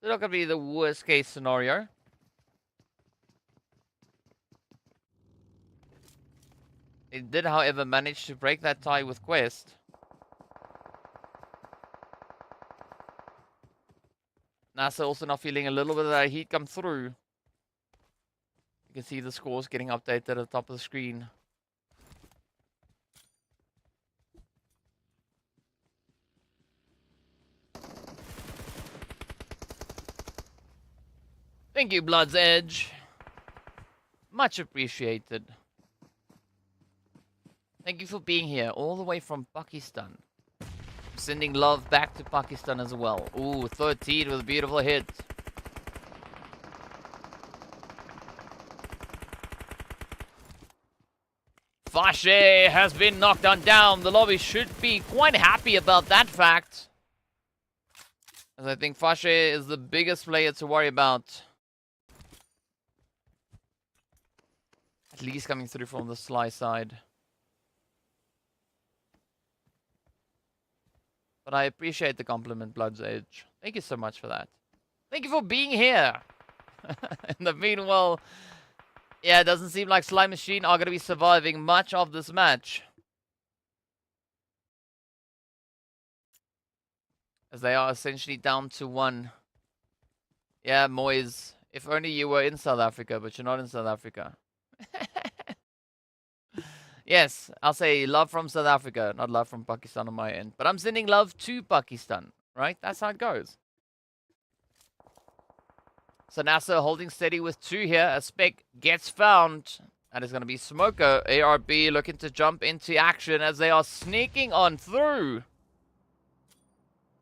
They're not going to be the worst case scenario. They did, however, manage to break that tie with Quest. NASR also now feeling a little bit of that heat come through. You can see the scores getting updated at the top of the screen. Thank you, Blood's Edge. Much appreciated. Thank you for being here, all the way from Pakistan. Sending love back to Pakistan as well. Ooh, 13 with a beautiful hit. Fashe has been knocked down. The lobby should be quite happy about that fact, as I think Fashe is the biggest player to worry about. At least coming through from the Sly side. But I appreciate the compliment, Blood's Edge. Thank you so much for that. Thank you for being here. In the meanwhile, yeah, it doesn't seem like Sly Machine are going to be surviving much of this match, as they are essentially down to 1. Yeah, Moyes, if only you were in South Africa, but you're not in South Africa. Yes, I'll say love from South Africa, not love from Pakistan on my end. But I'm sending love to Pakistan, right? That's how it goes. So NASR holding steady with 2 here. A spec gets found. That is going to be Smoker. ARB looking to jump into action as they are sneaking on through.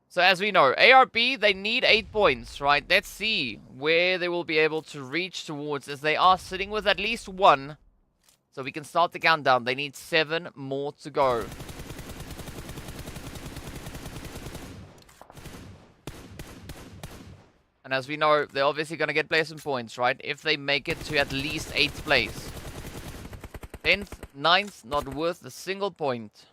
So as we know, ARB, they need 8 points, right? Let's see where they will be able to reach towards, as they are sitting with at least 1. So we can start the countdown. They need 7 more to go. And as we know, they're obviously going to get placement points, right? If they make it to at least 8th place. 10th, 9th, not worth a single point.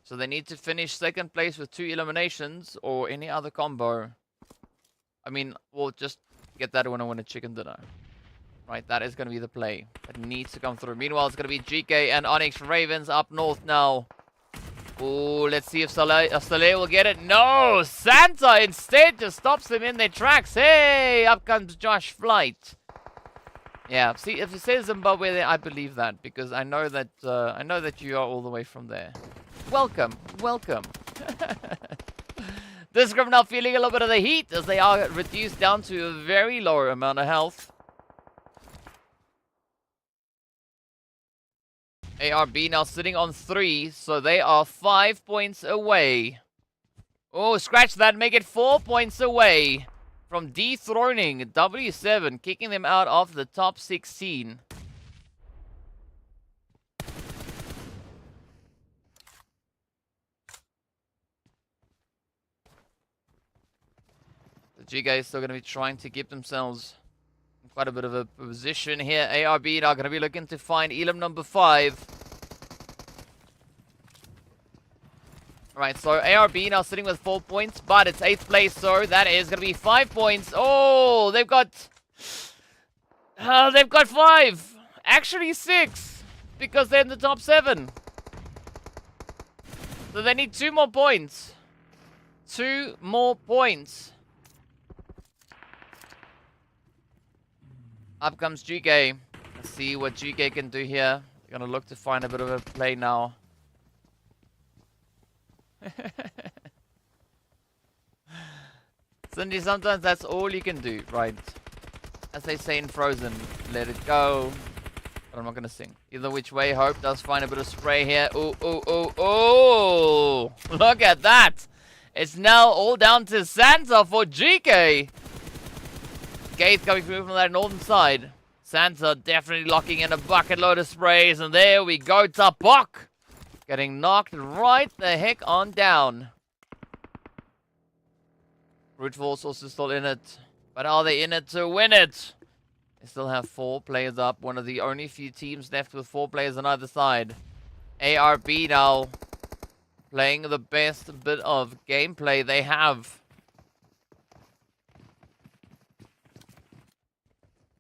So they need to finish 2nd place with 2 eliminations or any other combo. I mean, we'll just get that winner win a chicken dinner. Right, that is going to be the play. It needs to come through. Meanwhile, it's going to be GEEKAY and ONYX Ravens up north now. Ooh, let's see if Saleh will get it. No! Santa instead just stops them in their tracks. Hey! Up comes Josh Flight. Yeah, see, if it says Zimbabwe there, I believe that. Because I know that you are all the way from there. Welcome. Welcome. This group now feeling a little bit of the heat, as they are reduced down to a very low amount of health. ARB now sitting on 3, so they are 5 points away. Oh, scratch that, make it 4 points away from dethroning W7, kicking them out of the top 16. The GEEKAY is still going to be trying to keep themselves in quite a bit of a position here. ARB are going to be looking to find Elam number 5. Alright, so ARB now sitting with 4 points, but it's 8th place, so that is going to be 5 points. Oh, they've got 5. Actually 6, because they're in the top 7. So they need 2 more points. 2 more points. Up comes GEEKAY. Let's see what GEEKAY can do here. They're going to look to find a bit of a play now. Cindy, sometimes that's all you can do, right? As they say in Frozen, let it go. But I'm not going to sing. Either which way, Hope does find a bit of spray here. Ooh, ooh, ooh, ooh! Look at that! It's now all down to Santa for GEEKAY. Gates coming through from that northern side. Santa definitely locking in a bucket load of sprays. And there we go, Tapok. Getting knocked right the heck on down. Brute Force also still in it. But are they in it to win it? They still have 4 players up. One of the only few teams left with 4 players on either side. ARB now playing the best bit of gameplay they have.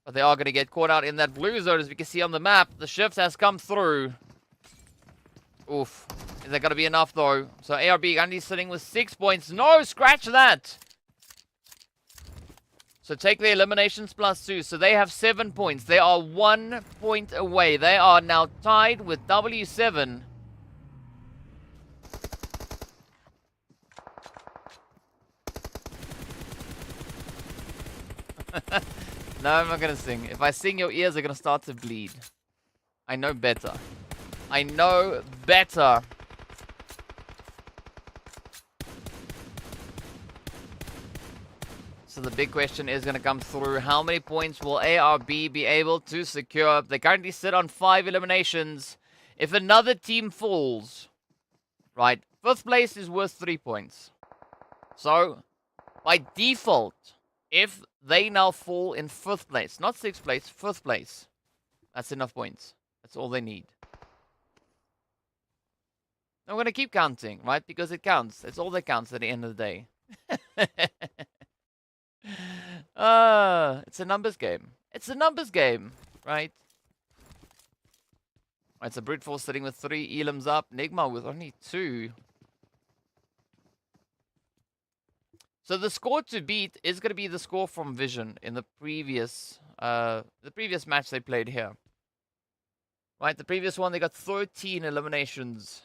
But they are going to get caught out in that blue zone, as we can see on the map. The shift has come through. Oof. Is that going to be enough, though? So ARB only sitting with 6 points. No, scratch that. So take the eliminations plus 2. So they have 7 points. They are 1 point away. They are now tied with W7. No, I'm not going to sing. If I sing, your ears are going to start to bleed. I know better. I know better. So the big question is going to come through. How many points will ARB be able to secure? They currently sit on 5 eliminations. If another team falls, right, 5th place is worth 3 points. So, by default, if they now fall in 5th place, not 6th place, 5th place, that's enough points. That's all they need. I'm going to keep counting, right? Because it counts. It's all that counts at the end of the day. It's a numbers game. It's a numbers game, right? Right, so Brute Force sitting with 3 elims up. NIGMA with only 2. So the score to beat is going to be the score from Vision in the previous match they played here. Right, the previous one, they got 13 eliminations.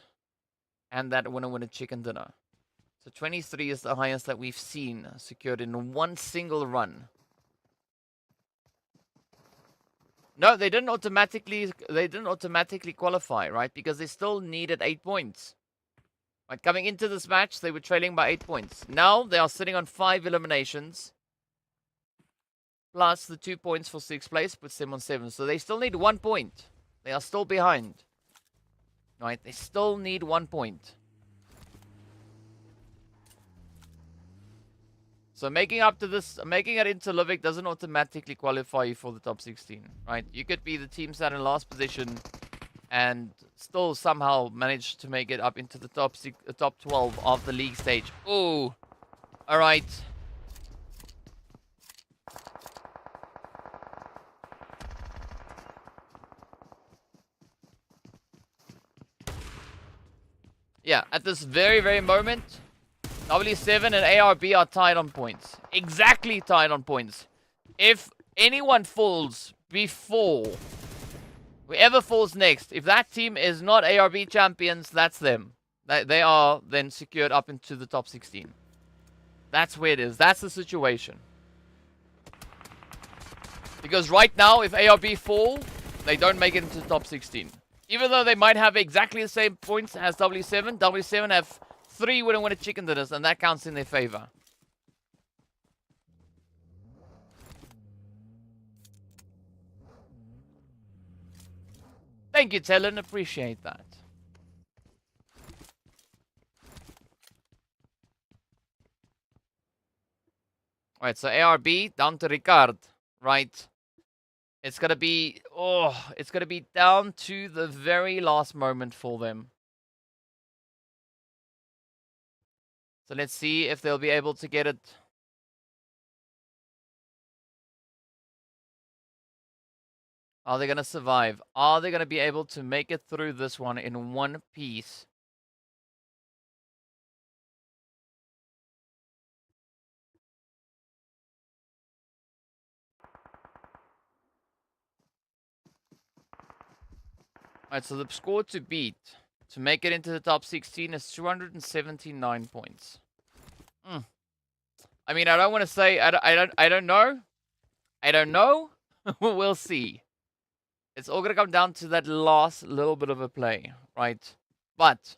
And that winner chicken dinner. So 23 is the highest that we've seen secured in one single run. No, they didn't automatically qualify, right? Because they still needed 8 points. Right, coming into this match, they were trailing by 8 points. Now they are sitting on 5 eliminations. Plus the 2 points for 6th place puts them on 7. So they still need 1 point. They are still behind. Right, they still need 1 point. So making it into Livik doesn't automatically qualify you for the top 16, right? You could be the team sat in last position and still somehow manage to make it up into the top 12 of the league stage. Ooh, all right. Yeah, at this very, very moment, W7 and ARB are tied on points. Exactly tied on points. If anyone falls before, whoever falls next, if that team is not ARB champions, that's them. They are then secured up into the top 16. That's where it is. That's the situation. Because right now, if ARB fall, they don't make it into the top 16. Even though they might have exactly the same points as W7, W7 have 3 winner chicken dinners, and that counts in their favor. Thank you, Talon. Appreciate that. Alright, so ARB down to Ricard, right? It's gonna be down to the very last moment for them. So let's see if they'll be able to get it. Are they gonna survive? Are they gonna be able to make it through this one in one piece? Alright, so the score to beat to make it into the top 16 is 279 points. I mean, I don't want to say I don't know. I don't know. We'll see. It's all gonna come down to that last little bit of a play, right? But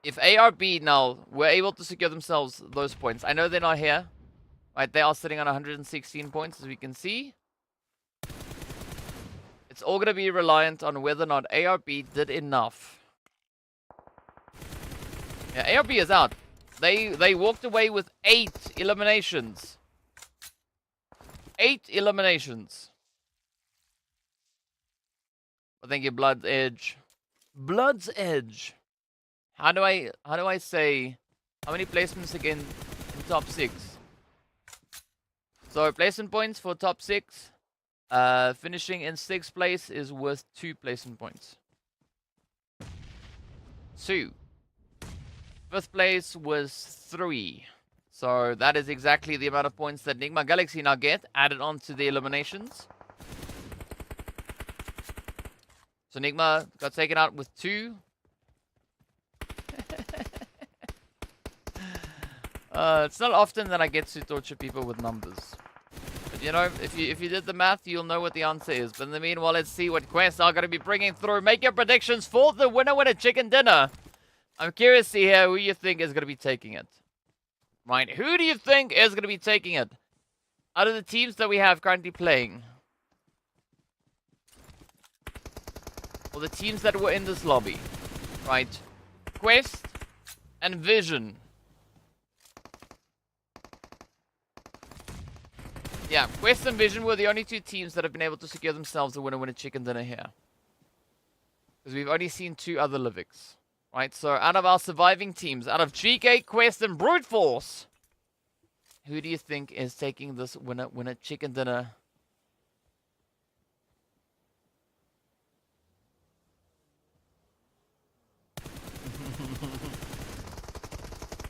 if ARB now were able to secure themselves those points, I know they're not here, right? They are sitting on 116 points, as we can see. It's all going to be reliant on whether or not ARB did enough. Yeah, ARB is out. They walked away with 8 eliminations. 8 eliminations. Well, thank you, Blood's Edge. Blood's Edge. How do I say how many placements again in top 6? So placement points for top 6. Finishing in 6th place is worth 2 placement points. 2. Fifth place was 3. So that is exactly the amount of points that NIGMA Galaxy now get, added on to the eliminations. So NIGMA got taken out with 2. It's not often that I get to torture people with numbers. But you know, if you did the math, you'll know what the answer is. But in the meanwhile, let's see what quests are going to be bringing through. Make your predictions for the winner chicken dinner. I'm curious to hear who you think is going to be taking it. Right, who do you think is going to be taking it? Out of the teams that we have currently playing. Or the teams that were in this lobby. Right. Quest and Vision. Yeah, Quest and Vision were the only 2 teams that have been able to secure themselves a winner chicken dinner here. Because we've only seen 2 other Liviks. Right, so out of our surviving teams, out of GEEKAY, Quest, and Brute Force, who do you think is taking this winner chicken dinner?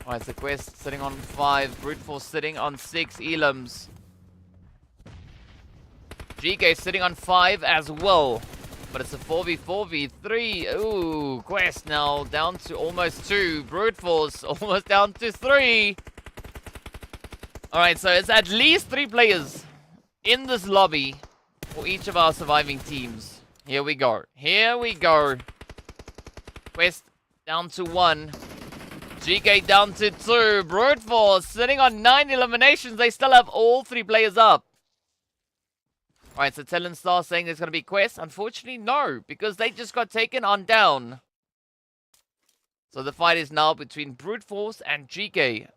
Alright, so Quest sitting on 5, Brute Force sitting on 6 elims. GEEKAY sitting on 5 as well. But it's a 4v4v3. Ooh, Quest now down to almost 2. Brute Force almost down to 3. Alright, so it's at least 3 players in this lobby for each of our surviving teams. Here we go. Here we go. Quest down to 1. GEEKAY down to 2. Brute Force sitting on 9 eliminations. They still have all 3 players up. Alright, so Talon Star saying there's going to be Quest. Unfortunately, no, because they just got taken on down. So the fight is now between Brute Force and GEEKAY.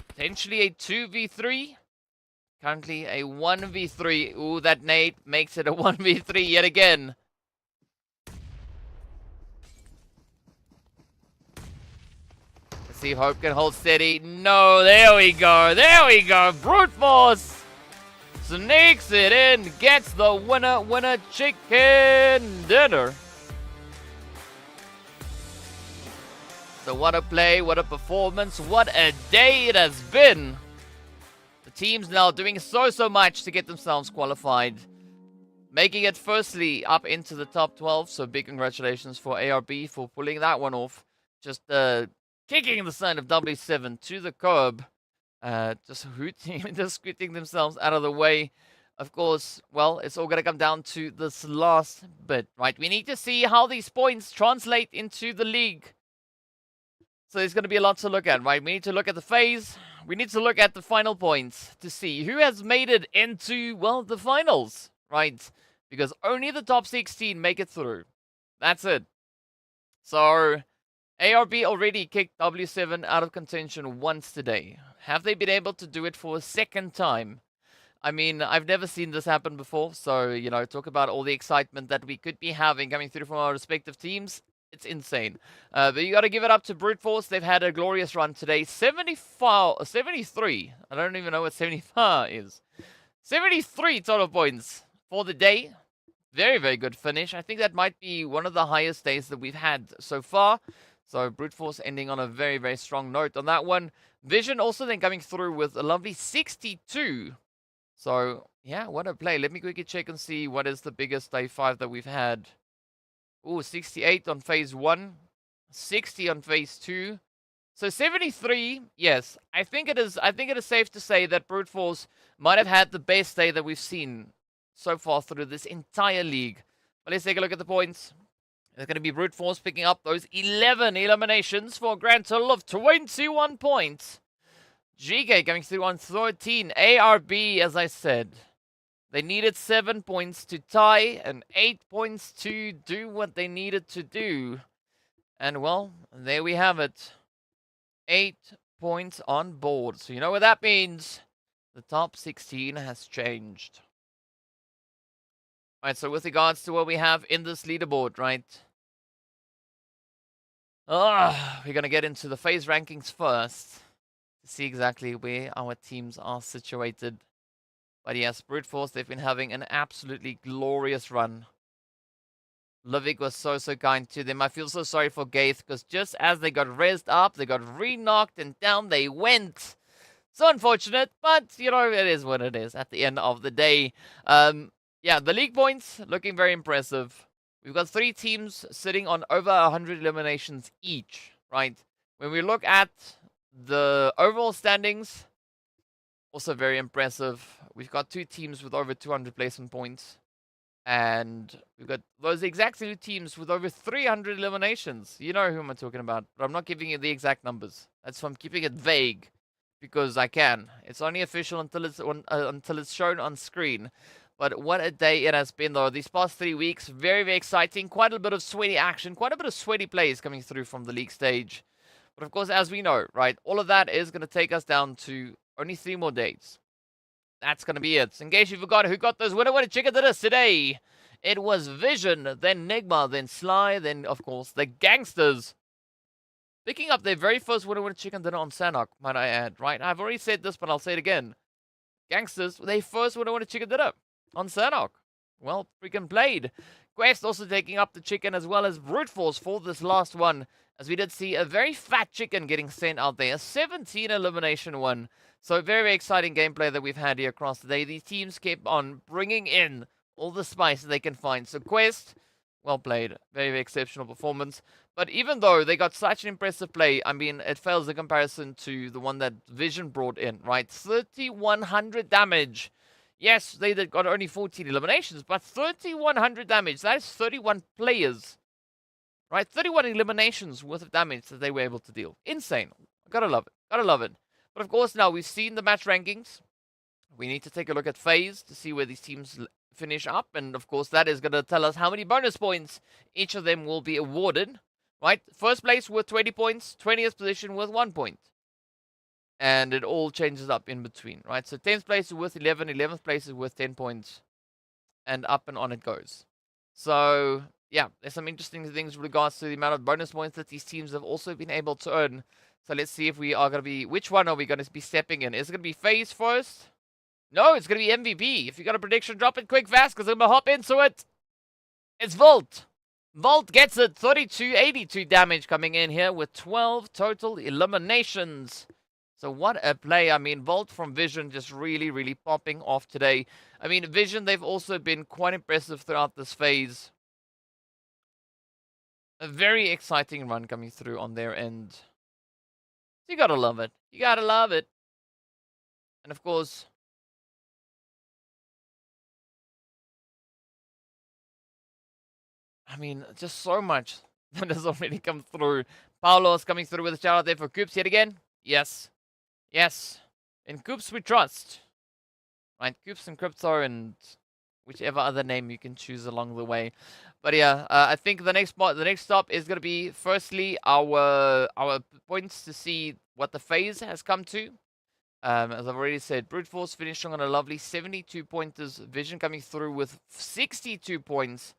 Potentially a 2v3. Currently a 1v3. Ooh, that nade makes it a 1v3 yet again. Let's see if Hope can hold steady. No, there we go. There we go. Brute Force sneaks it in, gets the winner chicken dinner. So what a play, what a performance, what a day it has been. The team's now doing so much to get themselves qualified. Making it firstly up into the top 12, so big congratulations for ARB for pulling that one off. Just kicking the son of W7 to the curb. Just scooting themselves out of the way. Of course, well, it's all going to come down to this last bit, right? We need to see how these points translate into the league. So there's going to be a lot to look at, right? We need to look at the phase. We need to look at the final points to see who has made it into, well, the finals, right? Because only the top 16 make it through. That's it. So ARB already kicked W7 out of contention once today. Have they been able to do it for a second time? I mean, I've never seen this happen before. So, you know, talk about all the excitement that we could be having coming through from our respective teams. It's insane. But you got to give it up to Brute Force. They've had a glorious run today. 73. I don't even know what 75 is. 73 total points for the day. Very, very good finish. I think that might be one of the highest days that we've had so far. So Brute Force ending on a very, very strong note on that one. Vision also then coming through with a lovely 62. So, yeah, what a play. Let me quickly check and see what is the biggest day 5 that we've had. Ooh, 68 on phase 1. 60 on phase 2. So 73, yes. I think it is safe to say that Brute Force might have had the best day that we've seen so far through this entire league. But let's take a look at the points. It's going to be Brute Force picking up those 11 eliminations for a grand total of 21 points. GEEKAY coming through on 13. ARB, as I said, they needed 7 points to tie and 8 points to do what they needed to do. And, well, there we have it. 8 points on board. So you know what that means. The top 16 has changed. Alright, so with regards to what we have in this leaderboard, right? We're going to get into the phase rankings first to see exactly where our teams are situated. But yes, Brute Force, they've been having an absolutely glorious run. Livik was so kind to them. I feel so sorry for Gaith, because just as they got rezzed up, they got re-knocked, and down they went. So unfortunate, but, you know, it is what it is at the end of the day. Yeah, the league points looking very impressive. We've got 3 teams sitting on over 100 eliminations each, right? When we look at the overall standings, also very impressive. We've got 2 teams with over 200 placement points. And we've got those exact 2 teams with over 300 eliminations. You know who I'm talking about, but I'm not giving you the exact numbers. That's why I'm keeping it vague, because I can. It's only official until it's shown on screen. But what a day it has been, though. These past 3 weeks, very, very exciting. Quite a bit of sweaty action, quite a bit of sweaty plays coming through from the league stage. But of course, as we know, right, all of that is going to take us down to only 3 more days. That's going to be it. In case you forgot who got those winner chicken dinners today, it was Vision, then NIGMA, then Sly, then, of course, the GANGSTERS. Picking up their very first winner chicken dinner on Sanhok, might I add, right? I've already said this, but I'll say it again. GANGSTERS, their first winner chicken dinner on Sanhok. Well, freaking played. Quest also taking up the chicken as well as Brute Force for this last one, as we did see a very fat chicken getting sent out there. A 17 elimination one. So very, very exciting gameplay that we've had here across the day. These teams kept on bringing in all the spice that they can find. So Quest, well played. Very, very exceptional performance. But even though they got such an impressive play, I mean, it fails the comparison to the one that Vision brought in, right? 3,100 damage. Yes, they got only 14 eliminations, but 3,100 damage. That is 31 players, right? 31 eliminations worth of damage that they were able to deal. Insane. Gotta love it. Gotta love it. But of course, now we've seen the match rankings. We need to take a look at FaZe to see where these teams finish up. And of course, that is going to tell us how many bonus points each of them will be awarded. Right? First place with 20 points. 20th position with 1 point. And it all changes up in between. Right? So 10th place is worth 11. 11th place is worth 10 points. And up and on it goes. So, yeah. There's some interesting things with regards to the amount of bonus points that these teams have also been able to earn. So let's see if we are going to be... Which one are we going to be stepping in? Is it going to be FaZe first? No, it's going to be MVP. If you got a prediction, drop it quick, fast, because I'm going to hop into it. It's Volt. Volt gets it. 82 damage coming in here with 12 total eliminations. So what a play. I mean, Volt from Vision just really, really popping off today. I mean, Vision, they've also been quite impressive throughout this phase. A very exciting run coming through on their end. You gotta love it. You gotta love it. And of course, I mean, just so much that has already come through. Paulo's coming through with a shout out there for Coops yet again. Yes. Yes. In Coops we trust. Right, Coops and Crypto and whichever other name you can choose along the way. But yeah, I think the next stop is going to be firstly our points to see what the phase has come to. As I've already said, Brute Force finishing on a lovely 72 pointers. Vision coming through with 62 points.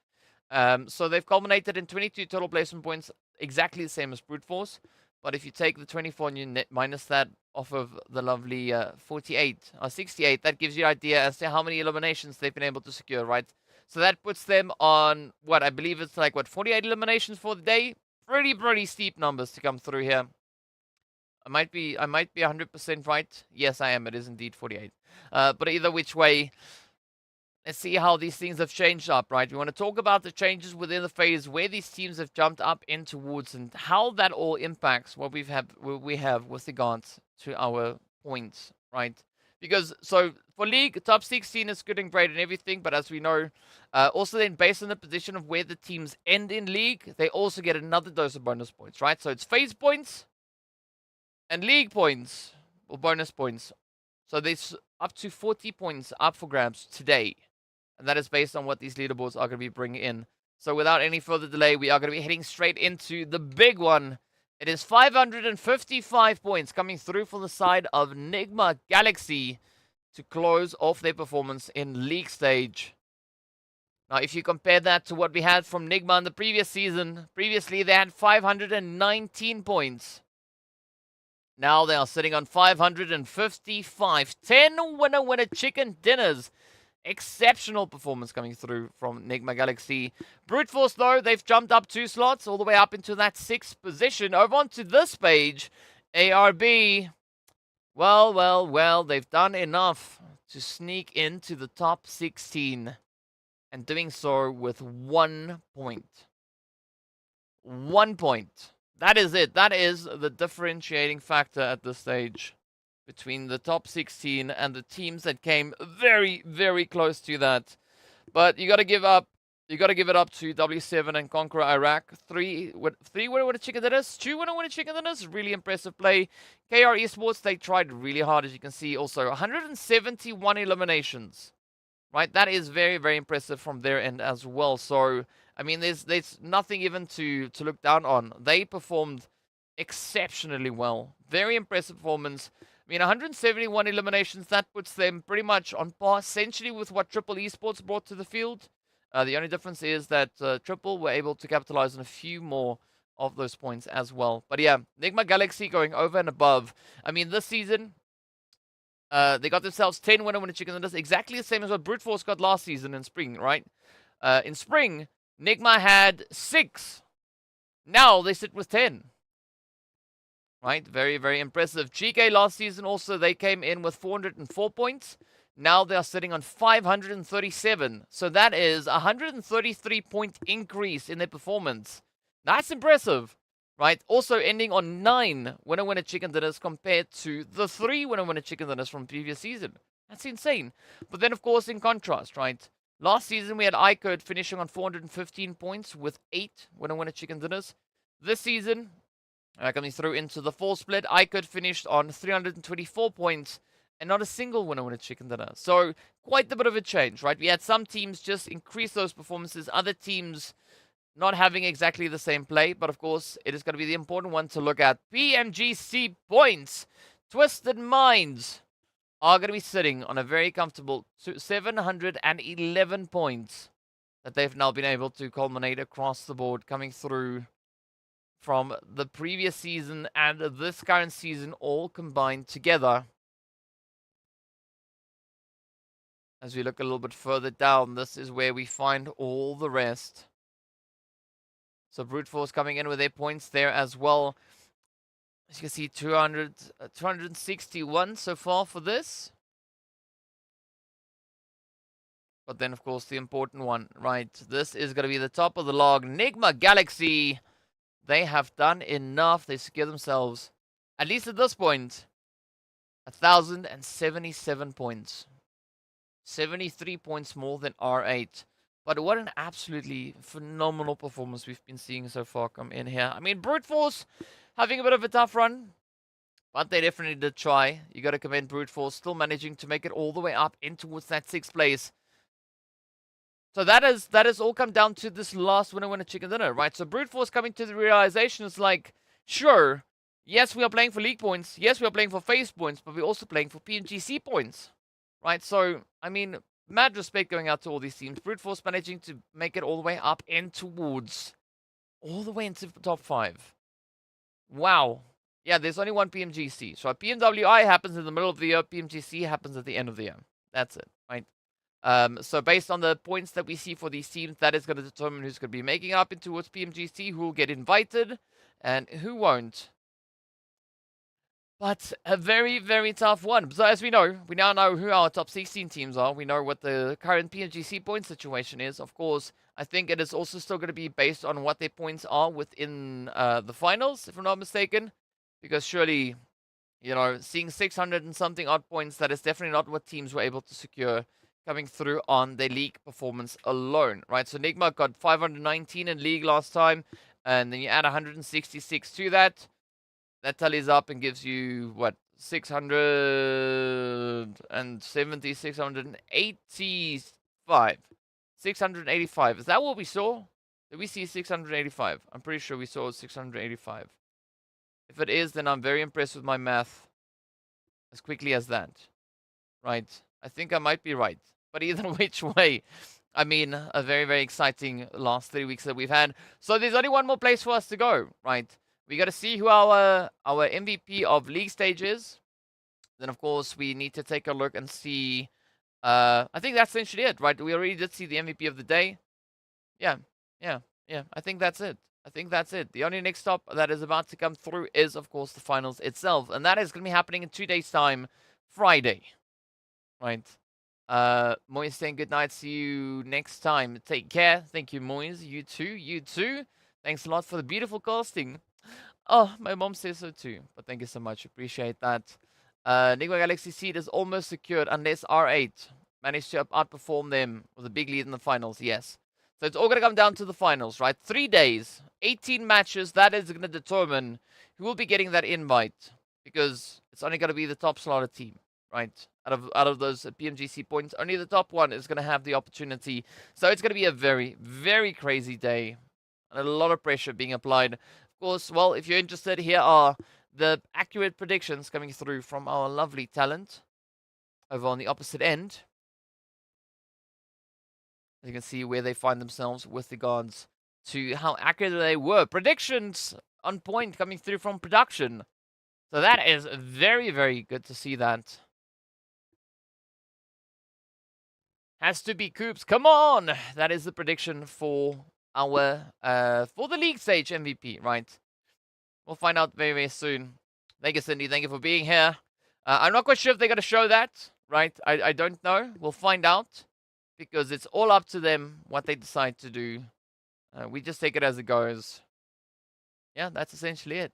So they've culminated in 22 total placement points, exactly the same as Brute Force. But if you take the 24 and you minus that off of the lovely 48 or 68, that gives you an idea as to how many eliminations they've been able to secure, right? So that puts them on, what, I believe it's like, what, 48 eliminations for the day? Pretty steep numbers to come through here. I might be 100% right. Yes, I am. It is indeed 48. But either which way, let's see how these things have changed up, right? We want to talk about the changes within the phase, where these teams have jumped up in towards, and how that all impacts what we have with regards to our points, right? Because, so, for League, top 16 is good and great and everything, but as we know, also then based on the position of where the teams end in League, they also get another dose of bonus points, right? So it's phase points and League points, or bonus points. So there's up to 40 points up for grabs today. And that is based on what these leaderboards are going to be bringing in. So without any further delay, we are going to be heading straight into the big one. It is 555 points coming through for the side of NIGMA Galaxy to close off their performance in League stage. Now, if you compare that to what we had from NIGMA in the previous season, previously they had 519 points. Now they are sitting on 555. 10 winner chicken dinners Exceptional performance coming through from NIGMA Galaxy. Brute Force, though, they've jumped up 2 slots all the way up into that 6th position. Over onto this page, ARB. Well, they've done enough to sneak into the top 16. And doing so with 1 point. 1 point. That is it. That is the differentiating factor at this stage between the top 16 and the teams that came very, very close to that. But you got to give up. You got to give it up to W7 and CONQUEROR Iraq. Three winner chicken dinners. 2 winner chicken dinners. Really impressive play. IKURD-E-SPORTS, they tried really hard, as you can see. Also, 171 eliminations. Right, that is very, very impressive from their end as well. So, I mean, there's nothing even to look down on. They performed exceptionally well. Very impressive performance. I mean, 171 eliminations, that puts them pretty much on par, essentially, with what Triple Esports brought to the field. The only difference is that Triple were able to capitalize on a few more of those points as well. But yeah, NIGMA Galaxy going over and above. I mean, this season, they got themselves 10 winner chicken dinners, exactly the same as what Brute Force got last season in spring, right? In spring, NIGMA had 6. Now they sit with 10. Right? Very, very impressive. GEEKAY last season also, they came in with 404 points. Now they are sitting on 537. So that is a 133-point increase in their performance. That's impressive. Right? Also ending on 9 winner chicken dinners compared to the 3 winner chicken dinners from previous season. That's insane. But then, of course, in contrast, right? Last season, we had IKURD finishing on 415 points with 8 winner chicken dinners. This season, coming through into the fall split, IKURD finished on 324 points and not a single winner chicken dinner. So, quite a bit of a change, right? We had some teams just increase those performances, other teams not having exactly the same play, but of course, it is going to be the important one to look at. PMGC points. Twisted Minds are going to be sitting on a very comfortable 711 points that they've now been able to culminate across the board, coming through from the previous season and this current season all combined together. As we look a little bit further down, this is where we find all the rest. So Brute Force coming in with their points there as well. As you can see, 261 so far for this. But then, of course, the important one, right? This is going to be the top of the log. NIGMA Galaxy, they have done enough. They secure themselves, at least at this point, 1,077 points. 73 points more than R8. But what an absolutely phenomenal performance we've been seeing so far come in here. I mean, Brute Force having a bit of a tough run, but they definitely did try. You got to commend Brute Force, still managing to make it all the way up in towards that 6th place. So that has all come down to this last winner chicken dinner, right? So Brute Force coming to the realization is like, sure, yes, we are playing for league points. Yes, we are playing for phase points, but we're also playing for PMGC points, right? So, I mean, mad respect going out to all these teams. Brute Force managing to make it all the way up and towards, all the way into the top 5. Wow. Yeah, there's only one PMGC. So a PMWI happens in the middle of the year. PMGC happens at the end of the year. That's it, right? So based on the points that we see for these teams, that is going to determine who's going to be making up in towards PMGC, who will get invited, and who won't. But a very, very tough one. So as we know, we now know who our top 16 teams are. We know what the current PMGC point situation is. Of course, I think it is also still going to be based on what their points are within the finals, if I'm not mistaken. Because surely, you know, seeing 600 and something odd points, that is definitely not what teams were able to secure coming through on their league performance alone, right? So NIGMA got 519 in league last time, and then you add 166 to that. That tallies up and gives you, what, 670, 685. 685. Is that what we saw? Did we see 685? I'm pretty sure we saw 685. If it is, then I'm very impressed with my math as quickly as that. Right? I think I might be right. But either which way, I mean, a very, very exciting last 3 weeks that we've had. So there's only one more place for us to go, right? We got to see who our MVP of league stage is. Then, of course, we need to take a look and see I think that's essentially it, right? We already did see the MVP of the day. Yeah, yeah, yeah. I think that's it. I think that's it. The only next stop that is about to come through is, of course, the finals itself. And that is going to be happening in 2 days' time, Friday. Right? Moise saying good night. See you next time. Take care. Thank you, Moise. You too. You too. Thanks a lot for the beautiful casting. Oh, my mom says so too. But thank you so much. Appreciate that. NIGMA Galaxy seed is almost secured unless R8 managed to outperform them with a big lead in the finals. Yes. So it's all going to come down to the finals, right? 3 days, 18 matches. That is going to determine who will be getting that invite, because it's only going to be the top slotted team, right? Out of those PMGC points, only the top one is going to have the opportunity. So it's going to be a very, very crazy day, and a lot of pressure being applied. Of course, well, if you're interested, here are the accurate predictions coming through from our lovely talent over on the opposite end. You can see where they find themselves with regards to how accurate they were. Predictions on point coming through from production. So that is very, very good to see that. Has to be Coops. Come on! That is the prediction for our for the league stage MVP, right? We'll find out very, very soon. Thank you, Cindy. Thank you for being here. I'm not quite sure if they're going to show that, right? I don't know. We'll find out, because it's all up to them what they decide to do. We just take it as it goes. Yeah, that's essentially it.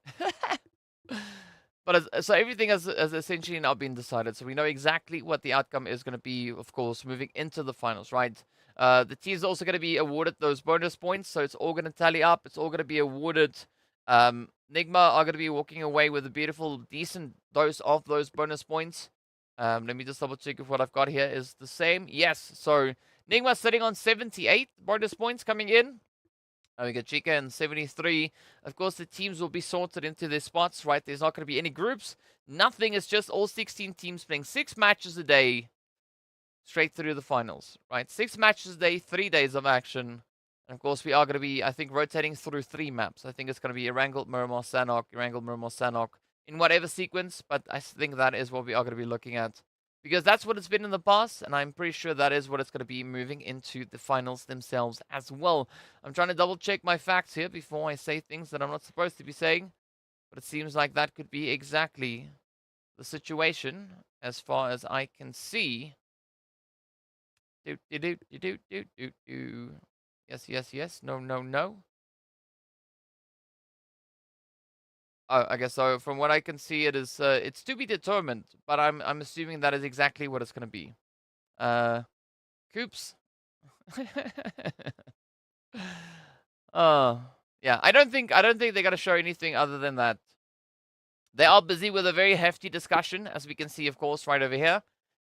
But so everything has essentially now been decided. So we know exactly what the outcome is going to be, of course, moving into the finals, right? The teams are also going to be awarded those bonus points. So it's all going to tally up. It's all going to be awarded. NIGMA are going to be walking away with a beautiful, decent dose of those bonus points. Let me just double check if what I've got here is the same. Yes, so NIGMA sitting on 78 bonus points coming in. We got GEEKAY and 73. Of course, the teams will be sorted into their spots, right? There's not going to be any groups. Nothing. It's just all 16 teams playing 6 matches a day straight through the finals, right? 6 matches a day, 3 days of action. And of course, we are going to be, I think, rotating through 3 maps. I think it's going to be Erangel, Miramar, Sanhok, Erangel, Miramar, Sanhok, in whatever sequence. But I think that is what we are going to be looking at, because that's what it's been in the past, and I'm pretty sure that is what it's going to be moving into the finals themselves as well. I'm trying to double check my facts here before I say things that I'm not supposed to be saying, but it seems like that could be exactly the situation as far as I can see. Yes, yes, yes. No, no, no. Oh, I guess so. From what I can see, it is it's to be determined, but I'm assuming that is exactly what it's going to be. Coops. Yeah. I don't think they're going to show anything other than that. They are busy with a very hefty discussion, as we can see, of course, right over here.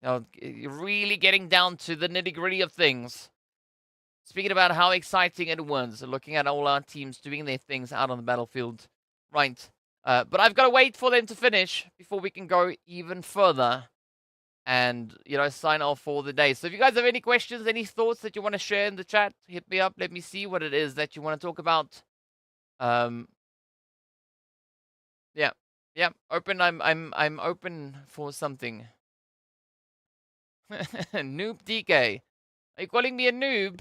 You know, really getting down to the nitty-gritty of things. Speaking about how exciting it was, looking at all our teams doing their things out on the battlefield. Right. But I've got to wait for them to finish before we can go even further and, you know, sign off for the day. So if you guys have any questions, any thoughts that you want to share in the chat, hit me up. Let me see what it is that you want to talk about. Yeah. Yeah. Open. I'm open for something. Noob DK. Are you calling me a noob?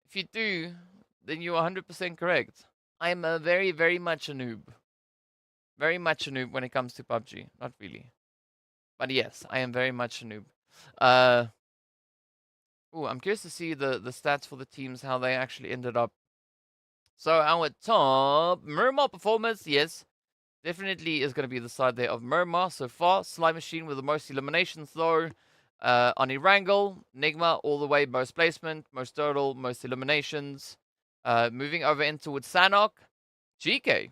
If you do, then you're 100% correct. I'm a very, very much a noob. Very much a noob when it comes to PUBG. Not really. But yes, I am very much a noob. I'm curious to see the stats for the teams, how they actually ended up. So our top Miramar performance, yes, definitely is going to be the side there of Miramar so far. Slime Machine with the most eliminations though. On Erangel, NIGMA all the way, most placement, most total, most eliminations. Moving over in towards Sanhok, GEEKAY.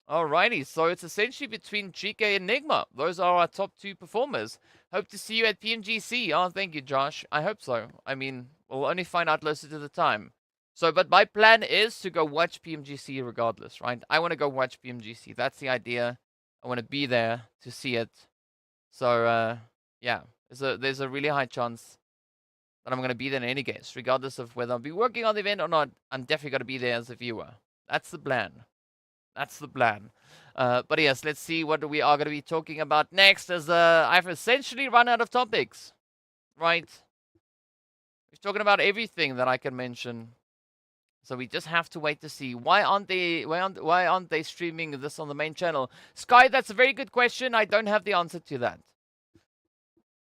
Alrighty, so it's essentially between GEEKAY and NIGMA. Those are our top 2 performers. Hope to see you at PMGC. Oh, thank you, Josh. I hope so. I mean, we'll only find out closer to the time. So, but my plan is to go watch PMGC regardless, right? I want to go watch PMGC. That's the idea. I want to be there to see it. So, yeah, there's a really high chance that I'm going to be there in any case, regardless of whether I'll be working on the event or not. I'm definitely going to be there as a viewer. That's the plan. That's the plan. But yes, let's see what we are going to be talking about next, as I've essentially run out of topics. right? We're talking about everything that I can mention. So we just have to wait to see. Why aren't they streaming this on the main channel? Sky, that's a very good question. I don't have the answer to that.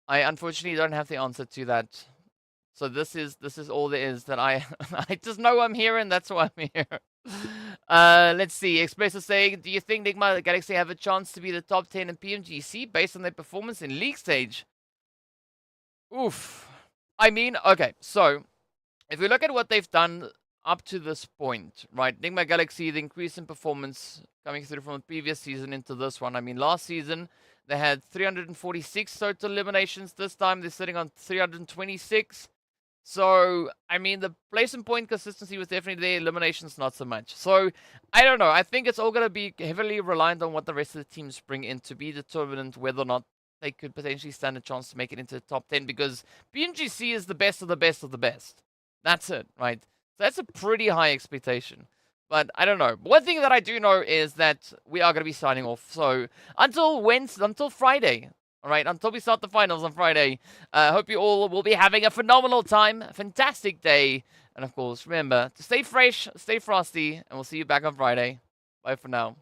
I unfortunately don't have the answer to that. So this is all there is that I I just know I'm here and that's why I'm here. Let's see. Express is saying, do you think NIGMA Galaxy have a chance to be the top 10 in PMGC based on their performance in league stage? Oof. I mean, okay, so if we look at what they've done up to this point, right? NIGMA Galaxy, the increase in performance coming through from the previous season into this one. I mean, last season they had 346 total eliminations. This time they're sitting on 326. So, I mean, the place and point consistency was definitely there. Eliminations, not so much. So, I don't know. I think it's all going to be heavily reliant on what the rest of the teams bring in to be determinant whether or not they could potentially stand a chance to make it into the top 10. Because PMGC is the best of the best of the best. That's it, right? So that's a pretty high expectation. But I don't know. One thing that I do know is that we are going to be signing off. So, until Wednesday, until Friday. All right, until we start the finals on Friday, hope you all will be having a phenomenal time, a fantastic day. And of course, remember to stay fresh, stay frosty, and we'll see you back on Friday. Bye for now.